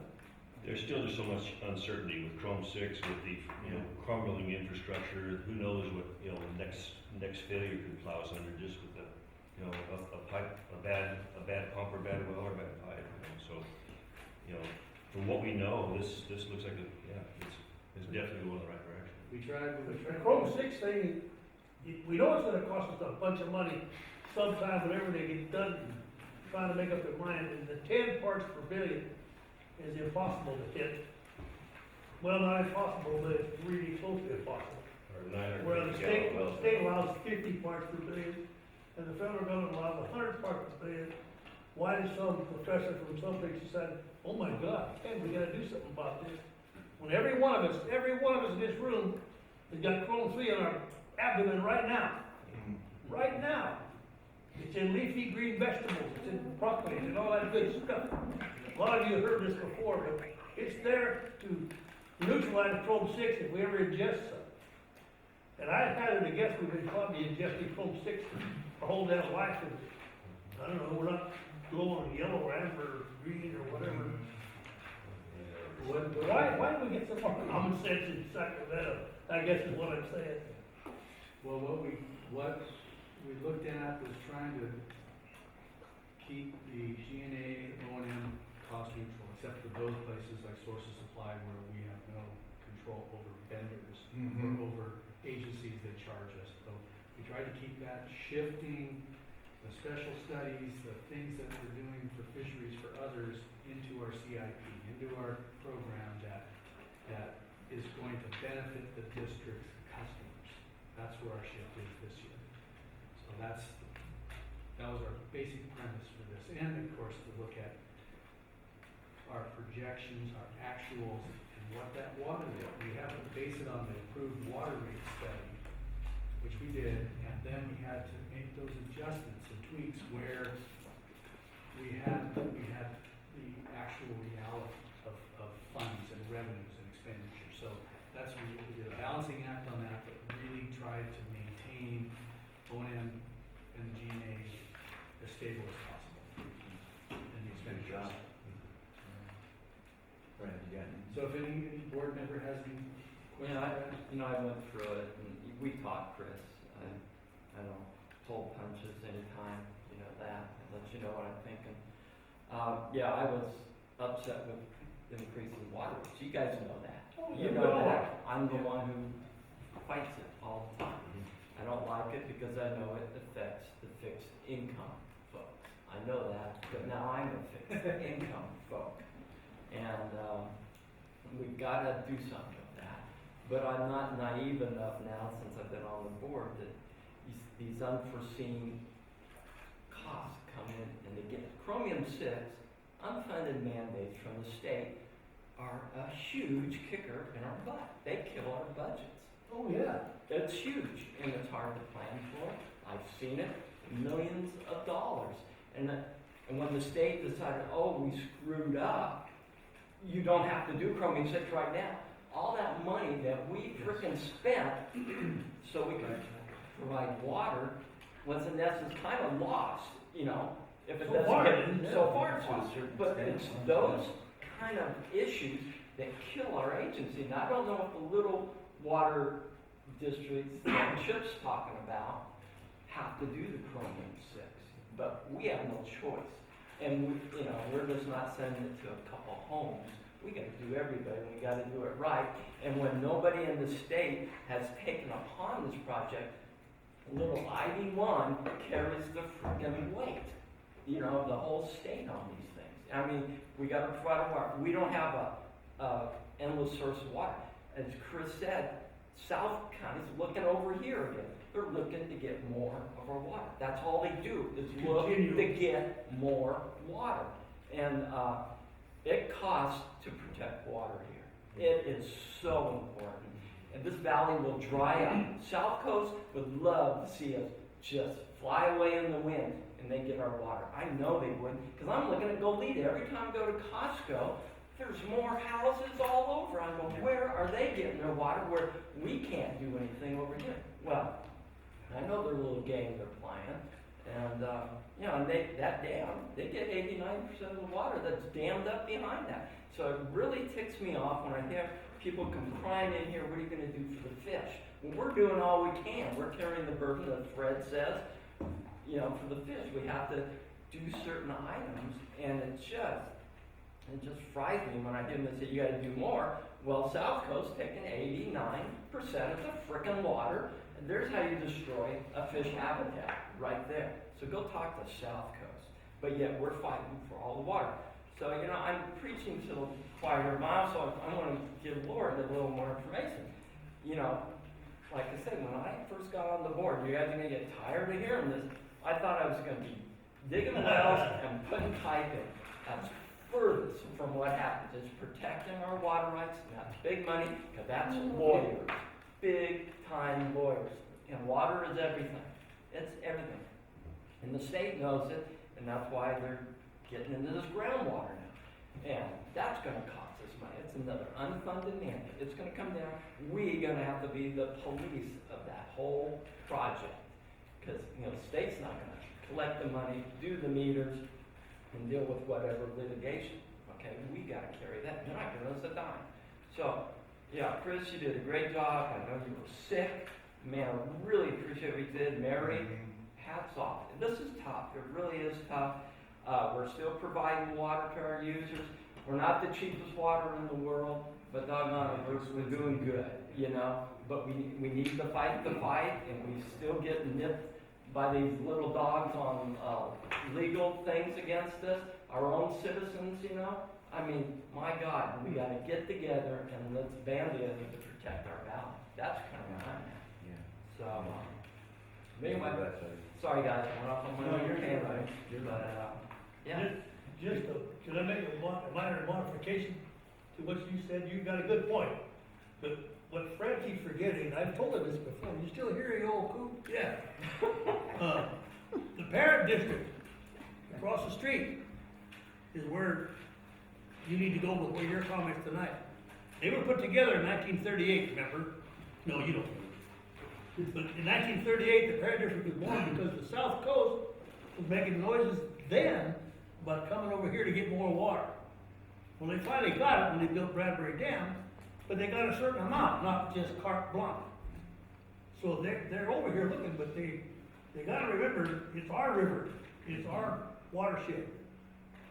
There's still just so much uncertainty with Chrome 6, with the, crumbling infrastructure. Who knows what, next failure could plow us under just with the, a pipe, a bad pump or bad well or bad pipe. So, from what we know, this looks like it's definitely going in the right direction. We tried. The Chrome 6 thing, we know it's gonna cost us a bunch of money sometime whenever they get done trying to make up their mind, and the 10 parts per billion is impossible to hit. Well, not impossible, but it's really close to impossible. Or 900 Where the state wells. allows 50 parts per billion, and the federal government allows 100 parts per billion. Why did some professor from some place decide, oh my God, Ken, we gotta do something about this? When every one of us in this room has got Chrome 3 in our abdomen right now. Right now. It's in leafy green vegetables, it's in broccoli and all that good stuff. A lot of you have heard this before, but it's there to neutralize Chrome 6 if we ever ingest some. And I had to guess we've been probably ingesting Chrome 6 our whole damn life. And I don't know, we're not glowing yellow or amber or green or whatever. Why do we get so much common sense in Sacramento? I guess is what I'm saying. Well, what we looked at was trying to keep the G&A O&M cost neutral, except for those places like Source of Supply where we have no control over vendors or over agencies that charge us. So we tried to keep that shifting the special studies, the things that we're doing for fisheries for others into our CIP, into our program that is going to benefit the district's customers. That's where our shift is this year. So that was our basic premise for this. And of course, to look at our projections, our actuals, and what that water rate, we have to base it on the approved water rate study, which we did, and then we had to make those adjustments and tweaks where we had the actual reality of funds and revenues and expenditures. So that's when we did a balancing act on that, but really tried to maintain O&M and G&A as stable as possible in the expenditures. Brad, you got any? So if any board member has any questions? I went through it, and we talked, Chris, I don't pull punches anytime, you know that, and let you know what I'm thinking. I was upset with increasing water rates, you guys know that. You know that, I'm the one who fights it all the time. I don't like it because I know it affects the fixed income folks. I know that, but now I'm a fixed income folk. And we've got to do something with that. But I'm not naive enough now, since I've been on the board, that these unforeseen costs come in. And again, Chromium-6, unfunded mandates from the state are a huge kicker in our butt. They kill our budgets. Oh, yeah. It's huge, and it's hard to plan for. I've seen it, millions of dollars. And when the state decided, oh, we screwed up, you don't have to do Chromium-6 right now. All that money that we frickin' spent so we could provide water was in essence kind of lost, you know, if it doesn't get so far it's lost. But it's those kind of issues that kill our agency. And I don't know if the little water districts that Chip's talking about have to do the Chromium-6, but we have no choice. And we're just not sending it to a couple homes. We got to do everybody, and we got to do it right. And when nobody in the state has taken upon this project, little Id1 carries the freaking weight. The whole state on these things. I mean, we got to provide water. We don't have a endless source of water. As Chris said, South County's looking over here again. They're looking to get more of our water. That's all they do, is look to get more water. And it costs to protect water here. It is so important. And this valley will dry up. South Coast would love to see us just fly away in the wind and they get our water. I know they would, because I'm looking at Goleta. Every time I go to Costco, there's more houses all over. I go, where are they getting their water where we can't do anything over here? Well, I know their little game they're playing. And, and that dam, they get 89% of the water that's dammed up behind that. So it really ticks me off when I hear people come crying in here, what are you going to do for the fish? Well, we're doing all we can. We're carrying the burden that Fred says, for the fish. We have to do certain items, and it just fries me when I hear them say, you got to do more. Well, South Coast taking 89% of the frickin' water, and there's how you destroy a fish habitat, right there. So go talk to South Coast. But yet we're fighting for all the water. So, I'm preaching to the choir, but also I want to give Lord a little more information. Like I said, when I first got on the board, you guys are going to get tired of hearing this. I thought I was going to be digging wells and putting pipe in. That's furthest from what happens. It's protecting our water rights, and that's big money, because that's lawyers. Big time lawyers. And water is everything. It's everything. And the state knows it, and that's why they're getting into this groundwater now. And that's going to cost us money. It's another unfunded mandate. It's going to come down. We're going to have to be the police of that whole project. Because, the state's not going to collect the money, do the meters, and deal with whatever litigation. Okay, we got to carry that. You're not giving us a dime. So, Chris, you did a great job. I know you were sick. Man, I really appreciate what you did. Mary, hats off. This is tough. It really is tough. We're still providing water to our users. We're not the cheapest water in the world, but doggone it, we're doing good, But we need to fight the fight, and we still get nipped by these little dogs on legal things against us, our own citizens, I mean, my God, we got to get together and let's band together to protect our valley. That's kind of where I'm at. Yeah. So, anyway, sorry guys, I went off on my own tangent. But, Can I make a minor modification? to what you said, you got a good point. But what Fred keeps forgetting, I've told him this before, you still hear you old coot? Yeah. The parent district across the street is where you need to go with your comments tonight. They were put together in 1938, remember? No, you don't. But in 1938, the parent district was born because the South Coast was making noises then about coming over here to get more water. Well, they finally got it when they built Bradbury Dam, but they got a certain amount, not just carte blanche. So they're over here looking, but they gotta remember, it's our river, it's our watershed.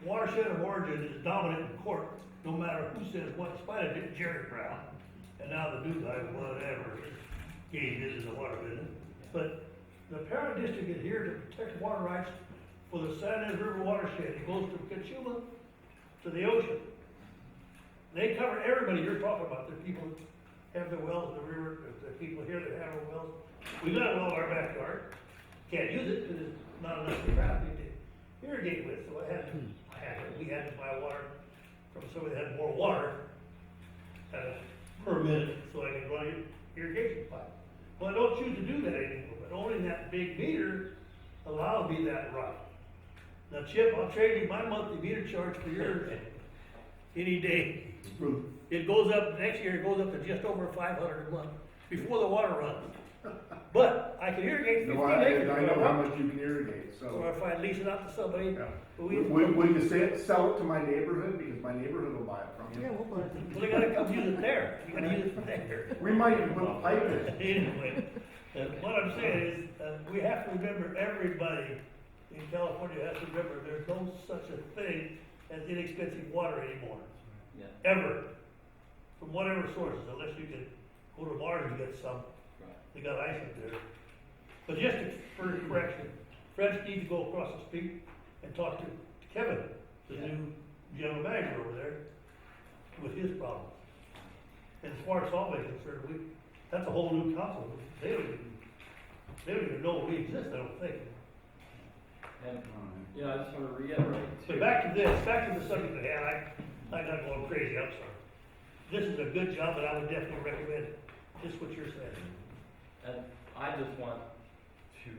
Watershed of origin is dominant in court, no matter who says what, despite of Jerry Brown. And now the new guy, whatever, he is the water business. But the parent district is here to protect water rights for the San Ynez River watershed. It goes from Cachuma to the ocean. They cover everybody you're talking about. The people that have their wells in the river, the people here that have their wells. We got a well in our backyard. Can't use it because it's not enough capacity to irrigate with. So we had to buy water from somebody that had more water per minute so I can run an irrigation pipe. Well, I don't choose to do that anymore, but owning that big meter allows me that right. Now, Chip, I'll trade you my monthly meter charge for yours any day. It goes up, next year it goes up to just over 500 a month before the water runs. But I can irrigate 15 acres. I know how much you can irrigate, Or so. if I lease it out to somebody. Yeah. But Will you sell it to my neighborhood, because my neighborhood will buy it from Yeah, you? we'll bless it. Well, they gotta come use it there. You gotta use it there. We might even put a pipe in. Anyway, what I'm saying is, we have to remember, everybody in California has to remember, there's no such a thing as inexpensive water anymore. Yeah. Ever. From whatever sources, unless you can go to Mars and get some. Right. They got ice up there. But just for correction, Fred needs to go across the street and talk to Kevin, the new general manager over there, with his problems. And as far as Salt Lake is concerned, that's a whole new council. They don't even know we exist, I don't think. And, I just want to reiterate So too. back to the subject at hand, I'm not going crazy, I'm sorry. This is a good job, and I would definitely recommend it, just what you're saying. And I just want to,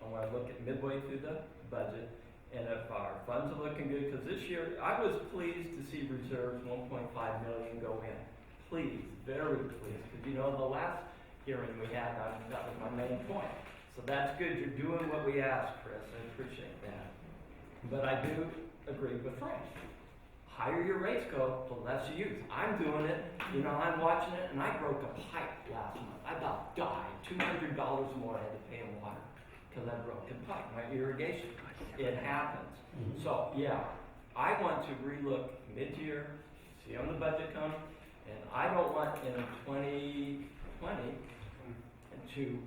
I want to look at midway through the budget, and if our funds are looking good, because this year, I was pleased to see reserves 1.5 million go in. Pleased, very pleased, because the last hearing we had, that was my main point. So that's good, you're doing what we asked, Chris, I appreciate that. But I do agree with Frank. Higher your rates go, the less you use. I'm doing it, I'm watching it, and I broke a pipe last month. I about died. $200 more I had to pay in water because I broke a pipe, my irrigation. It happens. So, yeah, I want to relook mid-year, see how the budget comes, and I don't want in 2020 to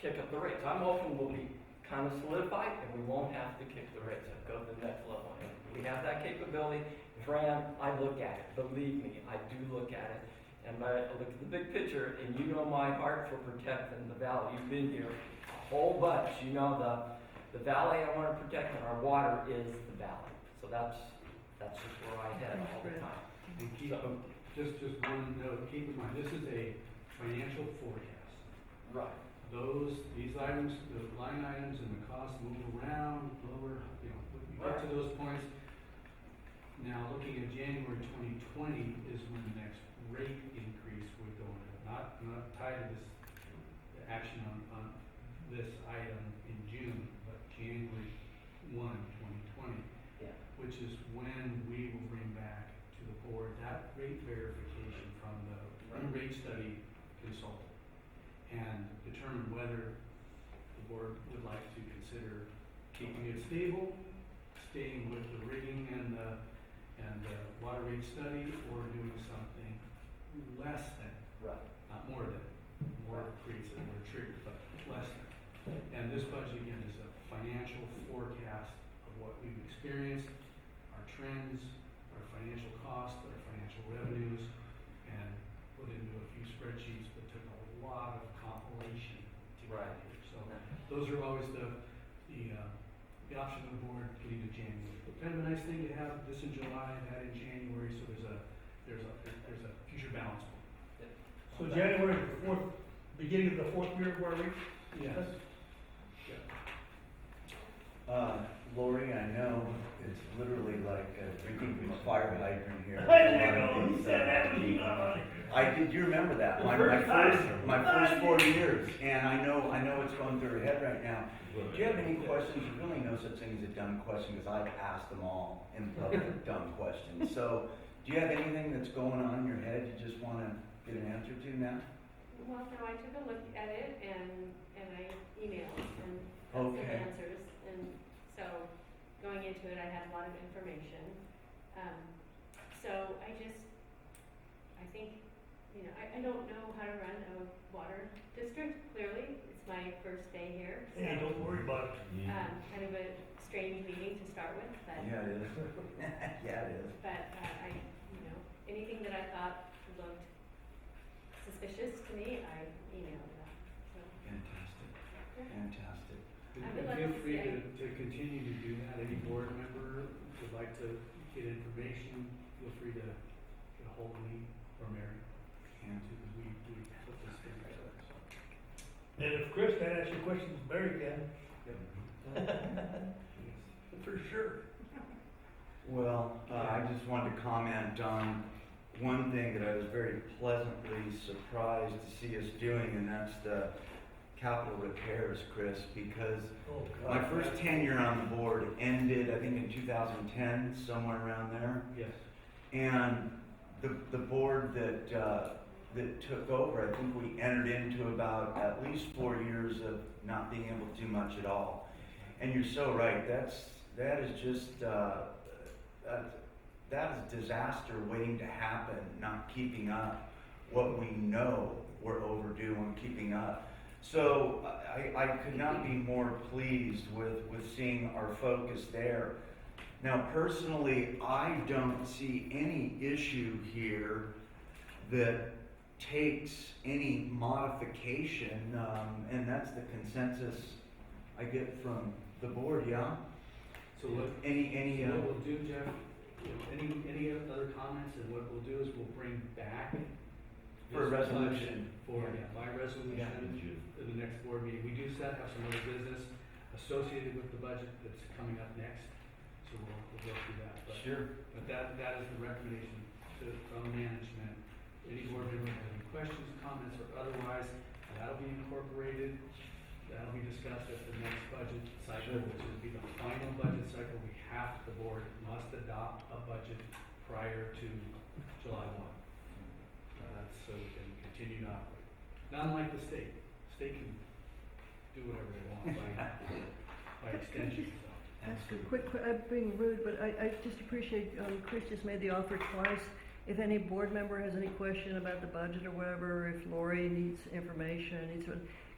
kick up the rates. I'm hoping we'll be kind of solidified and we won't have to kick the rates up, go to the next level. And we have that capability. Fran, I look at it, believe me, I do look at it. And I look at the big picture, and my heart for protecting the valley. You've been here a whole bunch. The valley I want to protect, and our water is the valley. So that's just where I head all the time. And keep, just one note, keep in mind, this is a financial forecast. Right. These items, the line items and the costs move around, lower, we get to those points. Now, looking at January 2020 is when the next rate increase would go into, not tied to this action on this item in June, but January 1, 2020. Yeah. Which is when we will bring back to the board that rate verification from the rate study consultant and determine whether the board would like to consider keeping it stable, staying with the rigging and the water rate study, or doing something less than, not more than. More creates a more trigger, but less than. And this budget again is a financial forecast of what we've experienced, our trends, our financial costs, our financial revenues, and put into a few spreadsheets, but took a lot of compilation to get here. So those are always the option of the board getting to January. But kind of a nice thing to have this in July, that in January, so there's there's a future balance. So January the fourth, beginning of the fourth year, where we? Yes. Lori, I know it's literally like drinking from a fire hydrant here. Do you remember that? My first 4 years, and I know it's going through her head right now. Do you have any questions? There's really no such thing as a dumb question, because I've asked them all in public dumb questions. So, do you have anything that's going on in your head you just wanna get an answer to now? Well, no, I took a look at it and I emailed and got some Okay. answers. And so going into it, I had a lot of information. So I think, I don't know how to run a water district, clearly. It's my first day here. So, Hey, don't worry about it. kind of a strange meeting to start with, but. Yeah, it is. Yeah, it is. But, anything that I thought looked suspicious to me, I emailed them, so. Fantastic, fantastic. I And would like feel to free say- to continue to do that. Any board member would like to get information, feel free to get a hold of me or Mary. Yeah. Because we put this thing together, so. And if Chris can ask you questions, Barry can, for sure. Well, I just wanted to comment on one thing that I was very pleasantly surprised to see us doing, and that's the capital repairs, Chris, because Oh, my God. first tenure on the board ended, I think, in 2010, somewhere around there. Yes. And the board that took over, I think we entered into about at least 4 years of not being able to do much at all. And you're so right, that is just, that is disaster waiting to happen, not keeping up what we know we're overdue on keeping up. So I could not be more pleased with seeing our focus there. Now, personally, I don't see any issue here that takes any modification, and that's the consensus I get from the board, yeah? So what, Any, what we'll do, Jeff, any other comments, and what we'll do is we'll bring back. For a this resolution. budget by resolution in the next board meeting. We do have some other business associated with the budget that's coming up next, so we'll go through that. But- Sure. But that is the recommendation from management. Any board member has any questions, comments, or otherwise, that'll be incorporated. That'll be discussed at the next budget cycle, Sure. which will be the final budget cycle. The board must adopt a budget prior to July 1. That's so we can continue to operate. Not unlike the state. State can do whatever they want by extension, so. That's good. I'm being rude, but I just appreciate, Chris just made the offer twice. If any board member has any question about the budget or whatever, if Lori needs information,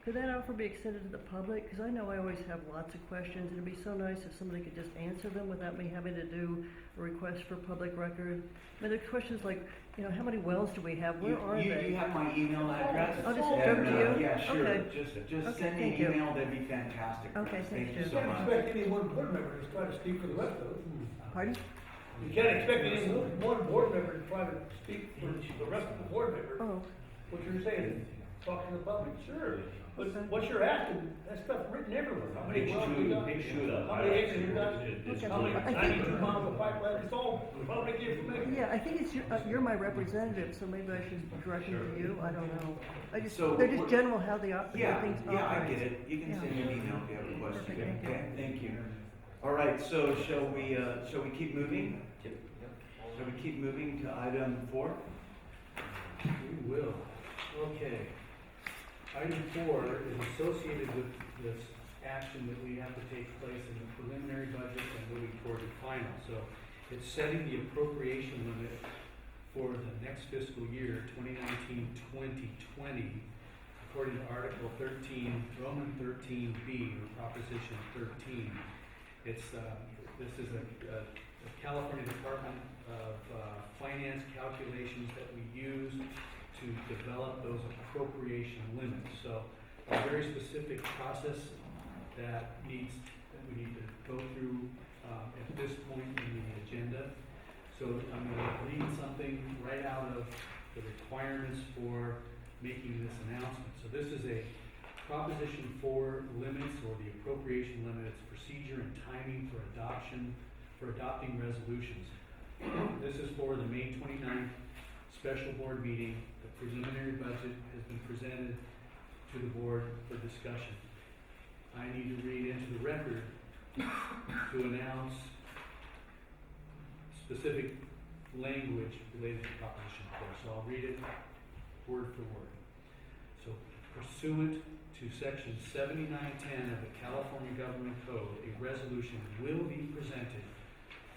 could that offer be extended to the public? Because I know I always have lots of questions. It'd be so nice if somebody could just answer them without me having to do a request for public record. I mean, there's questions like, how many wells do we have? Where are they? You have my email address? I'll just And, drop it to you? Yeah, sure. Okay. Just Okay, send me thank an you. email, that'd be fantastic. Okay, thanks, you Jim. so You can't much. expect any one board member to try to speak for the rest of us. Pardon? You can't expect any one board member to try to speak for the rest of the board members. Oh, What you're saying, talk to the public, sure. But Okay. what you're asking, that stuff written everywhere. How many Page wells we two, got? page two of the How many acres we got? It's How many, I think- 92 miles of pipeline, it's all public information. yeah, I think it's, you're my representative, so maybe I should direct it to you. I don't know. So They're just what- general how the Yeah, things yeah, I operate. get it. You can Yeah. send me an email if you have a question. Perfect, thank you. Okay, thank you. All right, so shall we keep moving? Shall we keep moving to item 4? We will. Okay. Item 4 is associated with this action that we have to take place in the preliminary budget and moving toward the final. So it's setting the appropriation limit for the next fiscal year, 2019-2020, according to Article 13, Roman 13B, or Proposition 13. It's, this is a California Department of Finance calculations that we use to develop those appropriation limits. So a very specific process that we need to go through at this point in the agenda. So I'm gonna read something right out of the requirements for making this announcement. So this is a Proposition 4 limits, or the appropriation limits, procedure and timing for adopting resolutions. This is for the May 29th special board meeting. The preliminary budget has been presented to the board for discussion. I need to read into the record to announce specific language related to Proposition 4. So I'll read it word for word. So pursuant to Section 7910 of the California Government Code, a resolution will be presented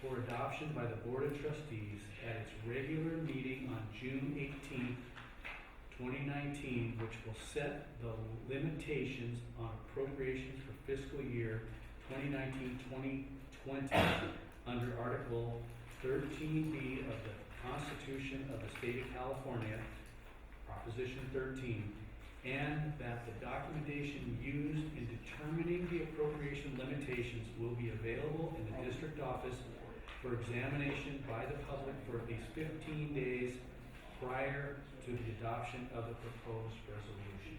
for adoption by the Board of Trustees at its regular meeting on June 18th, 2019, which will set the limitations on appropriations for fiscal year 2019-2020 under Article 13B of the Constitution of the State of California, Proposition 13, and that the documentation used in determining the appropriation limitations will be available in the district office for examination by the public for at least 15 days prior to the adoption of the proposed resolution.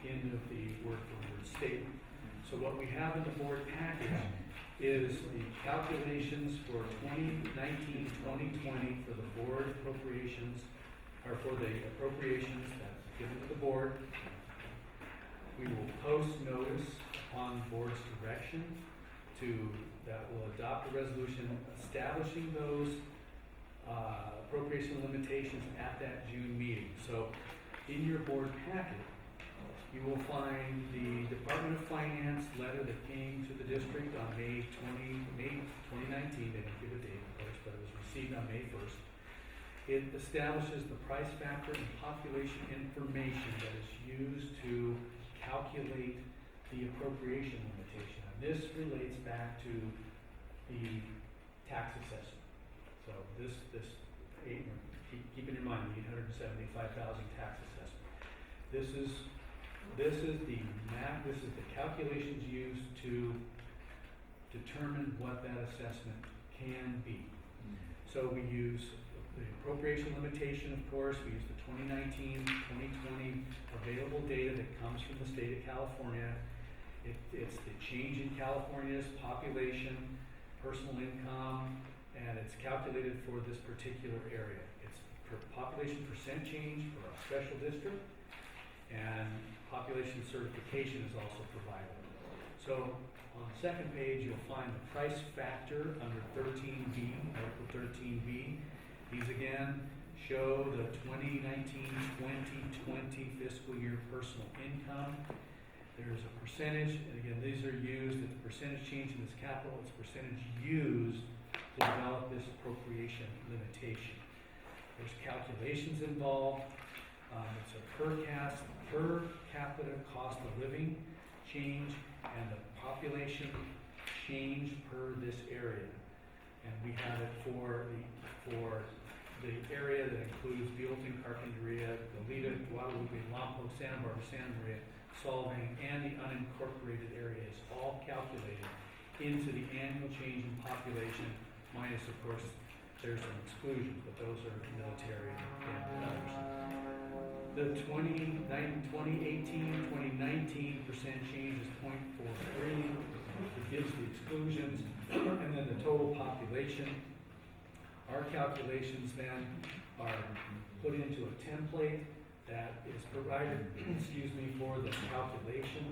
End of the word-for-word statement. So what we have in the board package is the calculations for 2019-2020 for the board appropriations, or for the appropriations that's given to the board. We will post notice upon the board's direction that will adopt a resolution establishing those appropriation limitations at that June meeting. So in your board packet, you will find the Department of Finance letter that came to the district on May 2019. They didn't give a date, of course, but it was received on May 1st. It establishes the price factor and population information that is used to calculate the appropriation limitation. Now, this relates back to the tax assessment. So keep in your mind the 875,000 tax assessment. This is the calculations used to determine what that assessment can be. So we use the appropriation limitation, of course. We use the 2019-2020 available data that comes from the state of California. It's the change in California's population, personal income, and it's calculated for this particular area. It's per population percent change for a special district, and population certification is also provided. So on the second page, you'll find the price factor under 13B, Article 13B. These again show the 2019-2020 fiscal year personal income. There's a percentage, and again, these are used, it's percentage change in this capital, it's percentage used to develop this appropriation limitation. There's calculations involved. It's a per capita cost of living change and the population change per this area. And we have it for the area that includes Buellton, Carpinteria, Goleta, Guadalupe, Lompoc, Santa Barbara, Santa Maria, Solvang, and the unincorporated area is all calculated into the annual change in population, minus, of course, there's some exclusions, but those are military and others. The 2018-2019% change is 0.43. It gives the exclusions, and then the total population. Our calculations then are put into a template that is provided, for the calculation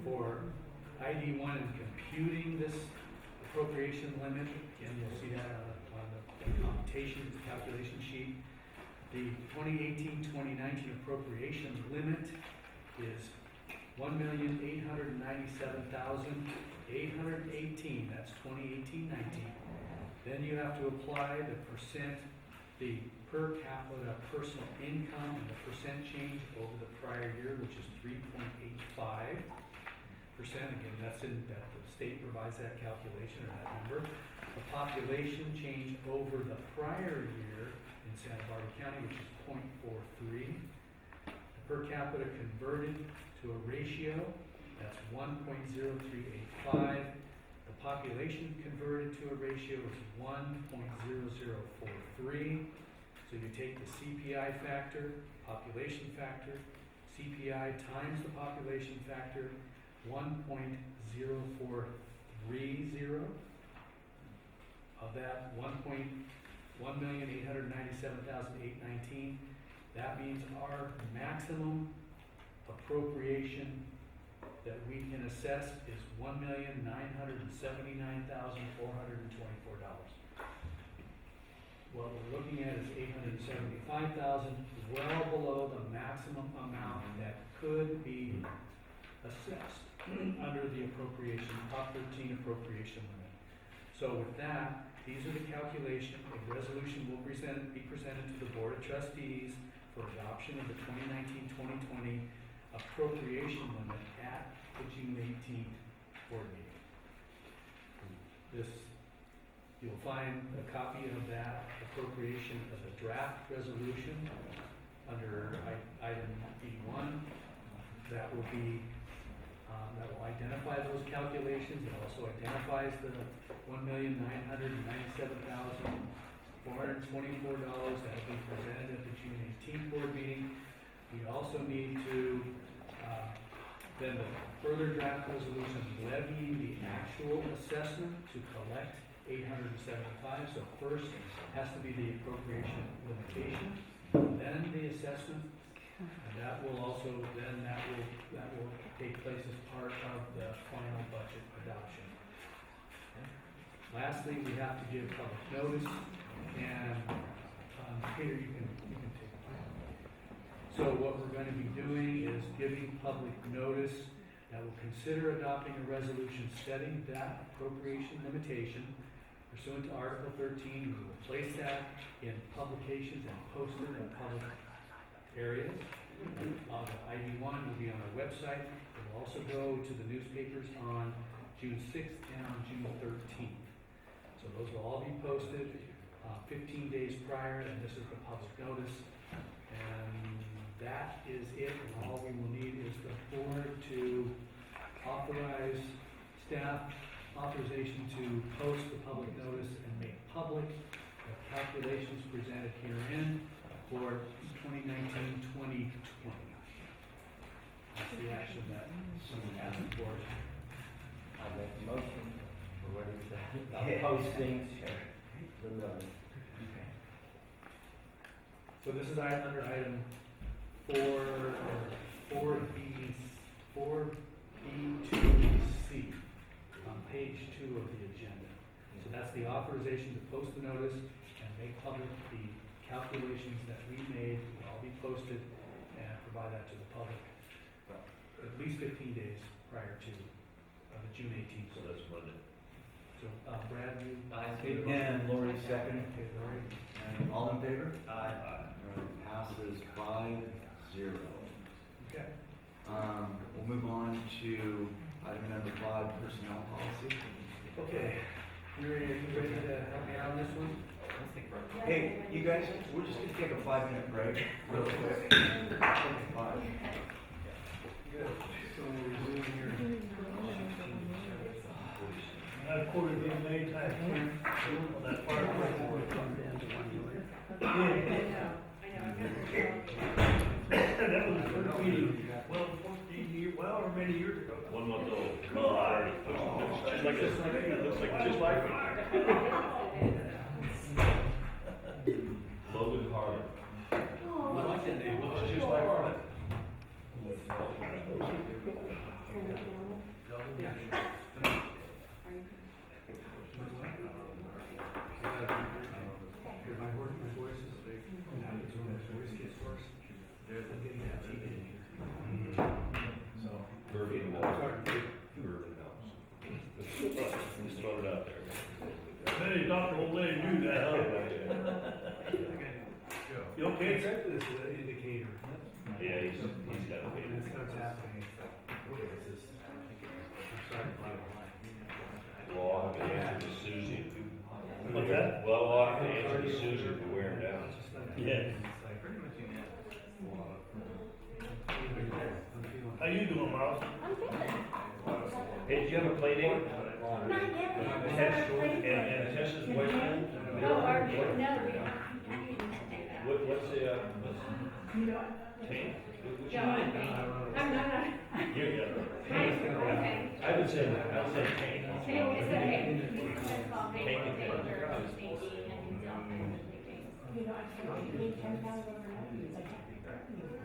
for Id1 and computing this appropriation limit. Again, you'll see that on the computation calculation sheet. The 2018-2019 appropriation limit is $1,897,818. That's 2018-19. Then you have to apply the per capita personal income and the percent change over the prior year, which is 3.85%. Again, that the state provides that calculation or that number. The population change over the prior year in Santa Barbara County, which is 0.43. The per capita converted to a ratio, that's 1.0385. The The population converted to a ratio is 1.0043. So you take the CPI factor, population factor, CPI times the population factor, 1.0430. Of that, 1,897,819. That means our maximum appropriation that we can assess is $1,979,424. What we're looking at is $875,000, well below the maximum amount that could be assessed under the appropriation, Prop 13 appropriation limit. So with that, these are the calculations. A resolution will be presented to the Board of Trustees for adoption of the 2019-2020 appropriation limit at the June 18th board meeting. You'll find a copy of that appropriation as a draft resolution under item Id1. That will identify those calculations. It also identifies the $1,997,424 that will be presented at the June 18th board meeting. We also need to then the further draft resolution levying the actual assessment to collect $875. So first has to be the appropriation limitation, then the assessment, and that will take place as part of the final budget adoption. Lastly, we have to give public notice, and Peter, you can take it. So what we're going to be doing is giving public notice that will consider adopting a resolution setting that appropriation limitation pursuant to Article 13. We will place that in publications and post it in public areas. Id1 will be on our website. It will also go to the newspapers on June 6th and on June 13th. So those will all be posted 15 days prior, and this is the public notice. And that is it. And all we will need is the board to authorize staff authorization to post the public notice and make public the calculations presented herein for 2019-2020. That's the action that someone asked for. I make a motion for what is that? Posting the notice. So this is under item 4B2C on page 2 of the agenda. So that's the authorization to post the notice and make public the calculations that we made. Will all be posted and provide that to the public at least 15 days prior to the June 18th. So that's Monday. So Brad, you? And Lori second. Okay, Lori. And all in favor? Aye. Passes 5-0. Okay. We'll move on to item number 5, personnel policy. Okay. You ready to help me out on this one? Hey, you guys, we're just gonna take a 5-minute break, real quick. 5. Good. So we're resuming here. I quoted him many times on that fire break. That was the first meeting, well, 14 years, well, or many years ago. 1 month old. God. Just like this. It looks like just like Logan Harlan. I like that name. Looks just like Harlan. Bourbon House. Bourbon House. Just throw it out there. Maybe Dr. Olay knew that, huh? You okay? Exactly, this is an indicator. Yeah, he's got a And it starts happening. Okay, this is, I'm sorry, Well, I'll have to answer to Susie. What's that? Well, I'll have to answer to Susie if we wear him down. Yeah. I'm feeling. How you doing, Miles? Hey, did you have a play date? Not yet, we haven't Tess- started playing. and Tessa's boyfriend? No, our, no, we don't, you need to do that. What's the, You know, Tank? Which no, one? I'm not. Yeah. Okay. I would say Tank. Hey, it's okay. You know, I still need 10,000 overnight.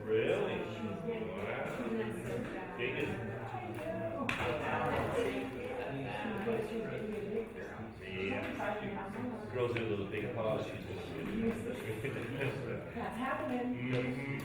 Really? Wow. Take it. Yeah. Girls in those big paws, she's gonna That's happening. be.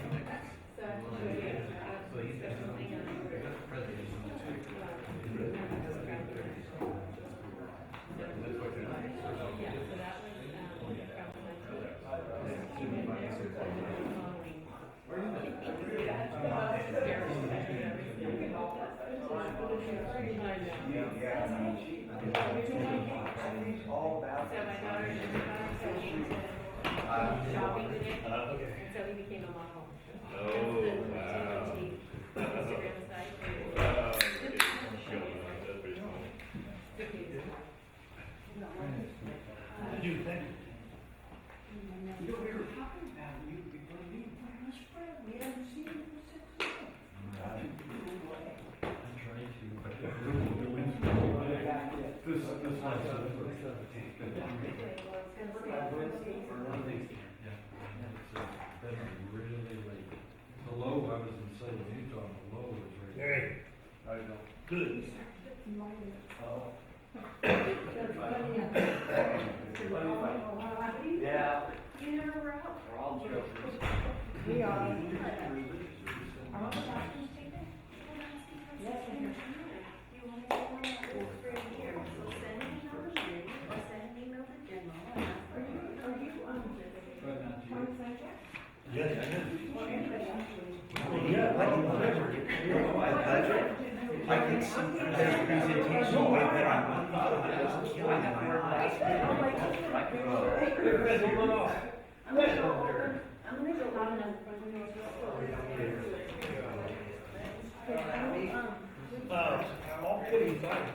Shopping today, and so he became a model. Oh, wow. Instagram site. Wow. That's pretty cool. Dude, thank you. The low, I was in Southern Utah, the low was right. Hey, I know. good. Yeah, You never were out. we're all jokers. We are. Are all the doctors taken? Yes, I hear. You only have one for a year, so send an email to Jim, or send an email to Jim. Are you, But not to you. trying to sign check? Yes, I did. Or anybody actually? Well, yeah, like in the library. I could see their presentation way better on my phone. It wasn't killing my eyes. I'm gonna go on and. All kidding aside,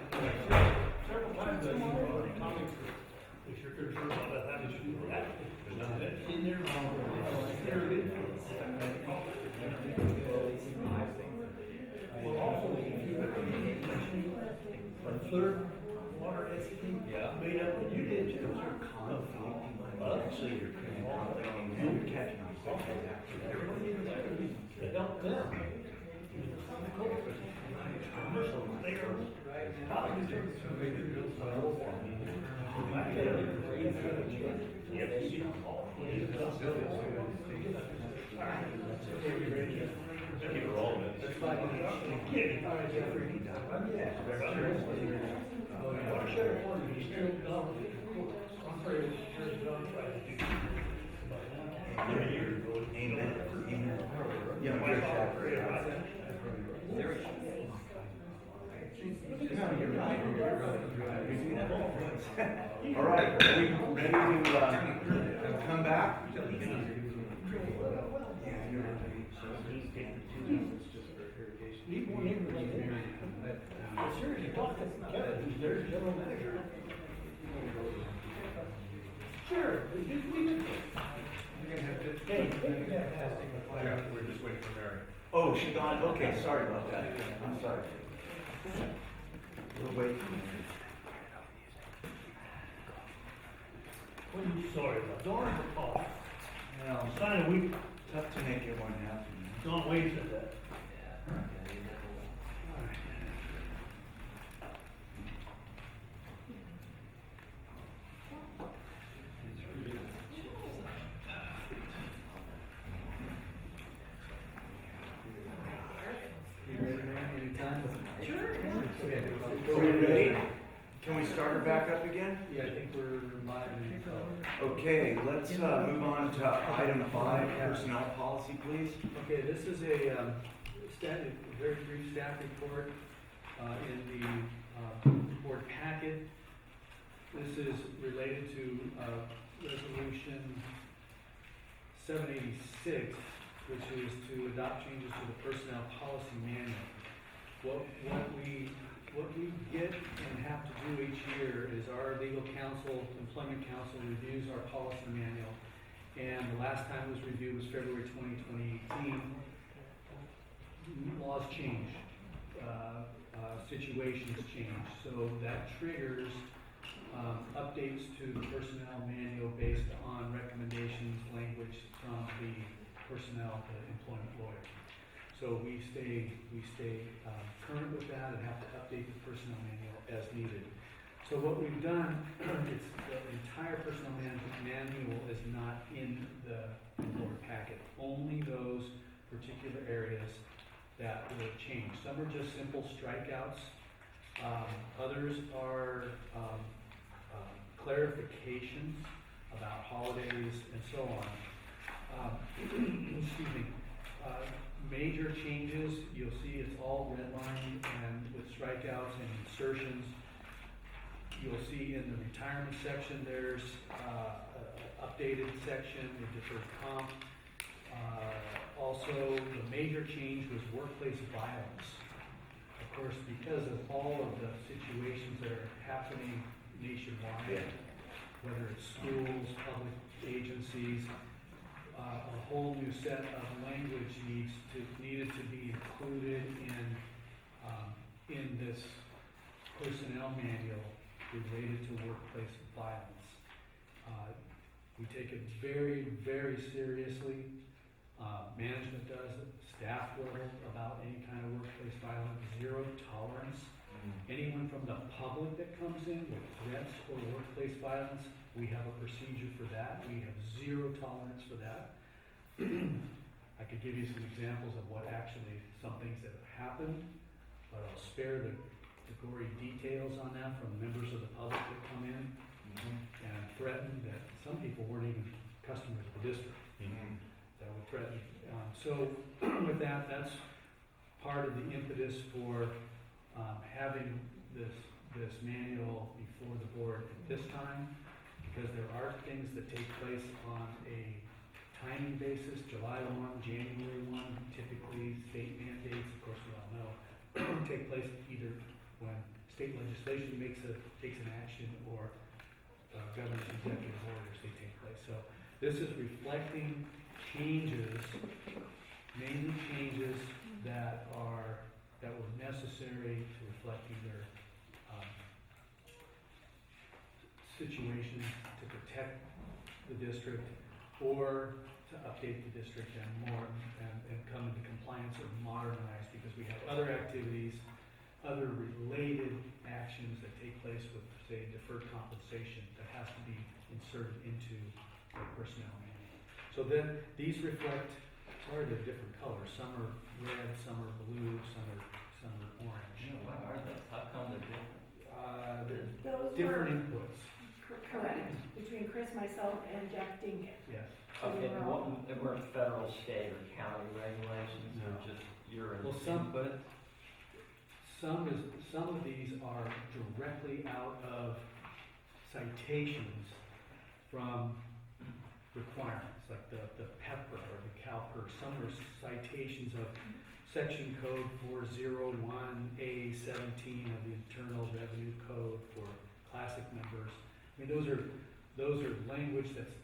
several times I used comics, if you're concerned about that, how did you do that? In there. There it is. Well, also, if you a third water entity made up what you did, you know, so you're catching everybody in the to help them. Commercial, they are, Keep it rolling. All right, are we ready to come back? Need more neighbors like that. Seriously, talk to Kevin, who's their general manager. Sure, we did. Hey, We're just waiting for Mary. Oh, she gone, okay, sorry about that, I'm sorry. We'll wait for you. What are you sorry about? Darn the call. Well, Sign, we, tough to make everyone happy. Don Wade said that. Are we ready? Can we start her back up again? Yeah, I think we're live and Okay, let's move on to item 5, personnel policy, please. Okay, this is a very brief staff report in the board packet. This is related to resolution 786, which is to adopt changes to the personnel policy manual. What what we get and have to do each year is our legal counsel, employment counsel reviews our policy manual. And the last time it was reviewed was February 2018. Laws change, situations change, so that triggers updates to the personnel manual based on recommendations, language from the personnel, the employment lawyer. So we stay current with that and have to update the personnel manual as needed. So what we've done, it's the entire personnel management manual is not in the board packet. Only those particular areas that will change. Some are just simple strikeouts. Others are clarifications about holidays and so on. Excuse me. Major changes, you'll see it's all redlined and with strikeouts and insertions. You'll see in the retirement section, there's an updated section, the deferred comp. Also, the major change was workplace violence. Of course, because of all of the situations that are happening nationwide, whether it's schools, public agencies, a whole new set of language needed to be included in this personnel manual related to workplace violence. We take it very, very seriously. Management does it, staff level about any kind of workplace violence, zero tolerance. Anyone from the public that comes in with threats or workplace violence, we have a procedure for that. We have zero tolerance for that. I could give you some examples of what actually, some things that have happened, but I'll spare the gory details on that from members of the public that come in and threaten that some people weren't even customers of the district. That would threaten. So with that, that's part of the impetus for having this manual before the board at this time, because there are things that take place on a timing basis. July 1, January 1, typically state mandates, of course we all know, take place either when state legislation takes an action or governor's executive orders, they take place. So this is reflecting changes, mainly changes that were necessary to reflect either situations to protect the district or to update the district and come into compliance or modernize, because we have other activities, other related actions that take place with, say, deferred compensation that has to be inserted into the personnel manual. So then these reflect, sorry, they're different colors. Some are red, some are blue, some are orange. What are those? How come they're different? Those Different were inputs, correct, between Chris, myself, and Jack Dinkin. yes. Okay, they weren't federal, state, or county regulations, or No. just your Well, input? some of these are directly out of citations from requirements, like the PEPR or the CalPERS. Some are citations of Section Code 401A17 of the Internal Revenue Code for classic members. I mean, those are language that's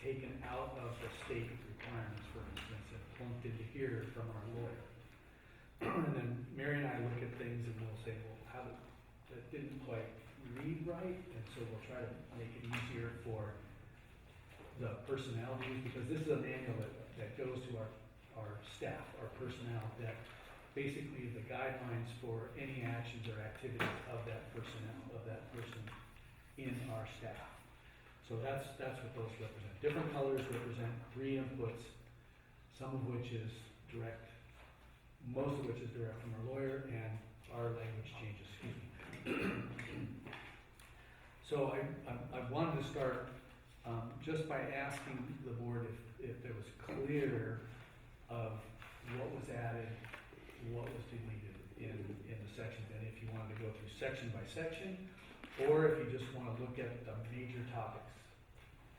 taken out of the state requirements, for instance, and plunked into here from our lawyer. And then Mary and I look at things and we'll say, well, that didn't quite read right, and so we'll try to make it easier for the personnel to use, because this is a manual that goes to our staff, our personnel, that basically the guidelines for any actions or activities of that personnel, of that person in our staff. So that's what those represent. Different colors represent 3 inputs, some of which is direct, most of which is direct from our lawyer, and our language changes, excuse me. So I wanted to start just by asking the board if there was clear of what was added, what was deleted in the sections, and if you wanted to go through section by section, or if you just want to look at the major topics.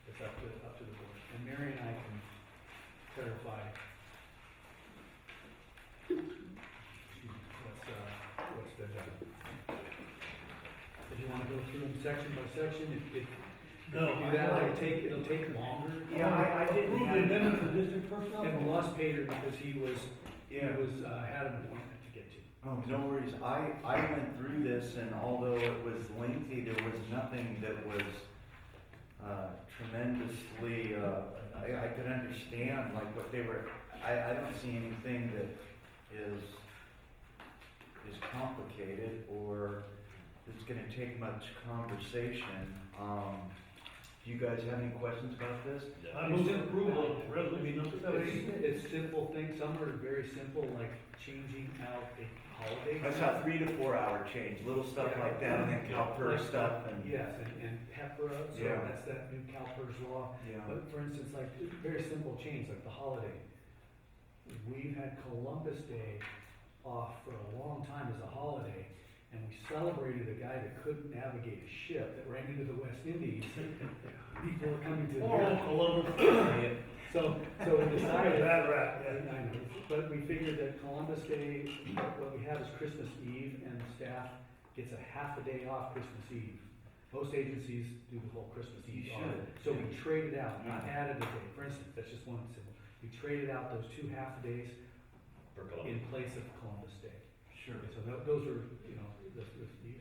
It's up to the board. And Mary and I can clarify what's been done. If you wanna go through them section by section, if No, you do that, it'll take longer. Yeah, I didn't Approve have- the amendment to district personnel. And we lost Peter because he Yeah. had an appointment to get to. Oh, no worries. I went through this, and although it was lengthy, there was nothing that was tremendously, I could understand like what they were, I don't see anything that is complicated or it's gonna take much conversation. Do you guys have any questions about this? I move to approval of resolution number 17. It's simple things, some are very simple, like changing out a holiday. I saw 3 to 4 hour change, little stuff like that, and then CalPERS stuff and. Yes, and PEPRA, so Yeah. that's that new CalPERS law. Yeah. But for instance, like, very simple change, like the holiday. We've had Columbus Day off for a long time as a holiday, and we celebrated a guy that couldn't navigate a ship that ran into the West Indies. People were coming to the. Oh, Columbus. So we decided. Bad rap, yeah. I know, but we figured that Columbus Day, what we have is Christmas Eve, and the staff gets a half a day off Christmas Eve. Most agencies do the whole Christmas Eve You off. should. So we traded out, not added a day. For instance, that's just one symbol. We traded out those 2 half days For Columbus. in place of Columbus Day. Sure. So those are, you know, the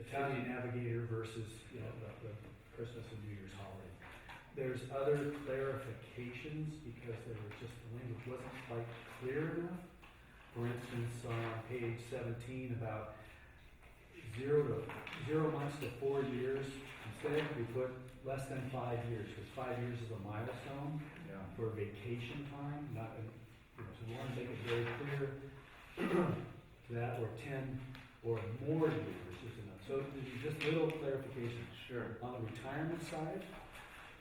Italian Navigator versus, you know, the Christmas and New Year's holiday. There's other clarifications because there was just, the language wasn't quite clear enough. For instance, on page 17 about 0 months to 4 years, instead we put less than 5 years, because 5 years is a milestone Yeah. for vacation time, not, you know, so we want to make it very clear that or 10 or more years is enough. So there's just little clarification. Sure. On the retirement side,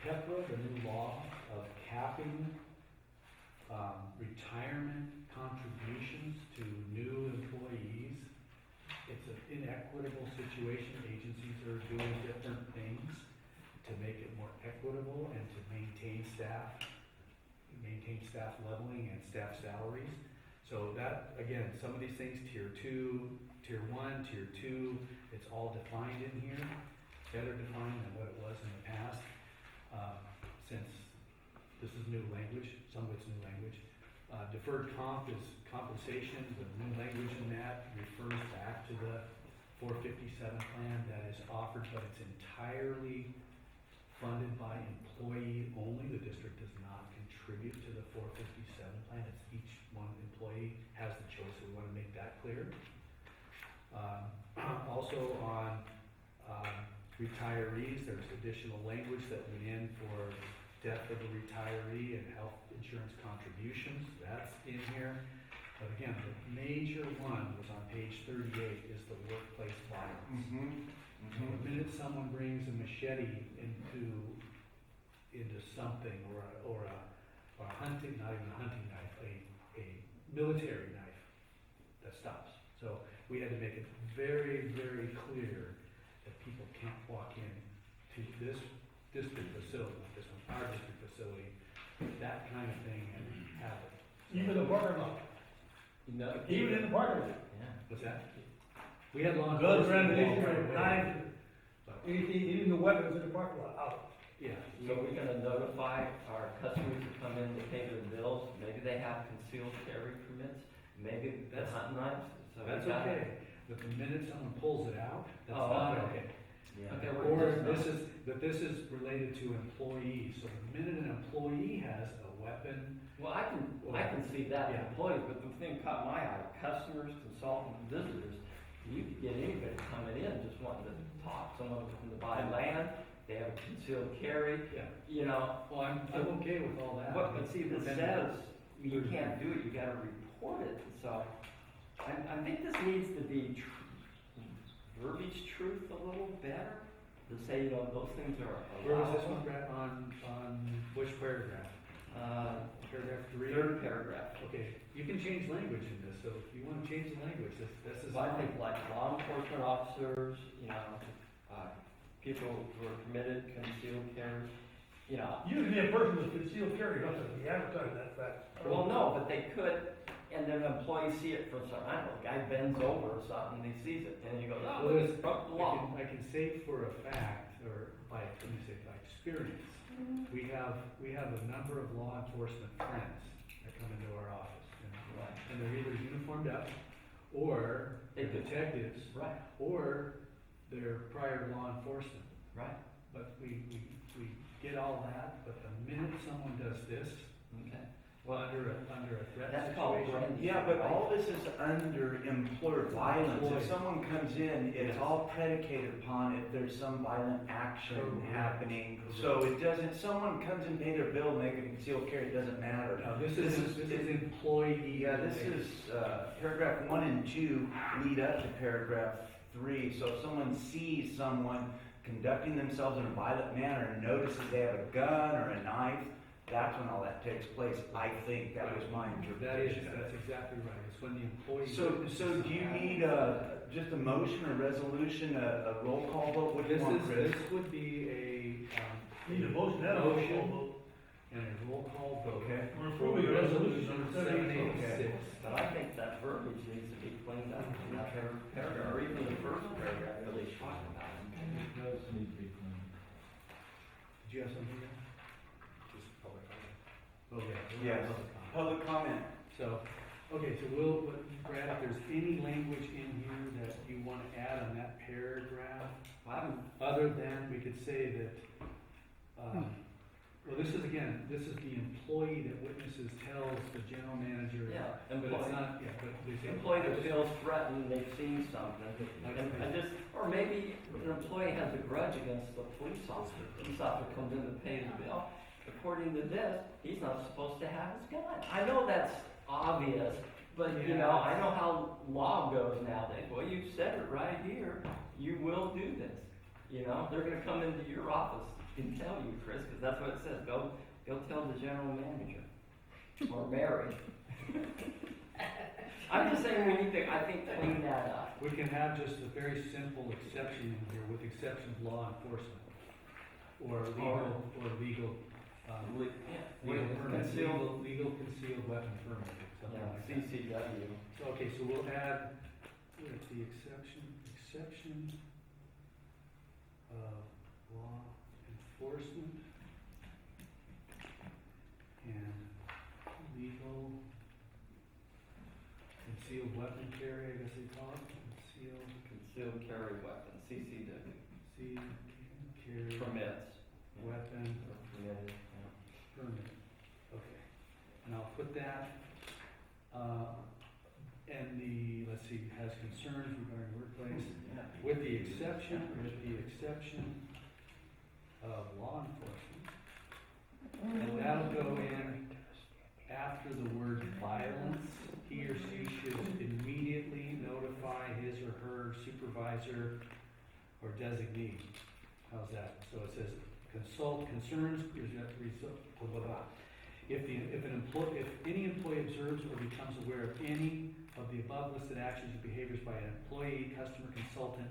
PEPRA, the new law of capping retirement contributions to new employees, it's an inequitable situation. Agencies are doing different things to make it more equitable and to maintain staff leveling and staff salaries. So that, again, some of these things, tier 2, tier 1, tier 2, it's all defined in here, better defined than what it was in the past, since this is new language, some of it's new language. Deferred comp is compensation, the new language in that refers back to the 457 plan that is offered, but it's entirely funded by employee only. The district does not contribute to the 457 plan. It's each one employee has the choice, so we want to make that clear. Also on retirees, there's additional language that went in for death of a retiree and health insurance contributions. That's in here. But again, the major one was on page 38 is the workplace violence. So the minute someone brings a machete into something or a hunting, not even a hunting knife, a military knife, that stops. So we had to make it very, very clear that people can't walk in to this district facility, not this one, our district facility, that kind of thing and have it. Even the parking lot. No. Even in the parking lot. Yeah. What's that? We had law Guns, enforcement ammunition, involved right away. knives, anything, even the weapons in the parking lot, out. Yeah. So we're gonna notify our customers who come in to pay their bills, maybe they have concealed carry permits, maybe the That's- hunting knives, so we That's gotta. okay, but the minute someone pulls it out, that's Oh, not okay. okay. Yeah. Okay, Or this is related to employees, so the minute an employee has a weapon, Well, I can see that in Yeah. employees, but the thing caught my eye, customers, consultants, visitors, you could get anybody coming in just wanting to talk, someone looking to buy land, they have a concealed carry, yeah. you know. Well, I'm okay with all that. But see, this Then- says you can't do it, you gotta report it, so I think this needs to be verbiage truth a little better, to say, you know, those things are Where was this allowable. one, Brett, on which paragraph? Paragraph 3? Third paragraph. Okay, you can change language in this, so if you wanna change the language, this is. So I think like law enforcement officers, you know, people who are committed concealed carry, you know. Usually a person with concealed carry doesn't be advertising that fact. Well, no, but they could, and then an employee see it from some, I don't know, the guy bends over or something, and he sees it, and he goes, oh, Well, it's broke the law. I can say for a fact, or by, let me say, by experience, we have a number of law enforcement friends that come into our office. Right. And they're either uniformed up, or they're They do. detectives, Right, or they're prior law enforcement. right, But we get all that, but the minute someone does this, okay. under a threat That's called situation. brand. Yeah, but all this is under employer violence. If someone comes in, it's all predicated upon if there's some violent action Correct. happening. So it doesn't, someone comes and pay their bill, and they can conceal carry, it doesn't matter. No, this is employee. Yeah, this is, paragraph 1 and 2 lead up to paragraph 3. So if someone sees someone conducting themselves in a violent manner and notices they have a gun or a knife, that's when all that takes place. I think that was my interpretation of That's it. exactly right. It's when the employee. So witnesses do you something. need just a motion, a resolution, a roll call vote? What do you This want, Chris? would be a, Need a motion and a roll call motion vote. and a roll call vote. Okay. We're For approving a resolution. number Okay. 786. But I think that verbiage needs to be cleaned up in that paragraph, or even the first paragraph that he's talking about. It does need to be cleaned. Did you have something there? Just public comment. Oh, yeah. Yes. Public comment. So, okay, so Brad, if there's any language in here that you want to add on that paragraph, other than we could say that, well, this is the employee that witnesses tells the general manager. Yeah, But it's employee. not, yeah, but they say. Employee that feels threatened, they've seen something, and just, or maybe an employee has a grudge against the police officer. Police officer comes in to pay the bill. According to this, he's not supposed to have his gun. I know that's obvious, but you know, I know how law goes nowadays. Well, you said it right here. You will do this. You know, they're gonna come into your office and tell you, Chris, because that's what it says. Go tell the general manager or Mary. I'm just saying we need to, I think, clean that up. We can have just a very simple exception in here, with exception of law enforcement, or legal permit, legal concealed weapon permit, something Yeah, like that. CCW. So, okay, so we'll add, where's the exception of law enforcement and legal concealed weapon carry, I guess they call it, Concealed carry weapon, CCW. carry Permits. weapon Or permitted, yeah. permit, okay. And I'll put that, and let's see, has concerns regarding workplace, with the exception of law enforcement. And that'll go in after the word violence. He or she should immediately notify his or her supervisor or designee. How's that? So it says consult concerns, blah, blah, blah. If any employee observes or becomes aware of any of the above listed actions or behaviors by an employee, customer, consultant,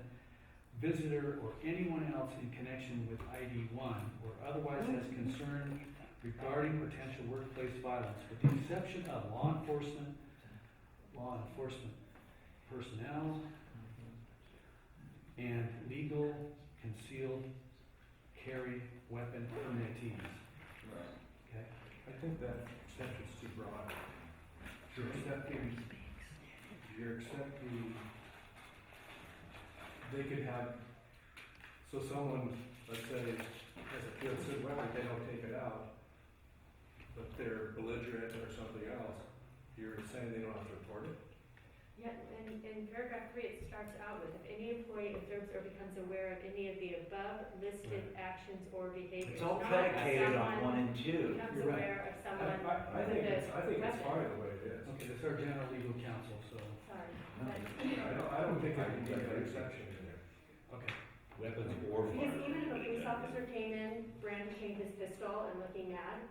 visitor, or anyone else in connection with ID1, or otherwise has concern regarding potential workplace violence, with the exception of law enforcement personnel, and legal concealed carry weapon permittees. Okay? I think that extension's too broad. You're accepting, they could have, so someone, let's say, has a concealed weapon, they don't take it out, but they're belligerent or something else, you're saying they don't have to report it? Yeah, in paragraph 3, it starts out with, if any employee observes or becomes aware of any of the above listed actions or behaviors. It's all not predicated on someone 1 and 2. becomes You're right. aware of someone I with think a it's weapon. fine the way it is. Okay, that's our general legal counsel, so, Sorry, I don't think I can get that exception in there. okay. Weapons or because firearms. even if a police officer came in, brandishing his pistol and looking mad,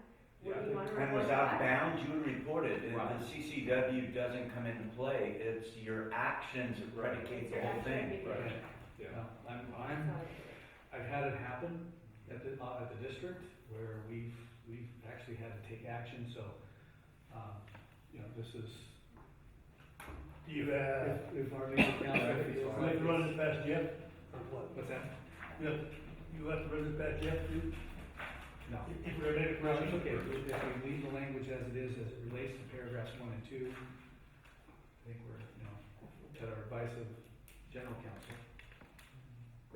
Yeah, would you want to And report was out of that? bounds, you would report it. And Right. the CCW doesn't come into play. It's your actions that predicate the whole thing. Right. Yeah. I've had it happen at the district where we've actually had to take action, so, this is Do you have, If our legal counsel feels you have like to run it's- this past Jeff, or what? What's that? You have to run this past Jeff too? No. If we're gonna make a No, it's correction? okay, if we leave the language as it is, as it relates to paragraphs 1 and 2, I think we're, at our advice of general counsel.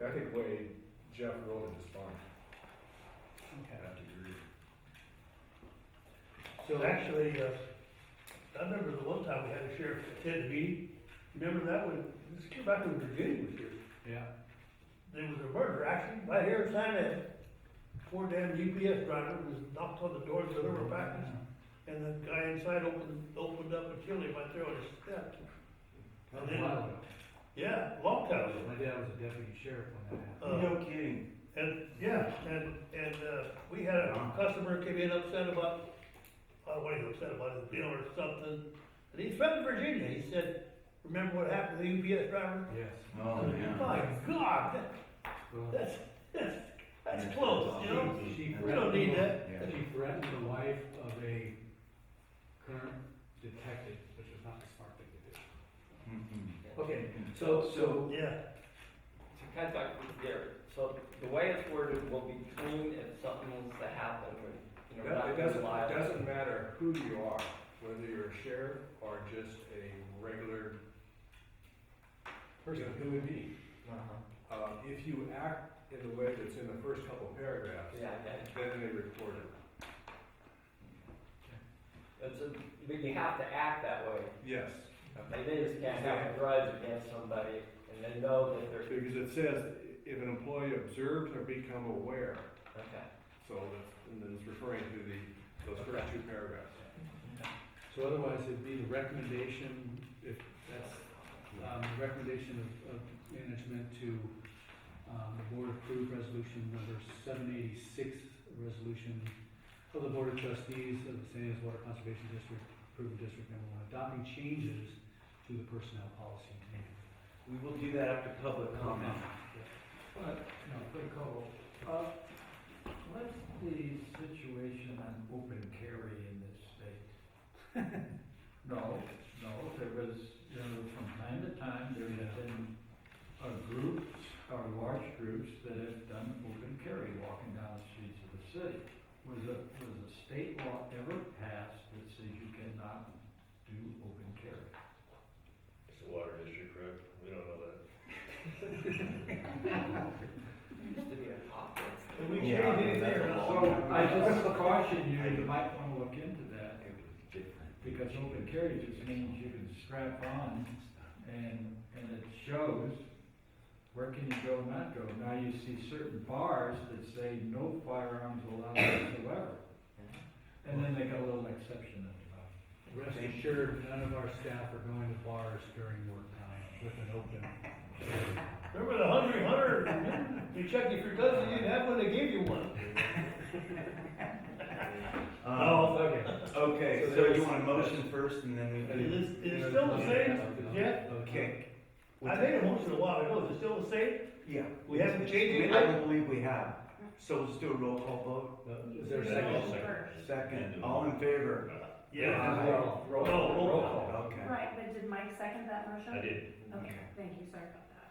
I think the way Jeff wrote it is fine. Okay. I have to agree. So actually, I remember the one time we had a sheriff attend a meeting, remember that one? This came back when Virginia was here. Yeah. There was a murder action right here in San Ed. Poor damn UPS driver was knocked on the door to deliver a package, and the guy inside opened up and killed him right there on his step. That was a while ago. Yeah, long time ago. My dad was a deputy sheriff when that happened. No kidding. And, yeah, and we had a customer came in upset about, I don't know what he was upset about, his bill or something. And he's from Virginia, he said, remember what happened to the UPS driver? Yes. Oh, yeah. My God, Well, that's close, you know? She We don't need that. Yeah. She threatened the wife of a current detective, which was not the smart thing to do. Mhm. Okay, so, Yeah, To kind of talk there, so the way it's worded will be clean if something was to happen, when, not It be doesn't, liable. doesn't matter who you are, whether you're a sheriff or just a regular person, who would be? Uh-huh. if you act in the way that's in the first couple paragraphs, Yeah, yeah. then they report it. But you have to act that way. Yes. Like, they just can't have a grudge against somebody, and they know that they're, Because it says, if an employee observes or become aware, okay. so that's, and then it's referring to those first two paragraphs. So otherwise, it'd be the recommendation, if that's, the recommendation of management to, the board approve resolution number 786, resolution of the Board of Trustees of the Ynez Water Conservation District, approving District Number 1, adopting changes to the personnel policy and manual. We will do that after public comment. Quick call. What's the situation on open carry in this state? No, there was, from time to time, there have been groups, or large groups that have done open carry, walking down the streets of the city. Was a state law ever passed that says you cannot do open carry? It's the water district, correct? We don't know that. Used to be a topic. and we changed anything or not. So I just caution you, you might wanna look into that, because open carry just means you can strap on and it shows where can you go, not go. Now you see certain bars that say no firearms allowed whatsoever. And then they got a little exception at the bottom. Rest assured, none of our staff are going to bars during work time with an open. Remember the Hungry Hunter? They checked you for guns, you didn't have one, they gave you one. Oh, okay. Okay, So so there's- you want a motion first and then we Is it still the same, Jeff? Okay. I made a motion a while ago, is it still the same? Yeah. We haven't changed it I yet? don't believe we have. So let's do a roll call vote. Is there a second? Second, all in favor? Yeah. Roll call. Okay. Right, but did Mike second that motion? I did. Okay, thank you, sorry about that.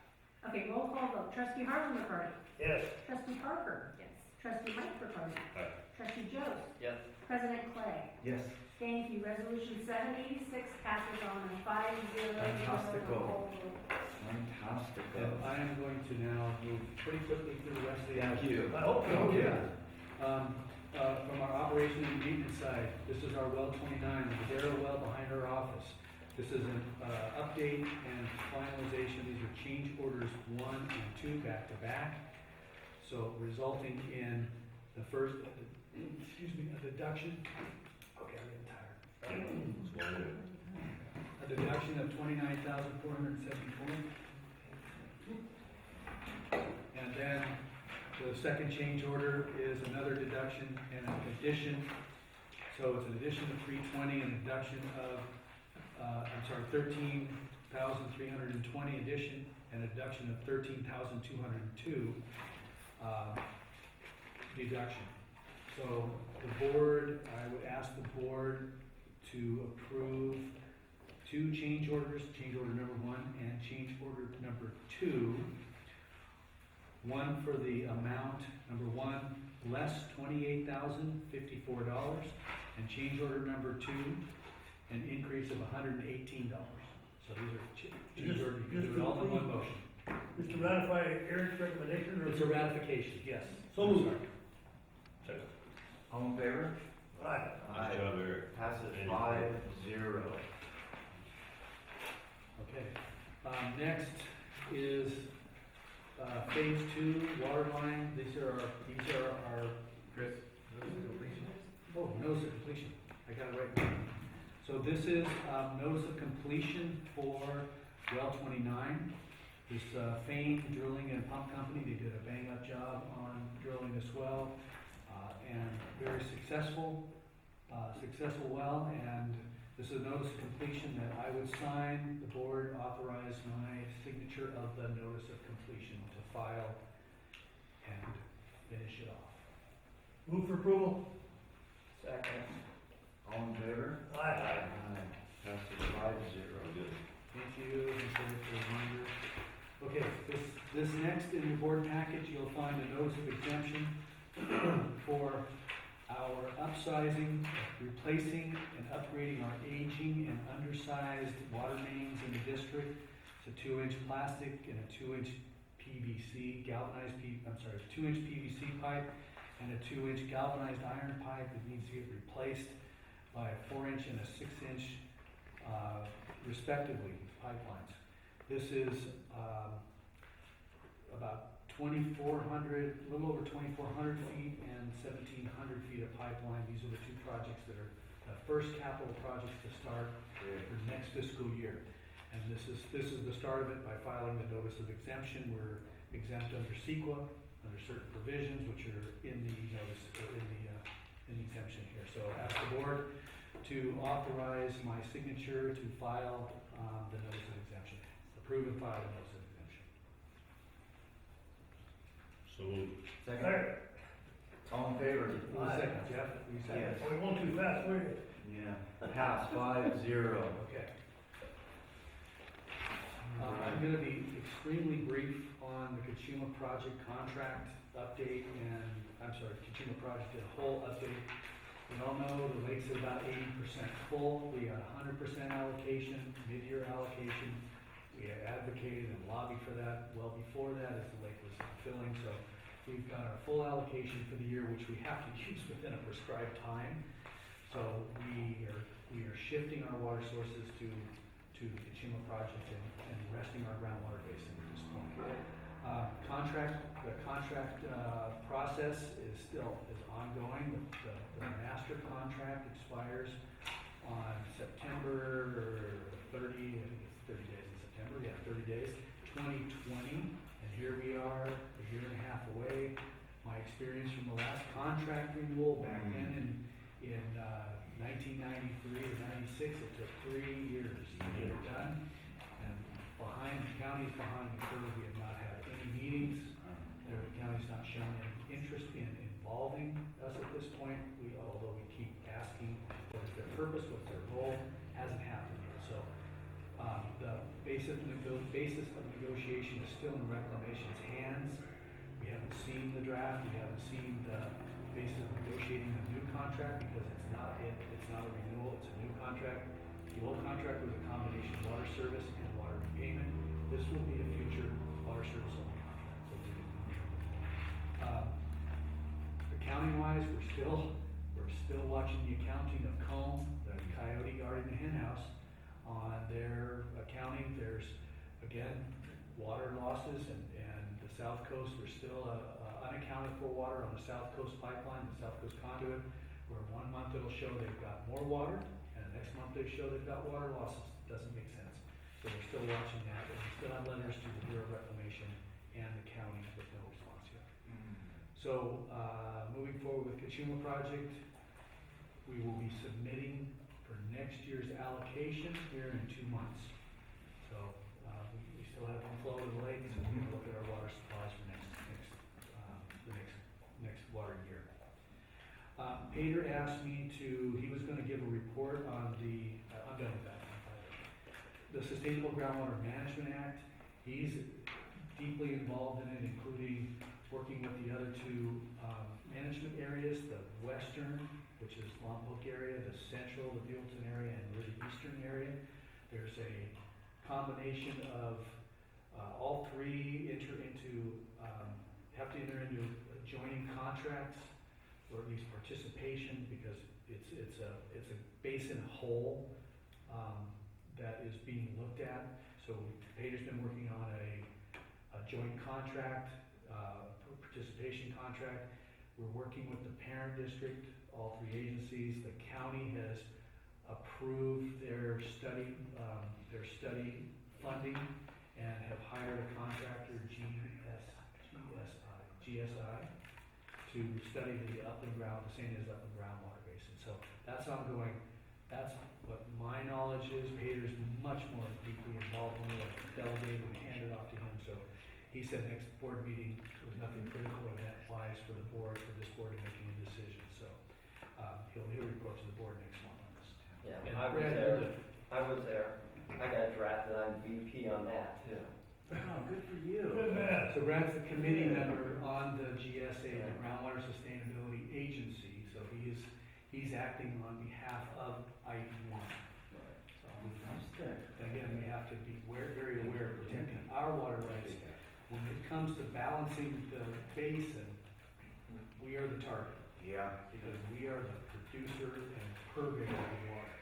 Okay, roll call vote, trustee Harlan McCarty, Yes. trustee Parker, Yes. trustee Mike McCarty, Aye. trustee Joe, Yes. president Clay. Yes. Thank you, resolution 786 passes on a 5-0. Fantastical. Fantastic. And I am going to now move pretty quickly through the rest of the. Thank you. I hope so. Oh, yeah. From our operation and maintenance side, this is our well 29, the Madera well behind our office. This is an update and finalization. These are change orders 1 and 2 back to back. So resulting in the first, a deduction. Okay, I'm getting tired. A deduction of $29,474. And then the second change order is another deduction and an addition. So it's an addition of 320 and a deduction of, 13,320 addition and a deduction of 13,202 deduction. So the board, I would ask the board to approve two change orders, change order number 1 and change order number 2. One for the amount, number 1, less $28,054, and change order number 2, an increase of $118. So these are change orders, you can do it all in one motion. Just to ratify Eric's recommendation, or? It's a ratification, yes. So moved. Second. All in favor? Aye. Nice job, Eric. Passes Any 5-0. Okay. Next is phase 2 water line. These are our Chris, notice of completion? oh, notice of completion. I got it right now. So this is notice of completion for well 29. This Fane Drilling and Pump Company, they did a bang-up job on drilling this well, and very successful well, and this is a notice of completion that I would sign. The board authorized my signature of the notice of completion to file and finish it off. Move for approval? Second. All in favor? Aye. Passes 5-0. Good. Thank you, and for the reminder. Okay, this next in your board package, you'll find a notice of exemption for our upsizing, replacing, and upgrading our aging and undersized water mains in the district. It's a 2-inch plastic and a 2-inch PVC, 2-inch PVC pipe and a 2-inch galvanized iron pipe that needs to get replaced by a 4-inch and a 6-inch, respectively, pipelines. This is about 2,400, a little over 2,400 feet and 1,700 feet of pipeline. These are the two projects that are the first capital projects to start for next fiscal year. And this is the start of it by filing the notice of exemption. We're exempt under CEQA, under certain provisions, which are in the notice, or in the exemption here. So ask the board to authorize my signature to file the notice of exemption. Approve and file the notice of exemption. So moved. Second. All in favor? Who was second, Jeff? You second? Yes. We went too fast, were you? Yeah. Pass 5-0. Okay. I'm gonna be extremely brief on the Kachuma project contract update Kachuma project as a whole update. We all know the lake's about 80% full. We got 100% allocation, mid-year allocation. We had advocated and lobbied for that well before that as the lake was filling. So we've got our full allocation for the year, which we have to use within a prescribed time. So we are shifting our water sources to the Kachuma project and resting our groundwater basin at this point. The contract process is ongoing. The master contract expires on September 30, I think it's 30 days in September, 30 days, 2020, and here we are, a year and a half away. My experience from the last contract renewal back then in 1993 or 96, it took 3 years to get it done, and the county's behind the curve. We have not had any meetings. The county's not shown any interest in involving us at this point. Although we keep asking what is their purpose, what's their role, hasn't happened yet. So the basis of negotiation is still in Reclamation's hands. We haven't seen the draft. We haven't seen the basis of negotiating a new contract because it's not a renewal. It's a new contract. The old contract was a combination of water service and water repayment. This will be a future water service only contract. So accounting-wise, we're still watching the accounting of Comb, the coyote guarding the hen house, on their accounting. There's again water losses and the South Coast. There's still unaccounted for water on the South Coast pipeline, the South Coast conduit, where 1 month it'll show they've got more water, and the next month they show they've got water losses. Doesn't make sense. So we're still watching that, and we still have letters to the Bureau of Reclamation and the county with no response yet. So moving forward with Kachuma project, we will be submitting for next year's allocation here in 2 months. So we still have some flow to the lake, so we're going to look at our water supplies for the next water year. Peter asked me he was going to give a report on I'm done with that. Sustainable Groundwater Management Act. He's deeply involved in it, including working with the other two management areas, the western, which is Lompoc area, the central, the Buellton area, and the eastern area. There's a combination of all three have to enter into joining contracts, or at least participation, because it's a basin whole that is being looked at. So Peter's been working on a joint contract, participation contract. We're working with the parent district, all three agencies. The county has approved their study funding and have hired a contractor, GSI, to study the upland ground, the Ynez upland groundwater basin. So that's ongoing. That's what my knowledge is. Peter's much more deeply involved in it. Delegated and handed off to him. So he said next board meeting there was nothing critical, and that applies for the board, for this board to make any decision. So he'll report to the board next month on this. Yeah, And I was there. I got drafted on VP on that too. Oh, good for you. Good man. So Brad's the committee member on the GSA, the Groundwater Sustainability Agency. So he's acting on behalf of Id1. So, and again, we have to be very aware of protecting our water rights. When it comes to balancing the basin, we are the target. Yeah. Because we are the producer and purveyor of the water.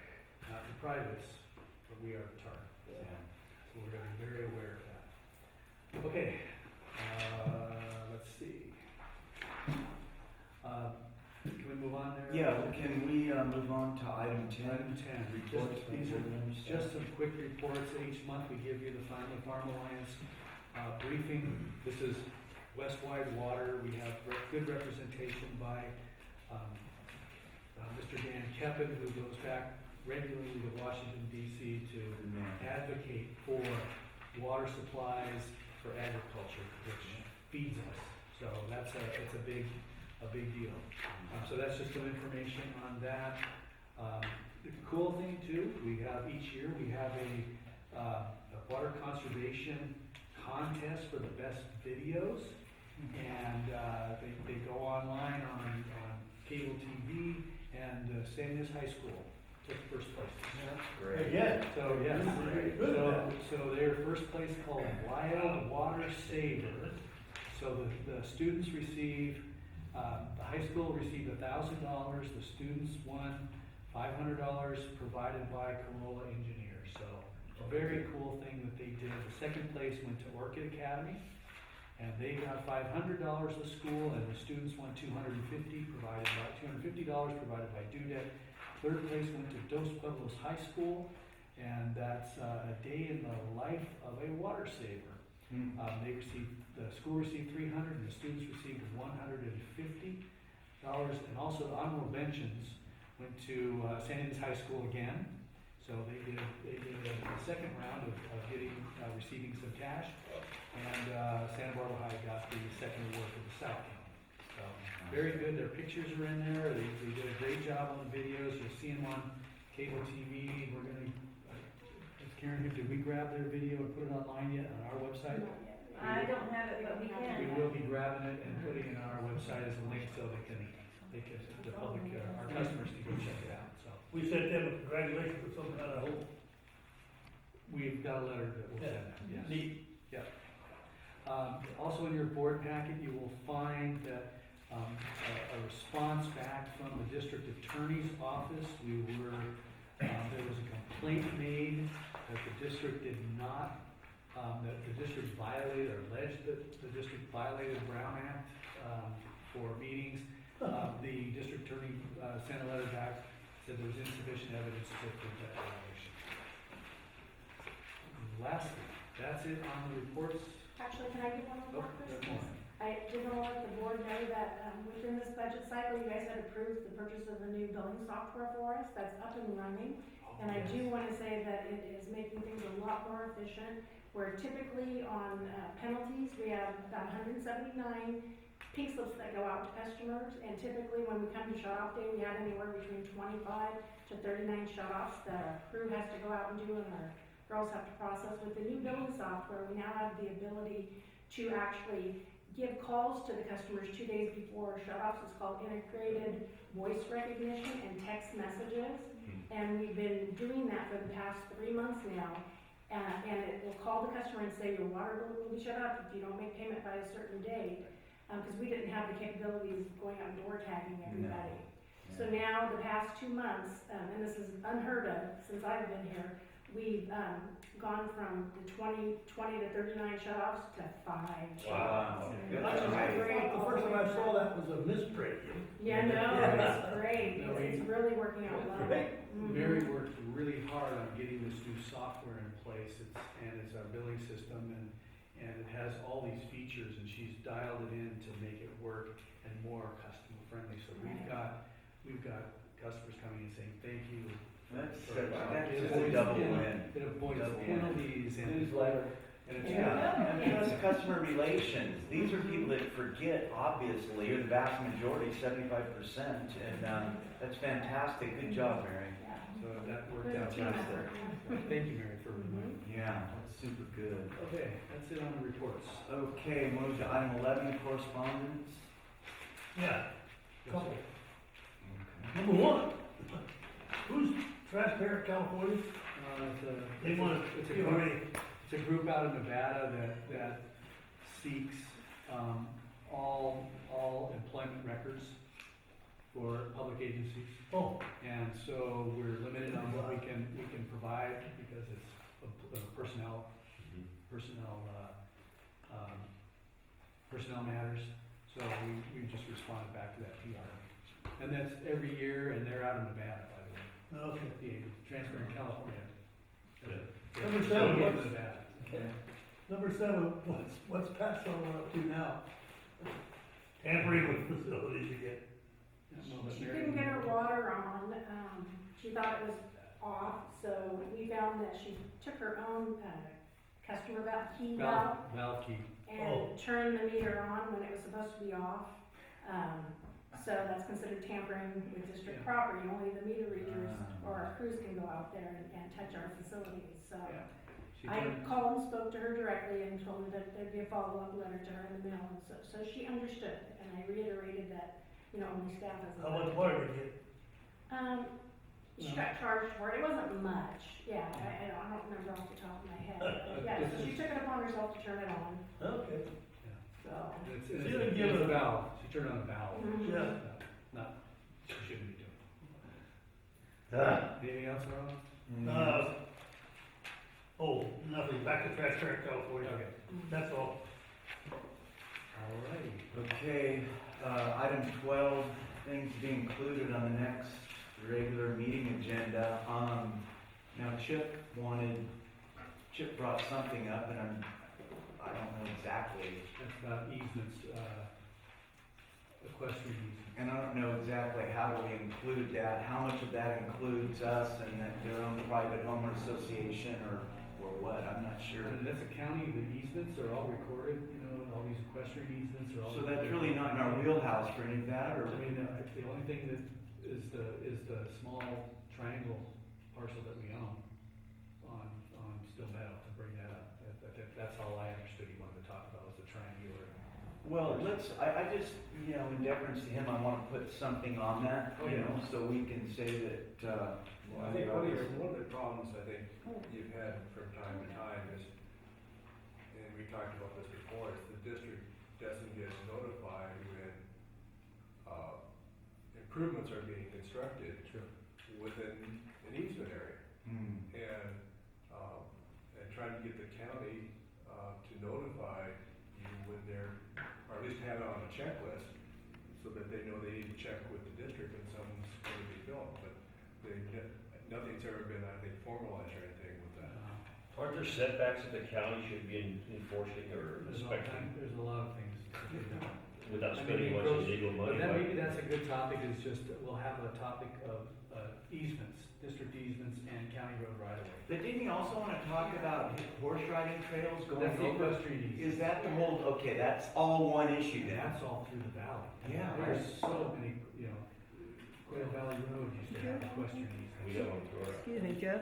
Not the privates, but we are the target. Yeah. So we're going to be very aware of that. Okay, let's see. Can we move on there? Yeah, well, can we move on to item 10? Item 10. Reports from These are board members. just some quick reports. Each month we give you the Family Farm Alliance briefing. This is West-wide water. We have good representation by Mr. Dan Keppen, who goes back regularly to Washington, D.C. to advocate for water supplies for agriculture, which feeds us. So it's a big deal. So that's just some information on that. The cool thing too, each year we have a water conservation contest for the best videos, and they go online on cable TV, and Ynez High School took first place. That's Great. Yeah. So yes, Good. so their first place called Wild Water Saver. So the students receive, the high school received $1,000. The students won $500 provided by Corolla Engineers. So a very cool thing that they did. The second place went to Orchid Academy, and they got $500 a school, and the students won $250 provided by Dudek. Third place went to Dos Pueblos High School, and that's a day in the life of a water saver. The school received $300, and the students received $150. And also the honorable mentions went to Ynez High School again. So they did a second round of receiving some cash, and Santa Barbara High got the second award for the South County. So very good. Their pictures are in there. They did a great job on the videos. You'll see them on cable TV. We're going to, Karen, did we grab their video and put it online yet on our website? I don't have it, but we can. We will be grabbing it and putting it on our website as a link so the public, our customers can go check it out. So We sent them a congratulations with some kind of hope. we've got a letter that we'll send them. Yes. Neat. Yep. Also in your board packet, you will find that a response back from the district attorney's office. There was a complaint made that the district did not, that the district violated, or alleged that the district violated Brown Act for meetings. The district attorney sent a letter back, said there was insufficient evidence to prove that violation. Lastly, that's it on the reports. Actually, can I give one more, Chris? There's more. I did want to let the board know that within this budget cycle, you guys had approved the purchase of the new billing software for us. That's up and running. And I do want to say that it is making things a lot more efficient, where typically on penalties, we have about 179 pink slips that go out to customers, and typically when we come to shut-off day, we have anywhere between 25 to 39 shut-offs that our crew has to go out and do, and our girls have to process. With the new billing software, we now have the ability to actually give calls to the customers 2 days before shut-offs. It's called integrated voice recognition and text messages. And we've been doing that for the past 3 months now. And it will call the customer and say, your water bill will be shut off if you don't make payment by a certain date. Because we didn't have the capabilities of going out and door tagging everybody. So now, the past 2 months, and this is unheard of since I've been here, we've gone from the 20 to 39 shut-offs to 5 Wow. shut-offs. The first time I saw that was a misprint. Yeah, no, it's great. No, It's really working out well. Mary worked really hard on getting this new software in place, it's our billing system, and it has all these features, and she's dialed it in to make it work and more customer friendly. So we've got customers coming and saying, thank you. That's for- a double win. It avoids Double win. penalties and. Newsletter. And it's. Yeah, and it's customer relations. These are people that forget, obviously, or the vast majority, 75%, and that's fantastic. Good job, Mary. So that worked Good out team nice there. effort. Thank you, Mary, for reminding me. Yeah, that's super good. Okay, that's it on the reports. Okay, move to item 11, correspondence. Yeah, couple. Okay. Number one, who's Transparent California? They want it's to a give group, away. it's a group out of Nevada that seeks all employment records for public agencies. Oh, And so we're limited on what we can provide because it's personnel matters. So we just responded back to that PR. And that's every year, and they're out of Nevada, by the way. okay. The Transparent California. Number seven, Yeah, what's- Nevada. Number seven, what's Pat Sullivan up to now? Tampering with facilities again. No, but She Mary- couldn't get her water on, she thought it was off, so we found that she took her own, customer key valve Valve key. and turned the meter on when it was supposed to be off. So that's considered tampering with district property, only the meter readers or our crews can go out there and touch our facilities, so. Yeah. She I turned- called and spoke to her directly and told her that there'd be a follow-up letter to her in the mail, and so she understood, and I reiterated that, only staff has. How much water did you get? She got charged for it, it wasn't much, yeah, I don't remember off the top of my head, but yeah, so she took it upon herself to turn it on, Okay. so. It's She didn't give a it a- valve. She turned on a valve. Mhm. Yeah. Not, she shouldn't be doing. Ah. Anything else, Ron? Nothing, back to Transparent California. Okay. That's all. All righty. Okay, item 12, things to be included on the next regular meeting agenda. Now Chip brought something up, and I don't know exactly, That's about easements, equestrian easements. and I don't know exactly how we include that, how much of that includes us and that their own private homeowner association or what, I'm not sure. And that's a county, the easements are all recorded, all these equestrian easements are all. So that's really not in our wheelhouse for any of that, or? I mean, the only thing that is the small triangle parcel that we own on Still Meadow, to bring that up. That's all I understood he wanted to talk about, was the triangular. Well, I just, in deference to him, I want to put something on that, so we can say that, Well, I think one of the problems I think you've had from time to time is, and we talked about this before, is the district doesn't get notified when improvements are being constructed within an easement area. And trying to get the county to notify you when they're, or at least have it on a checklist, so that they know they need to check with the district when something's going to be built, but nothing's ever been, I think, formalized or anything with that. Aren't there setbacks that the county should be enforcing or inspecting There's a lot of things to do. without I spending mean, much illegal money? But maybe that's a good topic, is just, we'll have a topic of easements, district easements and county road right of way. but didn't you also want to talk about horse riding trails going That's the over? equestrian easement. Is that the whole, okay, that's all one issue then? That's all through the valley. Yeah, There's so many, Quail Valley Road used to have equestrian We easements. got one for it. Excuse me, Jeff.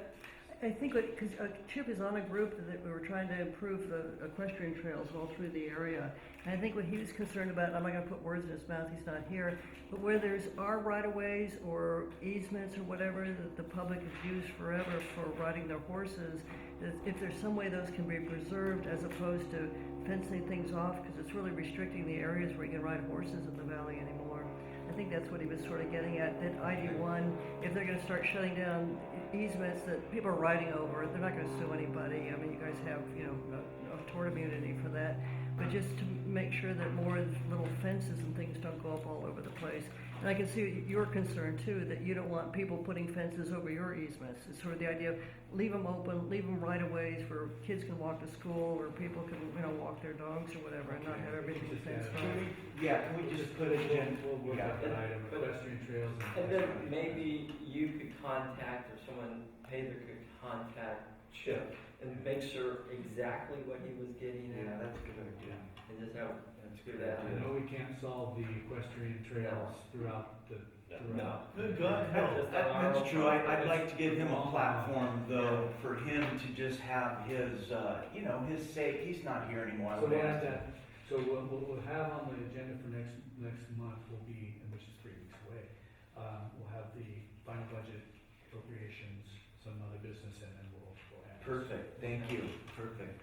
I think what, because Chip is on a group that we were trying to improve the equestrian trails all through the area. And I think what he was concerned about, and I'm not gonna put words in his mouth, he's not here, but where there's our right-of-ways or easements or whatever that the public has used forever for riding their horses, if there's some way those can be preserved as opposed to fencing things off, because it's really restricting the areas where you can ride horses in the valley anymore. I think that's what he was sort of getting at, that ID1, if they're gonna start shutting down easements that people are riding over, they're not gonna sue anybody. I mean, you guys have, a tort immunity for that. But just to make sure that more little fences and things don't go up all over the place. And I can see your concern too, that you don't want people putting fences over your easements. It's sort of the idea of leave them open, leave them right of ways where kids can walk to school or people can, walk their dogs or whatever and not have everything fenced off. Yeah, can we just put it in? We'll work out that item, equestrian trails And then maybe you could contact, or someone, Heather could contact Chip and make sure exactly what he was getting Yeah, at. that's a good idea. And just how, That's a good Yeah. I know we can't solve the equestrian trails throughout the, no. Good God, no. Just on our That's own true, I'd property. like to give him a platform though, for him to just have his, his sake, he's not here anymore. So we'll have that, so we'll have on the agenda for next month will be, and which is 3 weeks away, we'll have the final budget appropriations, some other business, and then we'll have. Perfect, thank you, perfect.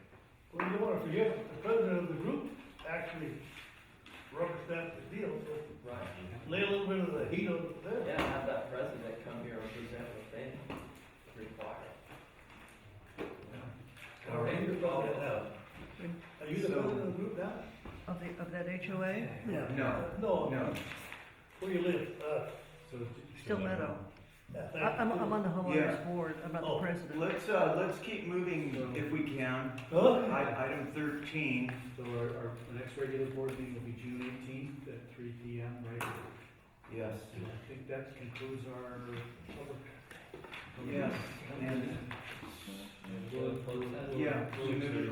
Well, you don't wanna forget, the president of the group actually rubber stamped the deal, so Right. lay a little bit of the heat on it there. Yeah, have that president come here and present what they require. All right, you're probably now. Are you the So- president of the group now? Of that HOA? Yeah. No. No. Where you live? So. Still Meadow. Yeah, thank I'm you. on the homeowners Yeah. board, I'm not Oh, the president. Let's keep moving if we can. Huh? Item 13, So our next regular board meeting will be June 18th at 3 PM, right? yes, And I think that concludes our public. yes, and, We'll- yeah, we move it